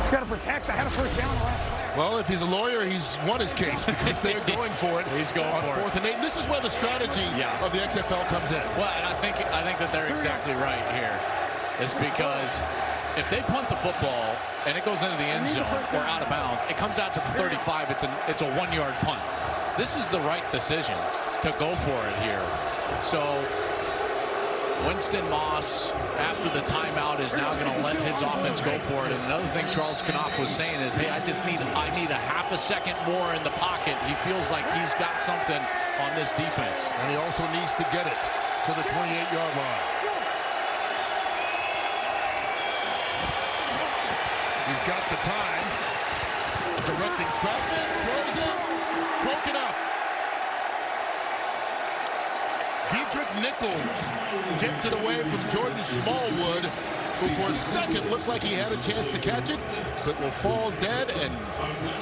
R: He's got to protect. I had a first down the last play.
C: Well, if he's a lawyer, he's won his case because they're going for it.
B: He's going
C: on
B: for
C: 4th and 8. And this is where the strategy of the XFL comes in.
B: Well, and I think that they're exactly right here. Is because if they punt the football and it goes into the end zone or out of bounds, it comes out to the 35. It's a 1-yard punt. This is the right decision to go for it here. So Winston Moss, after the timeout, is now going to let his offense go for it. And another thing Charles Knopf was saying is, hey, I need a half a second more in the pocket. He feels like he's got something on this defense.
C: And he also needs to get it to the 28-yard line. He's got the time. Directing traffic, throws it, broken up. Dietrich Nichols gets it away from Jordan Smallwood, who for a second looked like he had a chance to catch it, but will fall dead, and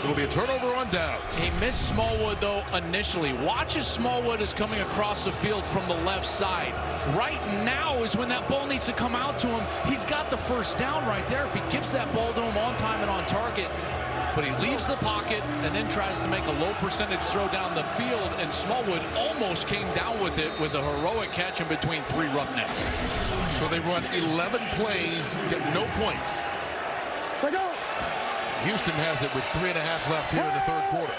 C: it will be a turnover on downs.
B: He missed Smallwood, though, initially. Watch as Smallwood is coming across the field from the left side. Right now is when that ball needs to come out to him. He's got the first down right there if he gives that ball to him on time and on target. But he leaves the pocket and then tries to make a low percentage throw down the field, and Smallwood almost came down with it with a heroic catch in between 3 Roughnecks.
C: So they run 11 plays, get no points. Houston has it with 3.5 left here in the 3rd quarter.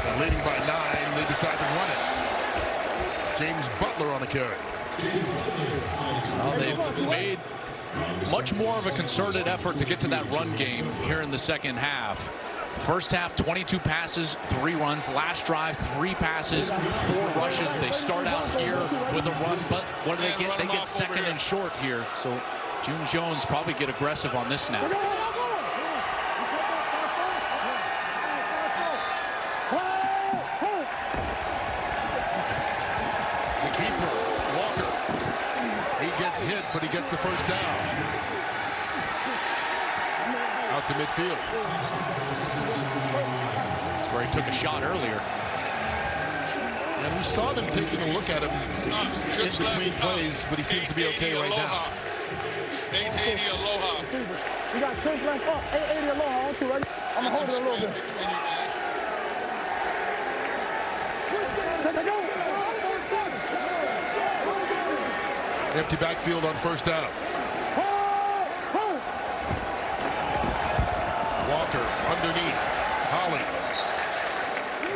C: And leading by 9, they decide to run it. James Butler on the carry.
B: Well, they've made much more of a concerted effort to get to that run game here in the second half. First half, 22 passes, 3 runs. Last drive, 3 passes, 4 rushes. They start out here with a run, but what do they get? They get second and short here. So June Jones probably get aggressive on this snap.
C: The keeper, Walker, he gets hit, but he gets the first down. Out to midfield.
B: That's where he took a shot earlier.
C: And we saw them taking a look at him in between plays, but he seems to be okay right now.
E: 880 Aloha.
R: We got trips left up. 880 Aloha on 2, ready? I'm going to hold it a little bit.
C: Empty backfield on first down. Walker underneath. Holly.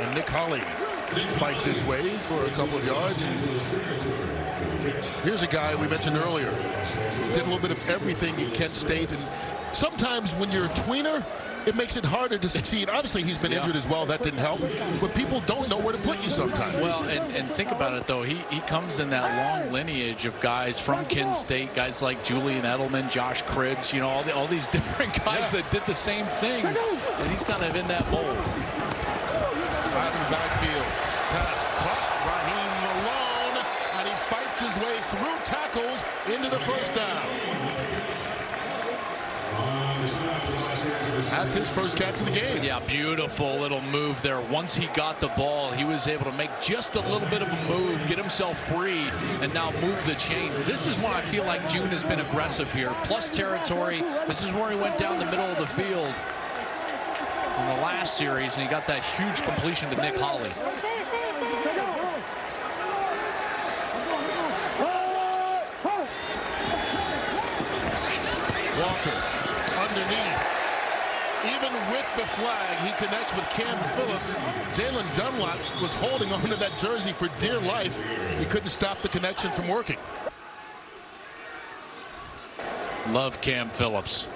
C: And Nick Holly fights his way for a couple of yards. Here's a guy we mentioned earlier. Did a little bit of everything in Kent State. And sometimes when you're a tweener, it makes it harder to succeed. Obviously, he's been injured as well. That didn't help. But people don't know where to put you sometimes.
B: Well, and think about it, though. He comes in that long lineage of guys from Kent State, guys like Julian Edelman, Josh Cribbs, you know, all these different guys that did the same thing. And he's kind of in that mold.
C: Right in the backfield. Pass caught. Raheem alone. And he fights his way through tackles into the first down. That's his first catch of the game.
B: Yeah, beautiful little move there. Once he got the ball, he was able to make just a little bit of a move, get himself free, and now move the chains. This is why I feel like June has been aggressive here. Plus territory. This is where he went down the middle of the field in the last series, and he got that huge completion to Nick Holley.
C: Walker underneath. Even with the flag, he connects with Cam Phillips. Jalen Dunlap was holding onto that jersey for dear life. He couldn't stop the connection from working.
B: Love Cam Phillips.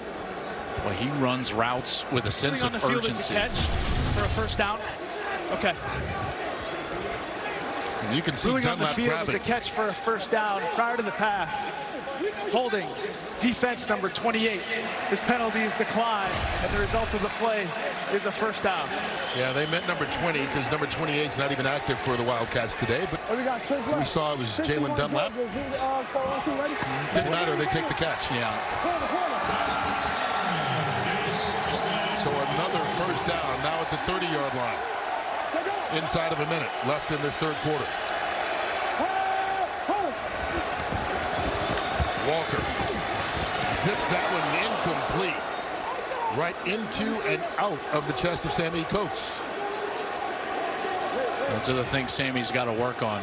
B: Boy, he runs routes with a sense of urgency.
U: Catch for a first down. Okay.
C: And you can see
U: Running on the
C: Dunlap
U: field
C: grabbing.
U: was a catch for a first down prior to the pass. Holding defense number 28. This penalty is declined, and the result of the play is a first down.
C: Yeah, they meant number 20 because number 28 is not even active for the Wildcats today. But we saw it was Jalen Dunlap. Didn't matter. They take the catch.
B: Yeah.
C: So another first down now at the 30-yard line. Inside of a minute left in this third quarter. Walker zips that one incomplete. Right into and out of the chest of Sammy Coates.
B: Those are the things Sammy's got to work on.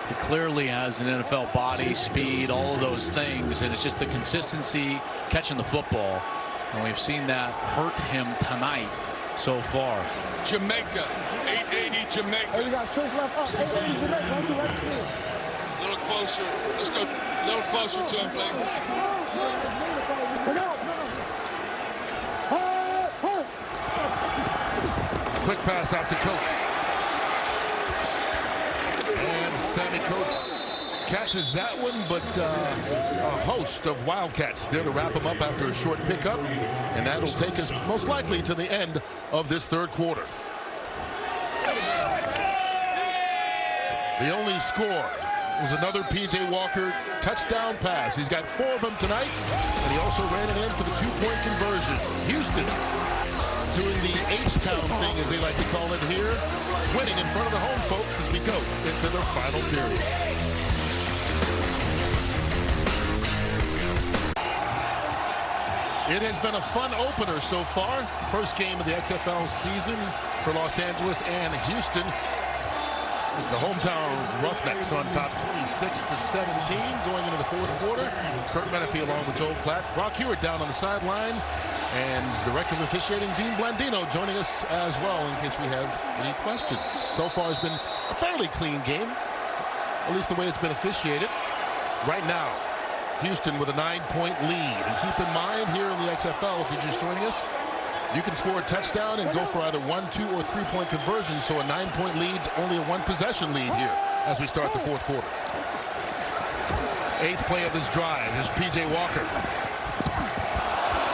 B: He clearly has an NFL body, speed, all of those things, and it's just the consistency catching the football. And we've seen that hurt him tonight so far.
E: Jamaica, 880 Jamaica.
U: Hey, we got Church left up. 880 Jamaica.
E: A little closer. Let's go a little closer to him, Blake.
C: Quick pass out to Coates. And Sammy Coates catches that one, but a host of Wildcats there to wrap him up after a short pickup. And that'll take us most likely to the end of this third quarter. The only score was another P.J. Walker touchdown pass. He's got 4 of them tonight, and he also ran it in for the 2-point conversion. Houston doing the H-Town thing, as they like to call it here, winning in front of the home folks as we go into the final period. It has been a fun opener so far. First game of the XFL season for Los Angeles and Houston. The hometown Roughnecks on top 26-17 going into the fourth quarter. Kurt Menefee along with Joel Klatt. Brock Hewitt down on the sideline. And Director of Officiating Dean Blandino joining us as well in case we have any questions. So far it's been a fairly clean game, at least the way it's been officiated. Right now, Houston with a 9-point lead. And keep in mind here in the XFL, if you're just joining us, you can score a touchdown and go for either 1, 2, or 3-point conversion. So a 9-point lead's only a 1-possession lead here as we start the fourth quarter. 8th play of this drive is P.J. Walker.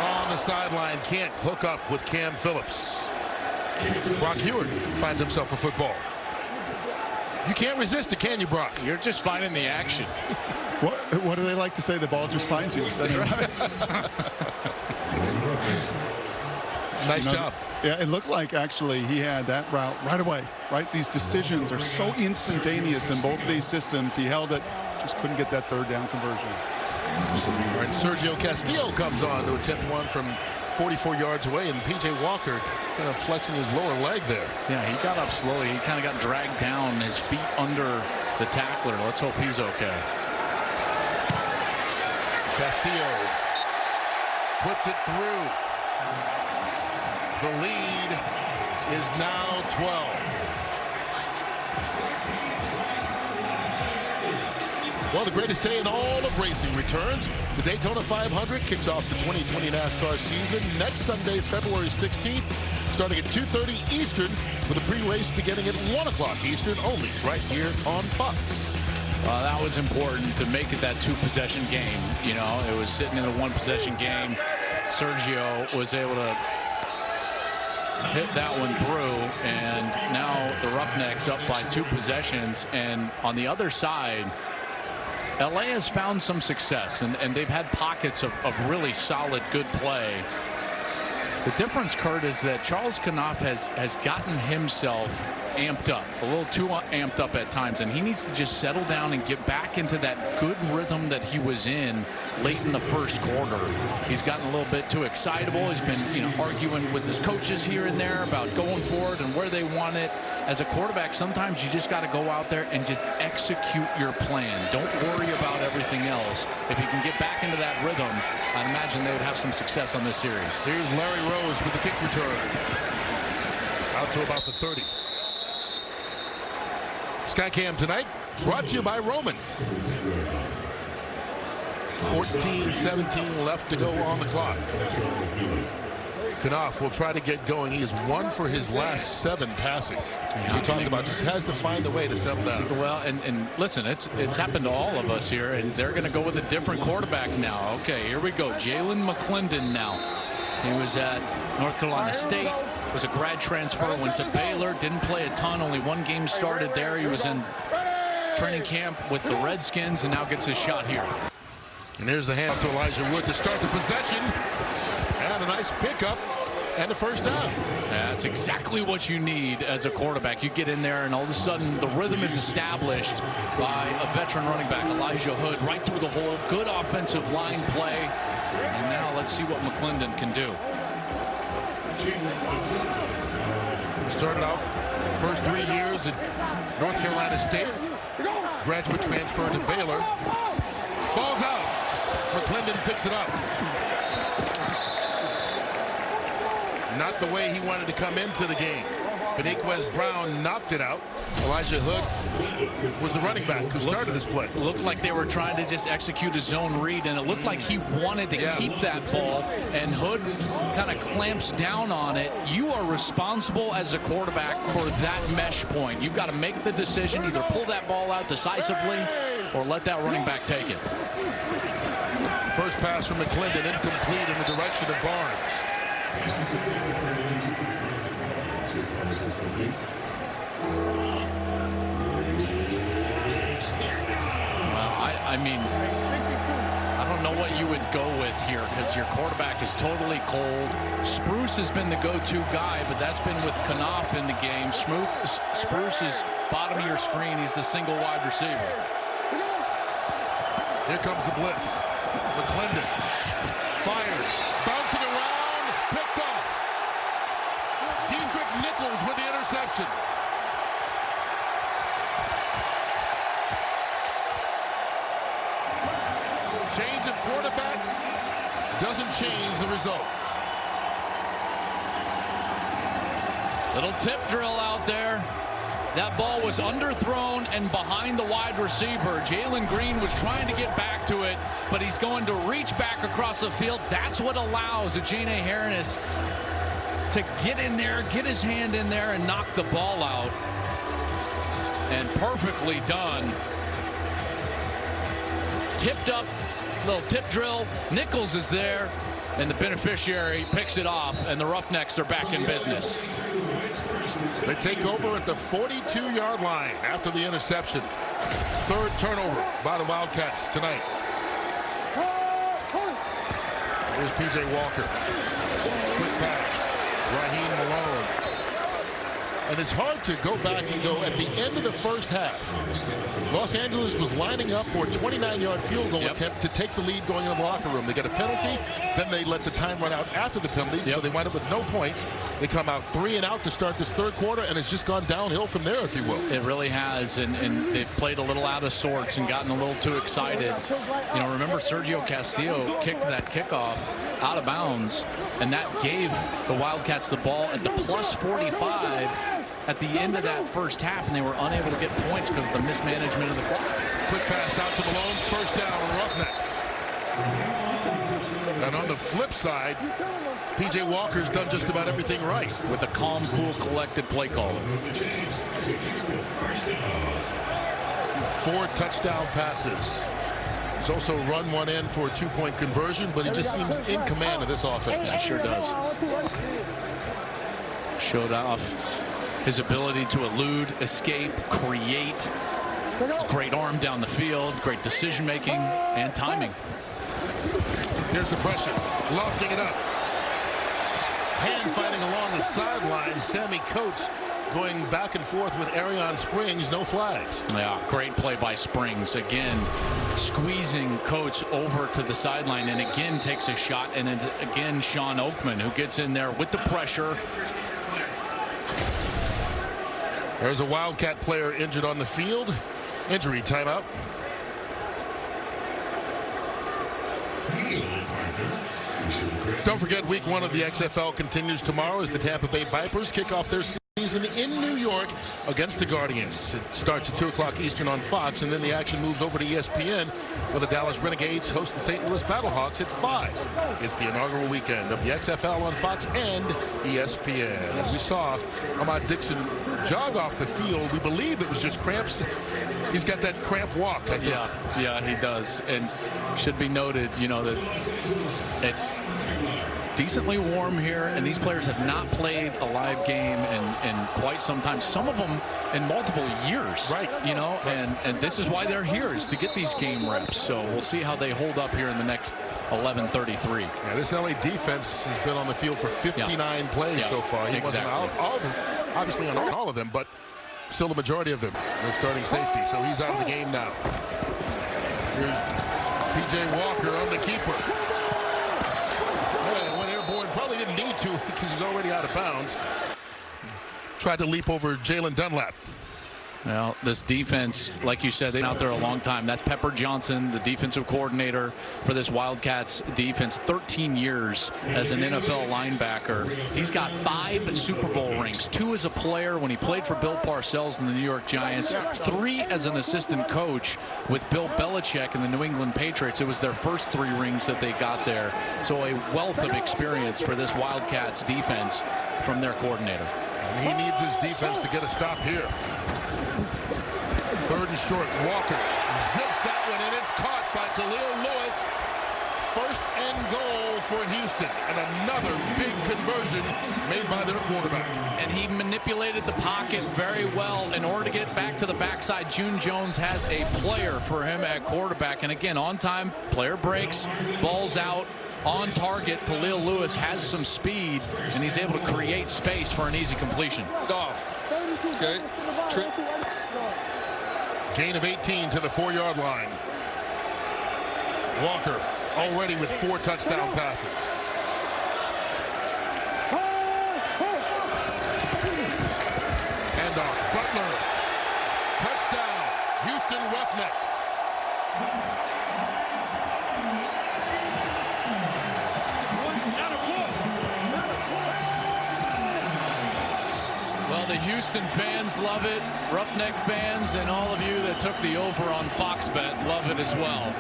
C: On the sideline, can't hook up with Cam Phillips. Brock Hewitt finds himself a football. You can't resist it, can you, Brock?
B: You're just finding the action.
P: What do they like to say? The ball just finds you.
B: That's right.
C: Nice job.
P: Yeah, it looked like actually he had that route right away, right? These decisions are so instantaneous in both these systems. He held it, just couldn't get that third down conversion.
C: All right, Sergio Castillo comes on to attempt one from 44 yards away, and P.J. Walker kind of flexing his lower leg there.
B: Yeah, he got up slowly. He kind of got dragged down, his feet under the tackler. Let's hope he's okay.
C: Castillo puts it through. The lead is now 12. Well, the greatest day in all of racing returns. The Daytona 500 kicks off the 2020 NASCAR season next Sunday, February 16th, starting at 2:30 Eastern, with a pre-race beginning at 1 o'clock Eastern, only right here on Fox.
B: Well, that was important to make it that 2-possession game. You know, it was sitting in a 1-possession game. Sergio was able to hit that one through, and now the Roughnecks up by 2 possessions. And on the other side, LA has found some success, and they've had pockets of really solid, good play. The difference, Kurt, is that Charles Knopf has gotten himself amped up, a little too amped up at times, and he needs to just settle down and get back into that good rhythm that he was in late in the first quarter. He's gotten a little bit too excitable. He's been, you know, arguing with his coaches here and there about going forward and where they want it. As a quarterback, sometimes you just got to go out there and just execute your plan. Don't worry about everything else. If you can get back into that rhythm, I'd imagine they would have some success on this series.
C: Here's Larry Rose with the kick return. Out to about the 30. Skycam tonight brought to you by Roman. 14-17 left to go on the clock. Knopf will try to get going. He is 1 for his last 7 passing. You talk about just has to find a way to settle down.
B: Well, and listen, it's happened to all of us here, and they're going to go with a different quarterback now. Okay, here we go. Jalen McClendon now. He was at North Carolina State, was a grad transfer, went to Baylor, didn't play a ton, only 1 game started there. He was in training camp with the Redskins and now gets his shot here.
C: And here's the handoff to Elijah Wood to start the possession. And a nice pickup and a first down.
B: That's exactly what you need as a quarterback. You get in there and all of a sudden the rhythm is established by a veteran running back, Elijah Hood, right through the hole. Good offensive line play. And now let's see what McClendon can do.
C: Started off first 3 years at North Carolina State. Graduate transfer to Baylor. Ball's out. McClendon picks it up. Not the way he wanted to come into the game. Beniquez Brown knocked it out. Elijah Hood was the running back who started this play.
B: Looked like they were trying to just execute a zone read, and it looked like he wanted to keep that ball, and Hood kind of clamps down on it. You are responsible as a quarterback for that mesh point. You've got to make the decision, either pull that ball out decisively or let that running back take it.
C: First pass from McClendon, incomplete in the direction of Barnes.
B: Well, I mean, I don't know what you would go with here because your quarterback is totally cold. Spruce has been the go-to guy, but that's been with Knopf in the game. Spruce is bottom of your screen. He's the single wide receiver.
C: Here comes the blitz. McClendon fires, bouncing around, picked off. Diedrich Nichols with the interception. Change of quarterbacks doesn't change the result.
B: Little tip drill out there. That ball was underthrown and behind the wide receiver. Jalen Green was trying to get back to it, but he's going to reach back across the field. That's what allows Ajene Harris to get in there, get his hand in there, and knock the ball out. And perfectly done. Tipped up, little tip drill. Nichols is there, and the beneficiary picks it off, and the Roughnecks are back in business.
C: They take over at the 42-yard line after the interception. Third turnover by the Wildcats tonight. Here's P.J. Walker. Quick pass. Raheem Malone. And it's hard to go back and go at the end of the first half. Los Angeles was lining up for a 29-yard field goal attempt to take the lead going into the locker room. They get a penalty, then they let the time run out after the penalty, so they wind up with no points. They come out 3 and out to start this third quarter, and it's just gone downhill from there, if you will.
B: It really has, and they've played a little out of sorts and gotten a little too excited. You know, remember Sergio Castillo kicked that kickoff out of bounds, and that gave the Wildcats the ball at the plus 45 at the end of that first half, and they were unable to get points because of the mismanagement of the clock.
C: Quick pass out to Malone. First down, Roughnecks. And on the flip side, P.J. Walker's done just about everything right.
B: With a calm, cool, collected play caller.
C: 4 touchdown passes. He's also run one in for a 2-point conversion, but he just seems in command of this offense.
B: He sure does. Showed off his ability to elude, escape, create. His great arm down the field, great decision making and timing.
C: Here's the pressure, lofting it up. Hand fighting along the sidelines. Sammy Coates going back and forth with Arion Springs, no flags.
B: Yeah, great play by Springs. Again, squeezing Coates over to the sideline and again takes a shot. And it's again Sean Oakman who gets in there with the pressure.
C: There's a Wildcat player injured on the field. Injury timeout. Don't forget, week 1 of the XFL continues tomorrow as the Tampa Bay Vipers kick off their season in New York against the Guardians. It starts at 2 o'clock Eastern on Fox, and then the action moves over to ESPN where the Dallas Renegades host the St. Louis Battlehawks at 5. It's the inaugural weekend of the XFL on Fox and ESPN. As we saw Ahmad Dixon jog off the field, we believe it was just cramps. He's got that cramp walk, I think.
B: Yeah, he does. And should be noted, you know, that it's decently warm here, and these players have not played a live game in quite some time. Some of them in multiple years.
C: Right.
B: You know, and this is why they're here, is to get these game reps. So we'll see how they hold up here in the next 11:33.
C: Yeah, this LA defense has been on the field for 59 plays so far. He wasn't out all of them, obviously on all of them, but still the majority of them. They're starting safety, so he's out of the game now. Here's P.J. Walker on the keeper. Went airborne, probably didn't need to because he's already out of bounds. Tried to leap over Jalen Dunlap.
B: Well, this defense, like you said, they've been out there a long time. That's Pepper Johnson, the defensive coordinator for this Wildcats defense. 13 years as an NFL linebacker. He's got 5 Super Bowl rings. 2 as a player when he played for Bill Parcells and the New York Giants. 3 as an assistant coach with Bill Belichick and the New England Patriots. It was their first 3 rings that they got there. So a wealth of experience for this Wildcats defense from their coordinator.
C: And he needs his defense to get a stop here. 3rd and short. Walker zips that one, and it's caught by Khalil Lewis. 1st and goal for Houston, and another big conversion made by their quarterback.
B: And he manipulated the pocket very well in order to get back to the backside. June Jones has a player for him at quarterback, and again, on time, player breaks, ball's out. On target, Khalil Lewis has some speed, and he's able to create space for an easy completion.
E: Okay.
C: Gain of 18 to the 4-yard line. Walker already with 4 touchdown passes. Handoff. Butler. Touchdown. Houston Roughnecks.
B: Well, the Houston fans love it. Roughneck fans and all of you that took the over on Fox Bet love it as well.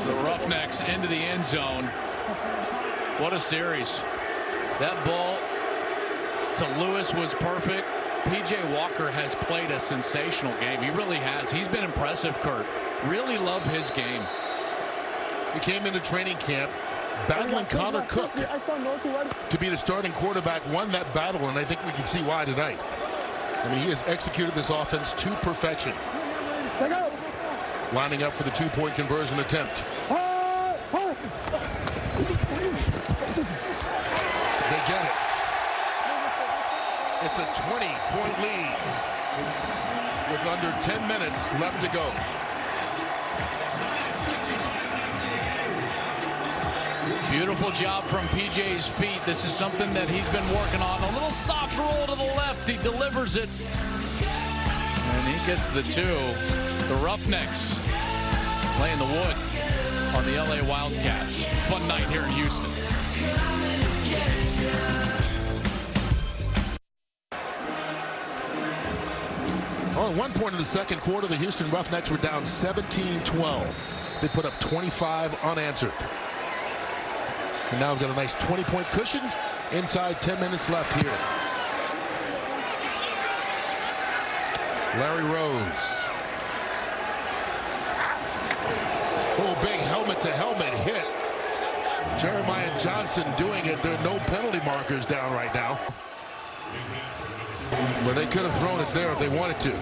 B: The Roughnecks into the end zone. What a series. That ball to Lewis was perfect. P.J. Walker has played a sensational game. He really has. He's been impressive, Kurt. Really love his game.
C: He came into training camp battling Connor Cook to be the starting quarterback, won that battle, and I think we can see why tonight. I mean, he has executed this offense to perfection. Lining up for the 2-point conversion attempt. They get it. It's a 20-point lead with under 10 minutes left to go.
B: Beautiful job from PJ's feet. This is something that he's been working on. A little soft roll to the left. He delivers it. And he gets the 2. The Roughnecks laying the wood on the LA Wildcats. Fun night here in Houston.
C: Well, at one point in the second quarter, the Houston Roughnecks were down 17-12. They put up 25 unanswered. And now we've got a nice 20-point cushion inside 10 minutes left here. Larry Rose. Oh, big helmet-to-helmet hit. Jeremiah Johnson doing it. There are no penalty markers down right now. But they could have thrown it there if they wanted to.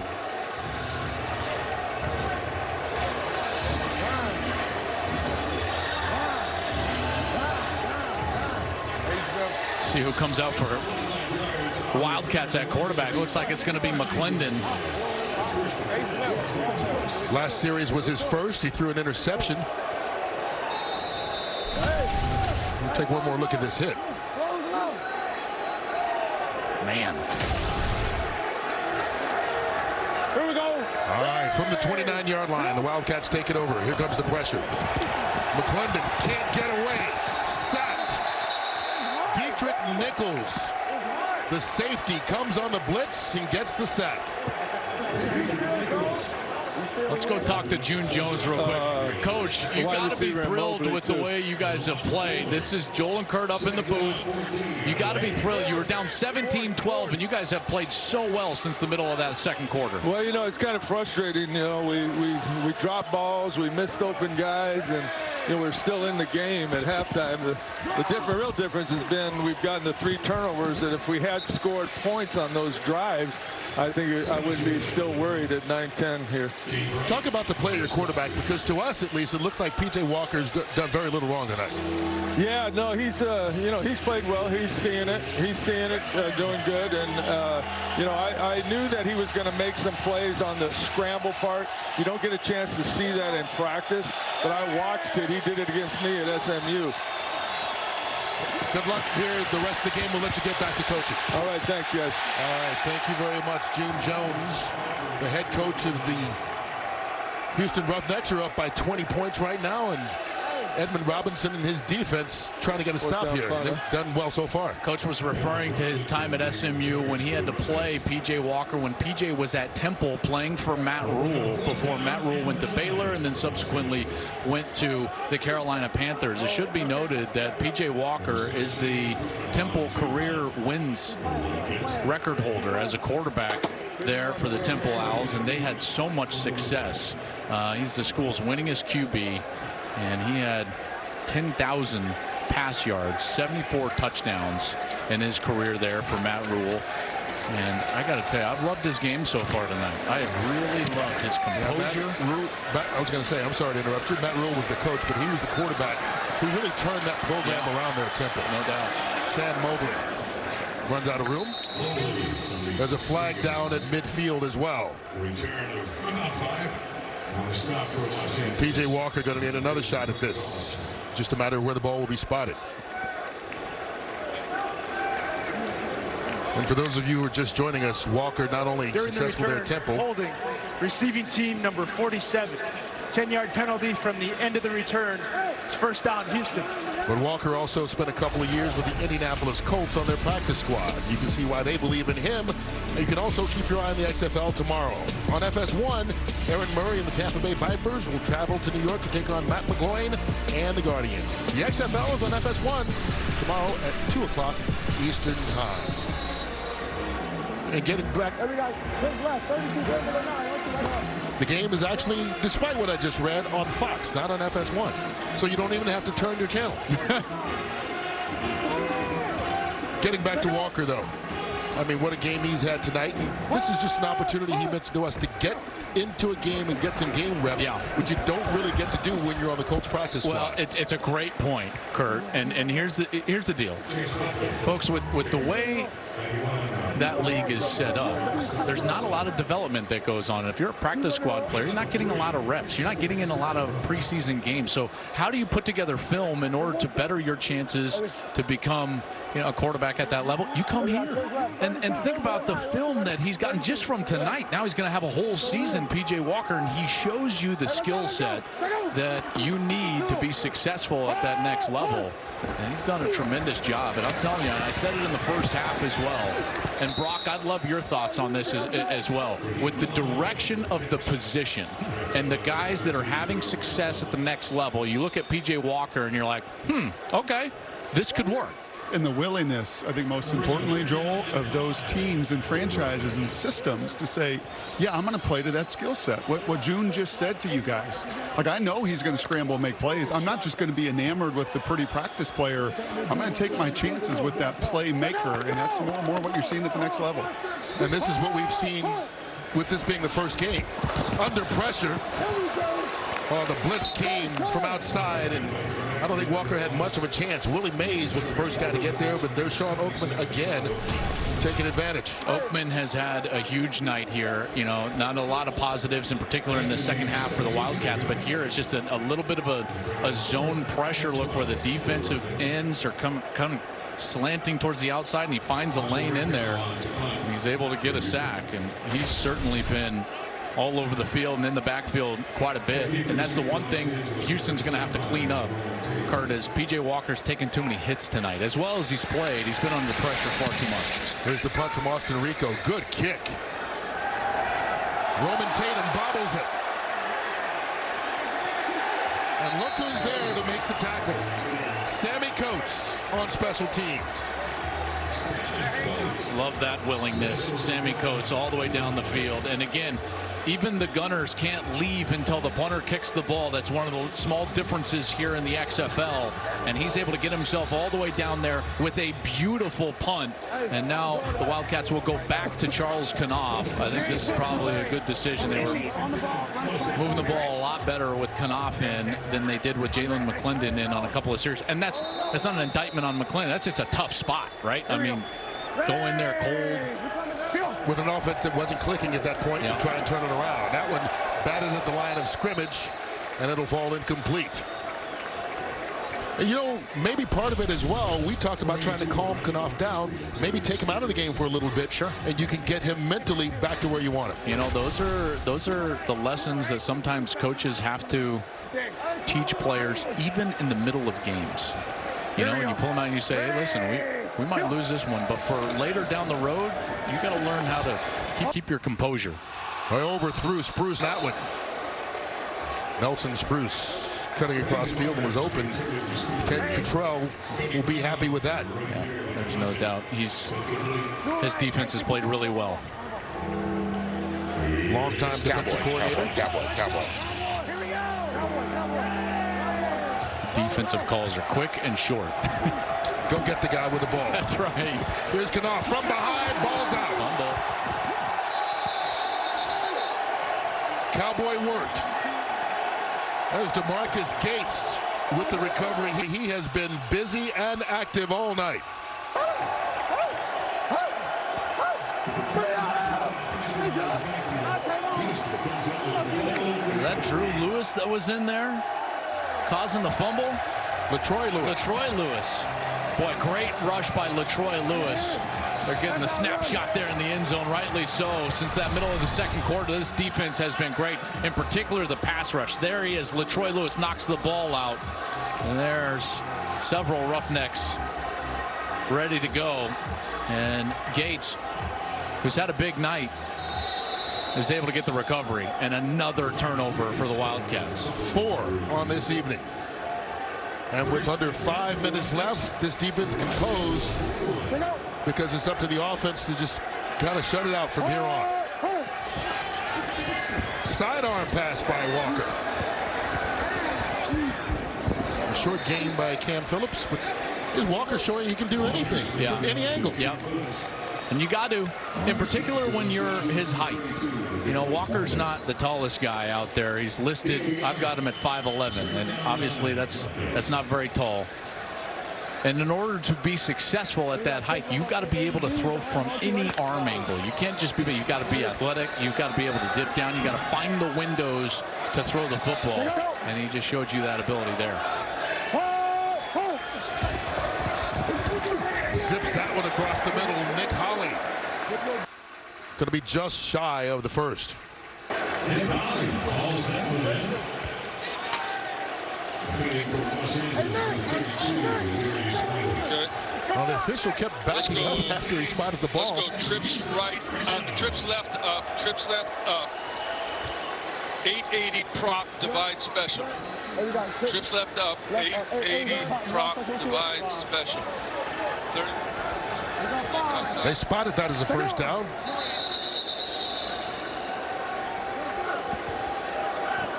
B: See who comes out for Wildcats at quarterback. Looks like it's going to be McClendon.
C: Last series was his first. He threw an interception. We'll take one more look at this hit.
B: Man.
U: Here we go.
C: All right, from the 29-yard line, the Wildcats take it over. Here comes the pressure. McClendon can't get away. Sacked. Dietrich Nichols, the safety, comes on the blitz and gets the sack.
B: Let's go talk to June Jones real quick. Coach, you got to be thrilled with the way you guys have played. This is Joel and Kurt up in the booth. You got to be thrilled. You were down 17-12, and you guys have played so well since the middle of that second quarter.
N: Well, you know, it's kind of frustrating. You know, we drop balls, we missed open guys, and you know, we're still in the game at halftime. The real difference has been we've gotten the 3 turnovers, and if we had scored points on those drives, I think I would be still worried at 9-10 here.
C: Talk about the play of your quarterback, because to us at least it looked like P.J. Walker's done very little wrong tonight.
N: Yeah, no, he's you know, he's played well. He's seeing it. He's seeing it, doing good. And you know, I knew that he was going to make some plays on the scramble part. You don't get a chance to see that in practice, but I watched it. He did it against me at SMU.
C: Good luck here the rest of the game. We'll let you get back to coaching.
N: All right, thanks, guys.
C: All right, thank you very much, June Jones, the head coach of the Houston Roughnecks. Are up by 20 points right now, and Edmund Robinson and his defense trying to get a stop here. They've done well so far.
B: Coach was referring to his time at SMU when he had to play P.J. Walker when P.J. was at Temple playing for Matt Rule before Matt Rule went to Baylor and then subsequently went to the Carolina Panthers. It should be noted that P.J. Walker is the Temple career wins record holder as a quarterback there for the Temple Owls, and they had so much success. He's the school's winningest QB. And he had 10,000 pass yards, 74 touchdowns in his career there for Matt Rule. And I got to tell you, I've loved his game so far tonight. I have really loved his composure.
C: I was going to say, I'm sorry to interrupt you. Matt Rule was the coach, but he was the quarterback who really turned that program around there at Temple.
B: No doubt.
C: Sam Mobley runs out of room. There's a flag down at midfield as well.
O: Return of about 5.
C: And P.J. Walker going to need another shot at this. Just a matter of where the ball will be spotted. And for those of you who are just joining us, Walker not only successful there at Temple.
U: Holding receiving team number 47. 10-yard penalty from the end of the return. It's first down, Houston.
C: But Walker also spent a couple of years with the Indianapolis Colts on their practice squad. You can see why they believe in him. And you can also keep your eye on the XFL tomorrow. On FS1, Aaron Murray and the Tampa Bay Vipers will travel to New York to take on Matt McGloin and the Guardians. The XFL is on FS1 tomorrow at 2 o'clock Eastern Time. And getting back, the game is actually, despite what I just read, on Fox, not on FS1. So you don't even have to turn your channel. Getting back to Walker, though. I mean, what a game he's had tonight. This is just an opportunity he mentioned to us to get into a game and get some game reps, which you don't really get to do when you're on the Colts practice squad.
B: Well, it's a great point, Kurt. And here's the deal, folks. With the way that league is set up, there's not a lot of development that goes on. If you're a practice squad player, you're not getting a lot of reps. You're not getting in a lot of preseason games. So how do you put together film in order to better your chances to become, you know, a quarterback at that level? You come here and think about the film that he's gotten just from tonight. Now he's going to have a whole season in P.J. Walker, and he shows you the skill set that you need to be successful at that next level. And he's done a tremendous job. And I'm telling you, and I said it in the first half as well. And Brock, I'd love your thoughts on this as well. With the direction of the position and the guys that are having success at the next level, you look at P.J. Walker and you're like, okay, this could work.
P: And the willingness, I think most importantly, Joel, of those teams and franchises and systems to say, yeah, I'm going to play to that skill set. What June just said to you guys, like, I know he's going to scramble and make plays. I'm not just going to be enamored with the pretty practice player. I'm going to take my chances with that playmaker, and that's more what you're seeing at the next level.
C: And this is what we've seen with this being the first game. Under pressure, the blitz came from outside, and I don't think Walker had much of a chance. Willie Mays was the first guy to get there, but there's Sean Oakman again taking advantage.
B: Oakman has had a huge night here. You know, not a lot of positives, in particular in the second half for the Wildcats, but here it's just a little bit of a zone pressure look where the defensive ends are kind of slanting towards the outside, and he finds a lane in there, and he's able to get a sack. And he's certainly been all over the field and in the backfield quite a bit. And that's the one thing Houston's going to have to clean up, Kurt, is P.J. Walker's taken too many hits tonight. As well as he's played, he's been under pressure far too much.
C: Here's the punt from Austin Rico. Good kick. Roman Tatum bobbles it. And look who's there to make the tackle. Sammy Coates on special teams.
B: Love that willingness. Sammy Coates all the way down the field. And again, even the Gunners can't leave until the punter kicks the ball. That's one of the small differences here in the XFL. And he's able to get himself all the way down there with a beautiful punt. And now the Wildcats will go back to Charles Knopf. I think this is probably a good decision. They were moving the ball a lot better with Knopf in than they did with Jalen McClendon in on a couple of series. And that's not an indictment on McClendon. That's just a tough spot, right? I mean, go in there cold.
C: With an offense that wasn't clicking at that point, and try and turn it around. That one batted at the line of scrimmage, and it'll fall incomplete. And, you know, maybe part of it as well, we talked about trying to calm Knopf down, maybe take him out of the game for a little bit.
B: Sure.
C: And you can get him mentally back to where you want him.
B: You know, those are the lessons that sometimes coaches have to teach players, even in the middle of games. You know, and you pull them out and you say, hey, listen, we might lose this one, but for later down the road, you got to learn how to keep your composure.
C: I overthrew Spruce that one. Nelson Spruce cutting across field and was open. Ken Cottrell will be happy with that.
B: Yeah, there's no doubt. His defense has played really well.
C: Long-time defensive coordinator.
B: Cowboy. Defensive calls are quick and short.
C: Go get the guy with the ball.
B: That's right.
C: Here's Knopf from behind. Ball's out.
B: Fumble.
C: Cowboy worked. There's DeMarcus Gates with the recovery. He has been busy and active all night.
B: Is that Drew Lewis that was in there causing the fumble?
C: LaTroy
B: Lewis. Boy, great rush by LaTroy Lewis. They're getting the snapshot there in the end zone, rightly so. Since that middle of the second quarter, this defense has been great, in particular the pass rush. There he is. LaTroy Lewis knocks the ball out. And there's several Roughnecks ready to go. And Gates, who's had a big night, is able to get the recovery. And another turnover for the Wildcats.
C: 4 on this evening. And with under 5 minutes left, this defense can close because it's up to the offense to just kind of shut it out from here on. Sidearm pass by Walker. A short gain by Cam Phillips, but is Walker showing he can do anything from any angle?
B: Yeah. And you got to, in particular when you're his height. You know, Walker's not the tallest guy out there. He's listed, I've got him at 5'11", and obviously that's not very tall. And in order to be successful at that height, you've got to be able to throw from any arm angle. You can't just be, you've got to be athletic. You've got to be able to dip down. You've got to find the windows to throw the football. And he just showed you that ability there.
C: Zips that one across the middle. Nick Holley. Going to be just shy of the first.
O: All set with that.
C: Well, the official kept backing up after he spotted the ball.
E: Let's go trips right, trips left up, trips left up. 880 prop divide special. Trips left up, 880 prop divide special. 30.
C: They spotted that as a first down.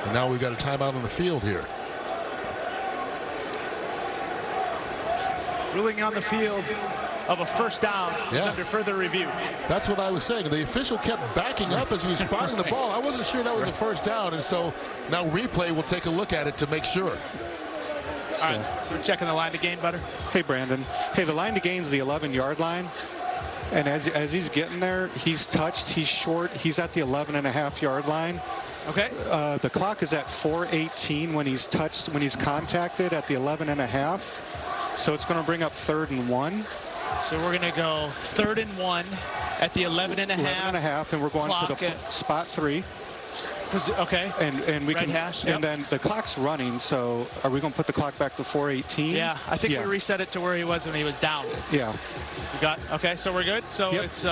C: And now we've got a timeout on the field here.
U: Ruling on the field of a first down is under further review.
C: That's what I was saying. The official kept backing up as he was spotting the ball. I wasn't sure that was a first down, and so now replay will take a look at it to make sure.
U: All right, so we're checking the line to gain, Butter.
F: Hey, Brandon. Hey, the line to gain is the 11-yard line. And as he's getting there, he's touched, he's short, he's at the 11.5-yard line.
U: Okay.
F: The clock is at 4:18 when he's touched, when he's contacted at the 11.5. So it's going to bring up 3rd and 1.
U: So we're going to go 3rd and 1 at the 11.5.
F: And we're going to the spot 3.
U: Okay.
F: And we
U: right
F: can,
U: hash,
F: and then the clock's running. So are we going to put the clock back to 4:18?
U: Yeah, I think we reset it to where he was when he was down.
F: Yeah.
U: You got okay. So we're good. So it's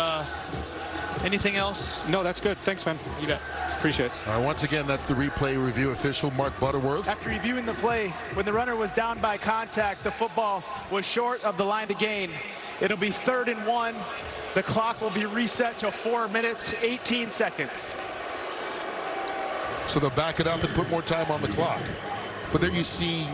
U: anything else?
F: No, that's good. Thanks, man.
U: You bet.
F: Appreciate it.
C: All right, once again, that's the replay review official, Mark Butterworth.
U: After reviewing the play, when the runner was down by contact, the football was short of the line to gain. It'll be 3rd and 1. The clock will be reset to 4 minutes, 18 seconds.
C: So they'll back it up and put more time on the clock. But there you see,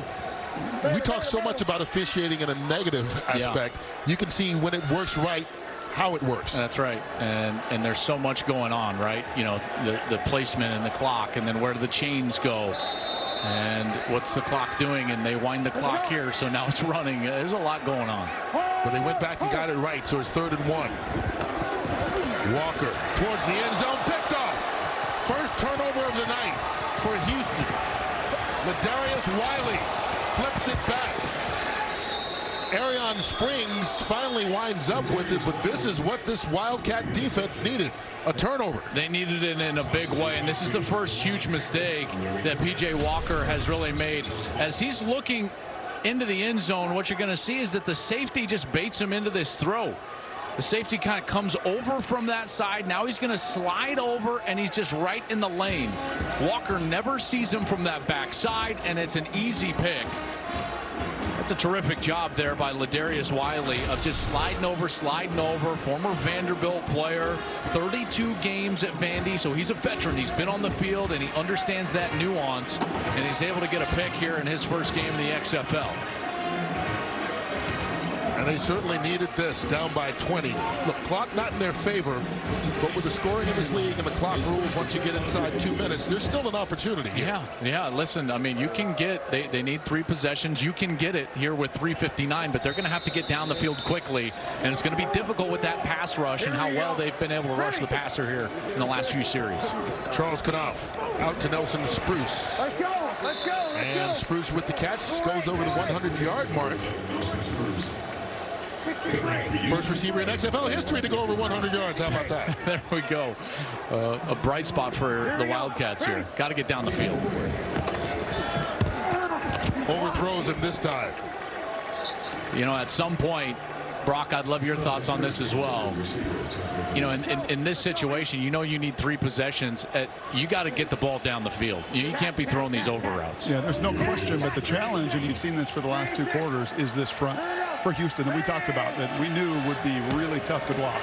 C: we talk so much about officiating in a negative aspect. You can see when it works right, how it works.
B: That's right. And there's so much going on, right? You know, the placement and the clock, and then where do the chains go? And what's the clock doing? And they wind the clock here, so now it's running. There's a lot going on.
C: But they went back and got it right, so it's 3rd and 1. Walker towards the end zone, picked off. First turnover of the night for Houston. Ladarius Wiley flips it back. Arion Springs finally winds up with it, but this is what this Wildcat defense needed, a turnover.
B: They needed it in a big way, and this is the first huge mistake that P.J. Walker has really made. As he's looking into the end zone, what you're going to see is that the safety just baits him into this throw. The safety kind of comes over from that side. Now he's going to slide over, and he's just right in the lane. Walker never sees him from that backside, and it's an easy pick. That's a terrific job there by Ladarius Wiley of just sliding over. Former Vanderbilt player, 32 games at Vandy, so he's a veteran. He's been on the field, and he understands that nuance, and he's able to get a pick here in his first game in the XFL.
C: And they certainly needed this, down by 20. Look, clock not in their favor, but with the scoring in this league and the clock rules, once you get inside 2 minutes, there's still an opportunity here.
B: Yeah, listen, I mean, you can get, they need 3 possessions. You can get it here with 3:59, but they're going to have to get down the field quickly, and it's going to be difficult with that pass rush and how well they've been able to rush the passer here in the last few series.
C: Charles Knopf out to Nelson Spruce.
D: Let's go.
C: And Spruce with the catch goes over the 100-yard mark. First receiver in XFL history to go over 100 yards. How about that?
B: There we go. A bright spot for the Wildcats here. Got to get down the field.
C: Overthrows him this time.
B: You know, at some point, Brock, I'd love your thoughts on this as well. You know, in this situation, you know you need 3 possessions. You got to get the ball down the field. You can't be throwing these over routes.
P: Yeah, there's no question, but the challenge, and you've seen this for the last 2 quarters, is this front for Houston that we talked about that we knew would be really tough to block.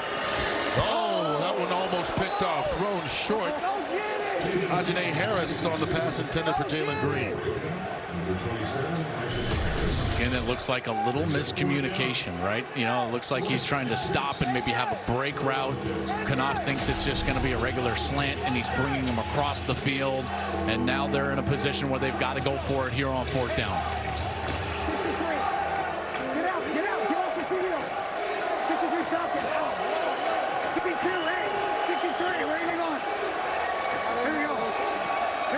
C: Oh, that one almost picked off, thrown short. Ajane Harris on the pass intended for Jalen Green.
B: And it looks like a little miscommunication, right? You know, it looks like he's trying to stop and maybe have a break route. Knopf thinks it's just going to be a regular slant, and he's bringing him across the field. And now they're in a position where they've got to go for it here on 4th down.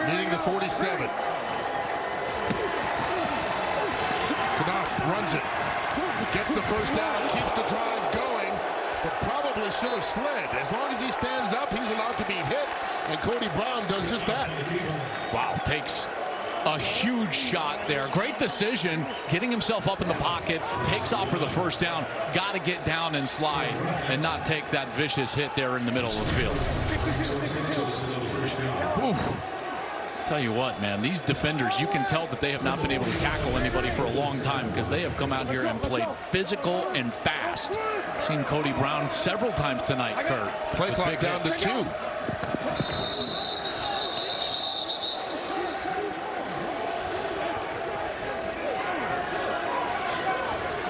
C: Needing the 47. Knopf runs it. Gets the first down, keeps the drive going, but probably should have slid. As long as he stands up, he's allowed to be hit and Cody Brown does just that.
B: Wow, takes a huge shot there. Great decision, getting himself up in the pocket, takes off for the first down. Got to get down and slide and not take that vicious hit there in the middle of the field. Oof. Tell you what, man, these defenders, you can tell that they have not been able to tackle anybody for a long time because they have come out here and played physical and fast. Seen Cody Brown several times tonight, Kurt.
C: Play clock down to 2.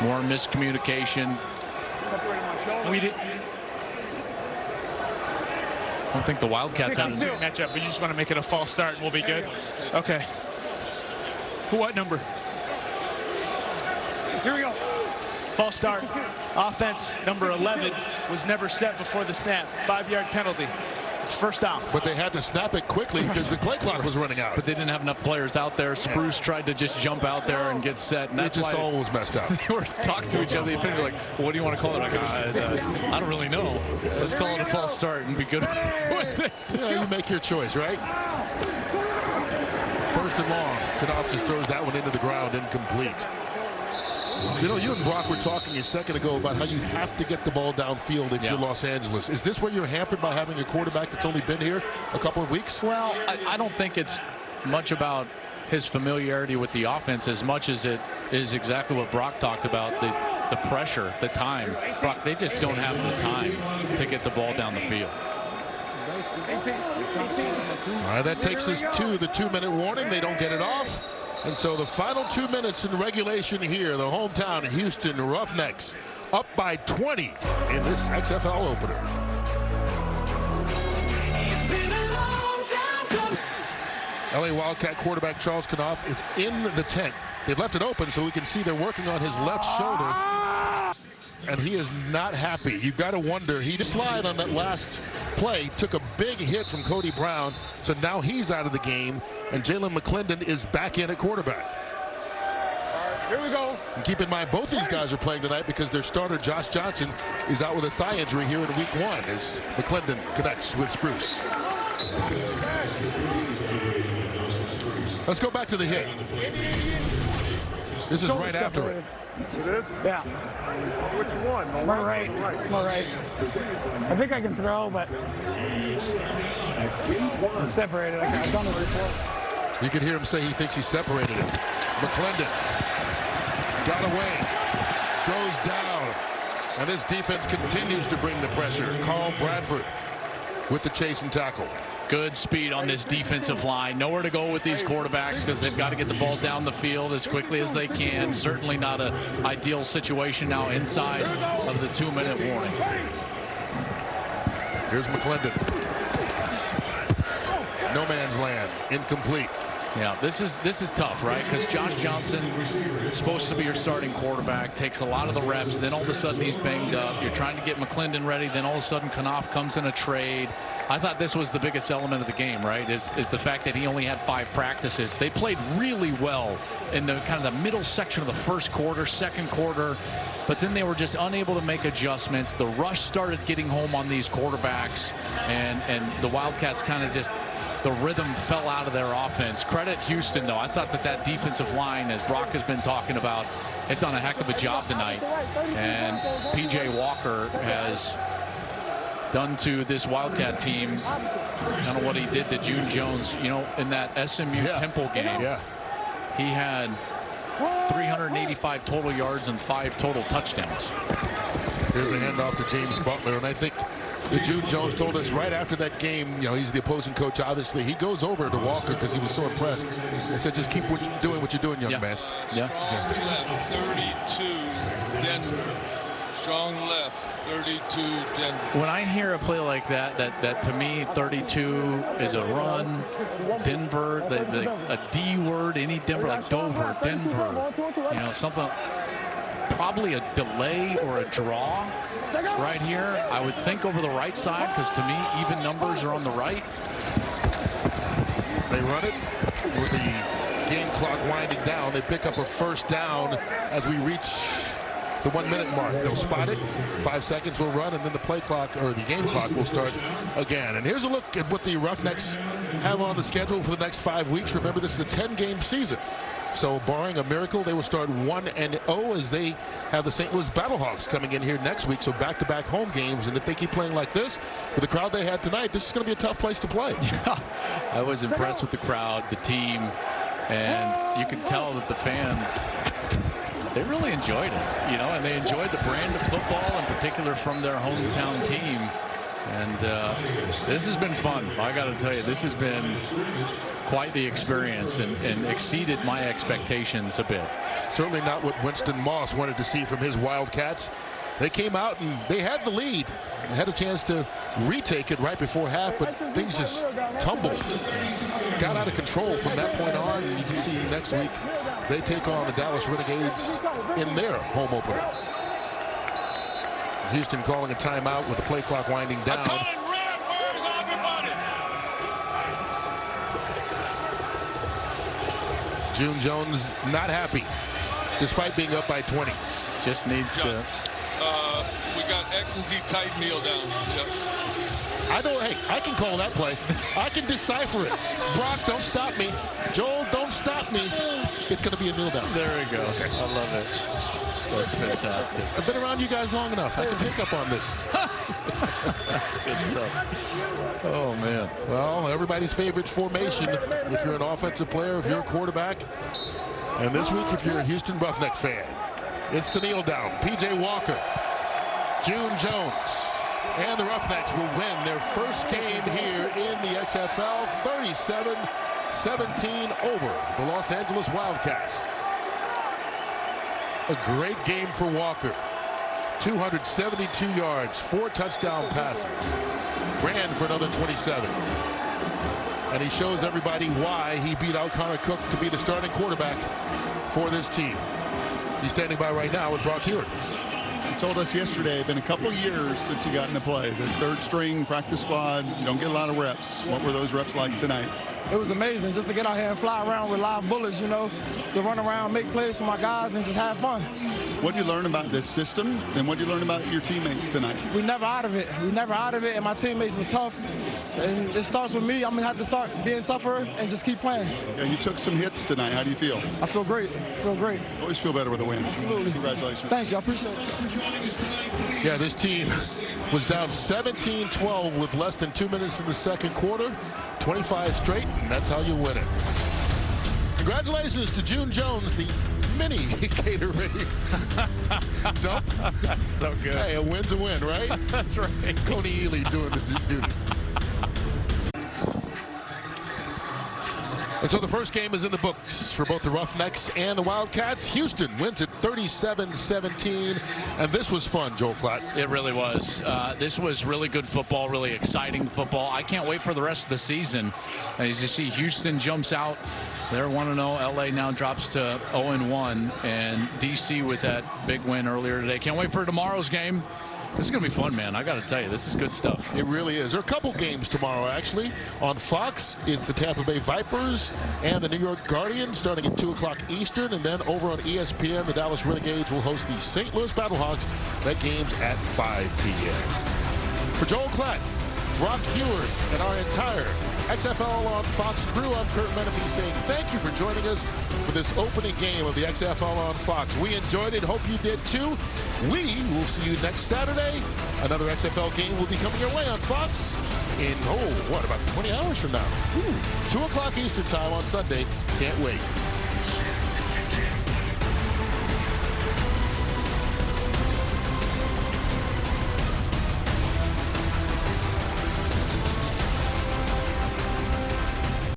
B: More miscommunication. I don't think the Wildcats have a
U: matchup, but you just want to make it a false start and we'll be good. Okay. What number? Here we go. False start. Offense number 11 was never set before the snap. 5-yard penalty. It's first down.
C: But they had to snap it quickly because the play clock was running out.
B: But they didn't have enough players out there. Spruce tried to just jump out there and get set. And that's
C: just
B: why
C: all was messed up.
B: They were talking to each other. The officials were like, well, what do you want to call it? Like, I don't really know. Let's call it a false start and be good with it.
C: Yeah, you make your choice, right? First and long. Knopf just throws that one into the ground, incomplete. You know, you and Brock were talking a second ago about how you have to get the ball downfield if you're Los Angeles. Is this where you're hampered by having a quarterback that's only been here a couple of weeks?
B: Well, I don't think it's much about his familiarity with the offense as much as it is exactly what Brock talked about, the pressure, the time. Brock, they just don't have the time to get the ball down the field.
C: All right, that takes us to the 2-minute warning. They don't get it off. And so the final 2 minutes in regulation here, the hometown Houston Roughnecks up by 20 in this XFL opener. LA Wildcat quarterback Charles Knopf is in the tent. They've left it open so we can see they're working on his left shoulder. And he is not happy. You've got to wonder. He just slid on that last play, took a big hit from Cody Brown. So now he's out of the game, and Jalen McClendon is back in at quarterback.
U: Here we go.
C: And keep in mind, both these guys are playing tonight because their starter, Josh Johnson, is out with a thigh injury here in week 1 as McClendon connects with Spruce. Let's go back to the hit. This is right after it.
R: It is? Yeah.
U: Which one?
R: More right. More right. I think I can throw, but I'm separated. I've done it before.
C: You can hear him say he thinks he separated it. McClendon got away, goes down, and this defense continues to bring the pressure. Carl Bradford with the chase and tackle.
B: Good speed on this defensive line. Nowhere to go with these quarterbacks because they've got to get the ball down the field as quickly as they can. Certainly not an ideal situation now inside of the 2-minute warning.
C: Here's McClendon. No man's land. Incomplete.
B: Yeah, this is tough, right? Because Josh Johnson is supposed to be your starting quarterback, takes a lot of the reps, then all of a sudden he's banged up. You're trying to get McClendon ready, then all of a sudden Knopf comes in a trade. I thought this was the biggest element of the game, right, is the fact that he only had 5 practices. They played really well in the kind of the middle section of the first quarter, second quarter, but then they were just unable to make adjustments. The rush started getting home on these quarterbacks, and the Wildcats kind of just, the rhythm fell out of their offense. Credit Houston, though. I thought that defensive line, as Brock has been talking about, had done a heck of a job tonight. And P.J. Walker has done to this Wildcat team kind of what he did to June Jones. You know, in that SMU Temple game, he had 385 total yards and 5 total touchdowns.
C: Here's a handoff to James Butler, and I think June Jones told us right after that game, you know, he's the opposing coach, obviously. He goes over to Walker because he was so impressed. He said, just keep what you're doing, young man.
E: Left, 32, Denver. Strong left, 32, Denver.
B: When I hear a play like that to me, 32 is a run. Denver, a D word, any Denver, like Dover, Denver, you know, something, probably a delay or a draw. Right here, I would think over the right side, because to me, even numbers are on the right.
C: They run it with the game clock winding down. They pick up a first down as we reach the 1 minute mark. They'll spot it, 5 seconds will run, and then the play clock or the game clock will start again. And here's a look at what the Roughnecks have on the schedule for the next 5 weeks. Remember, this is a 10-game season. So barring a miracle, they will start 1-0 as they have the St. Louis Battlehawks coming in here next week. So back-to-back home games. And if they keep playing like this, with the crowd they had tonight, this is going to be a tough place to play.
B: Yeah, I was impressed with the crowd, the team, and you could tell that the fans, they really enjoyed it, you know, and they enjoyed the brand of football, in particular from their hometown team. And this has been fun. I got to tell you, this has been quite the experience and exceeded my expectations a bit.
C: Certainly not what Winston Moss wanted to see from his Wildcats. They came out and they had the lead, had a chance to retake it right before half, but things just tumbled, got out of control from that point on. And you can see next week they take on the Dallas Renegades in their home opener. Houston calling a timeout with the play clock winding down. June Jones not happy, despite being up by 20.
B: Just needs to.
E: We got X and Z tight kneel down. Yep.
C: Hey, I can call that play. I can decipher it. Brock, don't stop me. Joel, don't stop me. It's going to be a kneel down.
B: There we go. Okay. I love it. That's fantastic.
C: I've been around you guys long enough. I can pick up on this.
B: That's good stuff. Oh, man.
C: Well, everybody's favorite formation, if you're an offensive player, if you're a quarterback. And this week, if you're a Houston Roughneck fan, it's the kneel down. P.J. Walker, June Jones, and the Roughnecks will win their first game here in the XFL, 37-17 over the Los Angeles Wildcats. A great game for Walker. 272 yards, 4 touchdown passes. Ran for another 27. And he shows everybody why he beat out Connor Cook to be the starting quarterback for this team. He's standing by right now with Brock Hewitt.
P: He told us yesterday, it's been a couple years since he got into play. The third string practice squad, you don't get a lot of reps. What were those reps like tonight?
Q: It was amazing just to get out here and fly around with live bullets, you know, to run around, make plays for my guys, and just have fun.
P: What did you learn about this system, and what did you learn about your teammates tonight?
Q: We never out of it. We never out of it, and my teammates are tough. And it starts with me. I'm going to have to start being tougher and just keep playing.
P: Yeah, you took some hits tonight. How do you feel?
Q: I feel great.
P: Always feel better with a win.
Q: Absolutely.
P: Congratulations.
Q: Thank you. I appreciate it.
C: Yeah, this team was down 17-12 with less than 2 minutes in the second quarter. 25 straight, and that's how you win it. Congratulations to June Jones, the mini Gatorade dump.
B: So good.
C: Hey, a win's a win, right?
B: That's right.
C: Coney Ely doing the duty. And so the first game is in the books for both the Roughnecks and the Wildcats. Houston wins it 37-17, and this was fun, Joel Klatt.
B: It really was. This was really good football, really exciting football. I can't wait for the rest of the season. As you see, Houston jumps out. They're 1-0. LA now drops to 0-1, and DC with that big win earlier today. Can't wait for tomorrow's game. This is going to be fun, man. I got to tell you, this is good stuff.
C: It really is. There are a couple games tomorrow, actually. On Fox, it's the Tampa Bay Vipers and the New York Guardians starting at 2 o'clock Eastern. And then over on ESPN, the Dallas Renegades will host the St. Louis Battlehawks. That game's at 5 p.m. For Joel Klatt, Brock Hewitt, and our entire XFL on Fox crew, I'm Kurt Menefee saying thank you for joining us for this opening game of the XFL on Fox. We enjoyed it. Hope you did too. We will see you next Saturday. Another XFL game will be coming your way on Fox in, about 20 hours from now. 2 o'clock Eastern time on Sunday. Can't wait.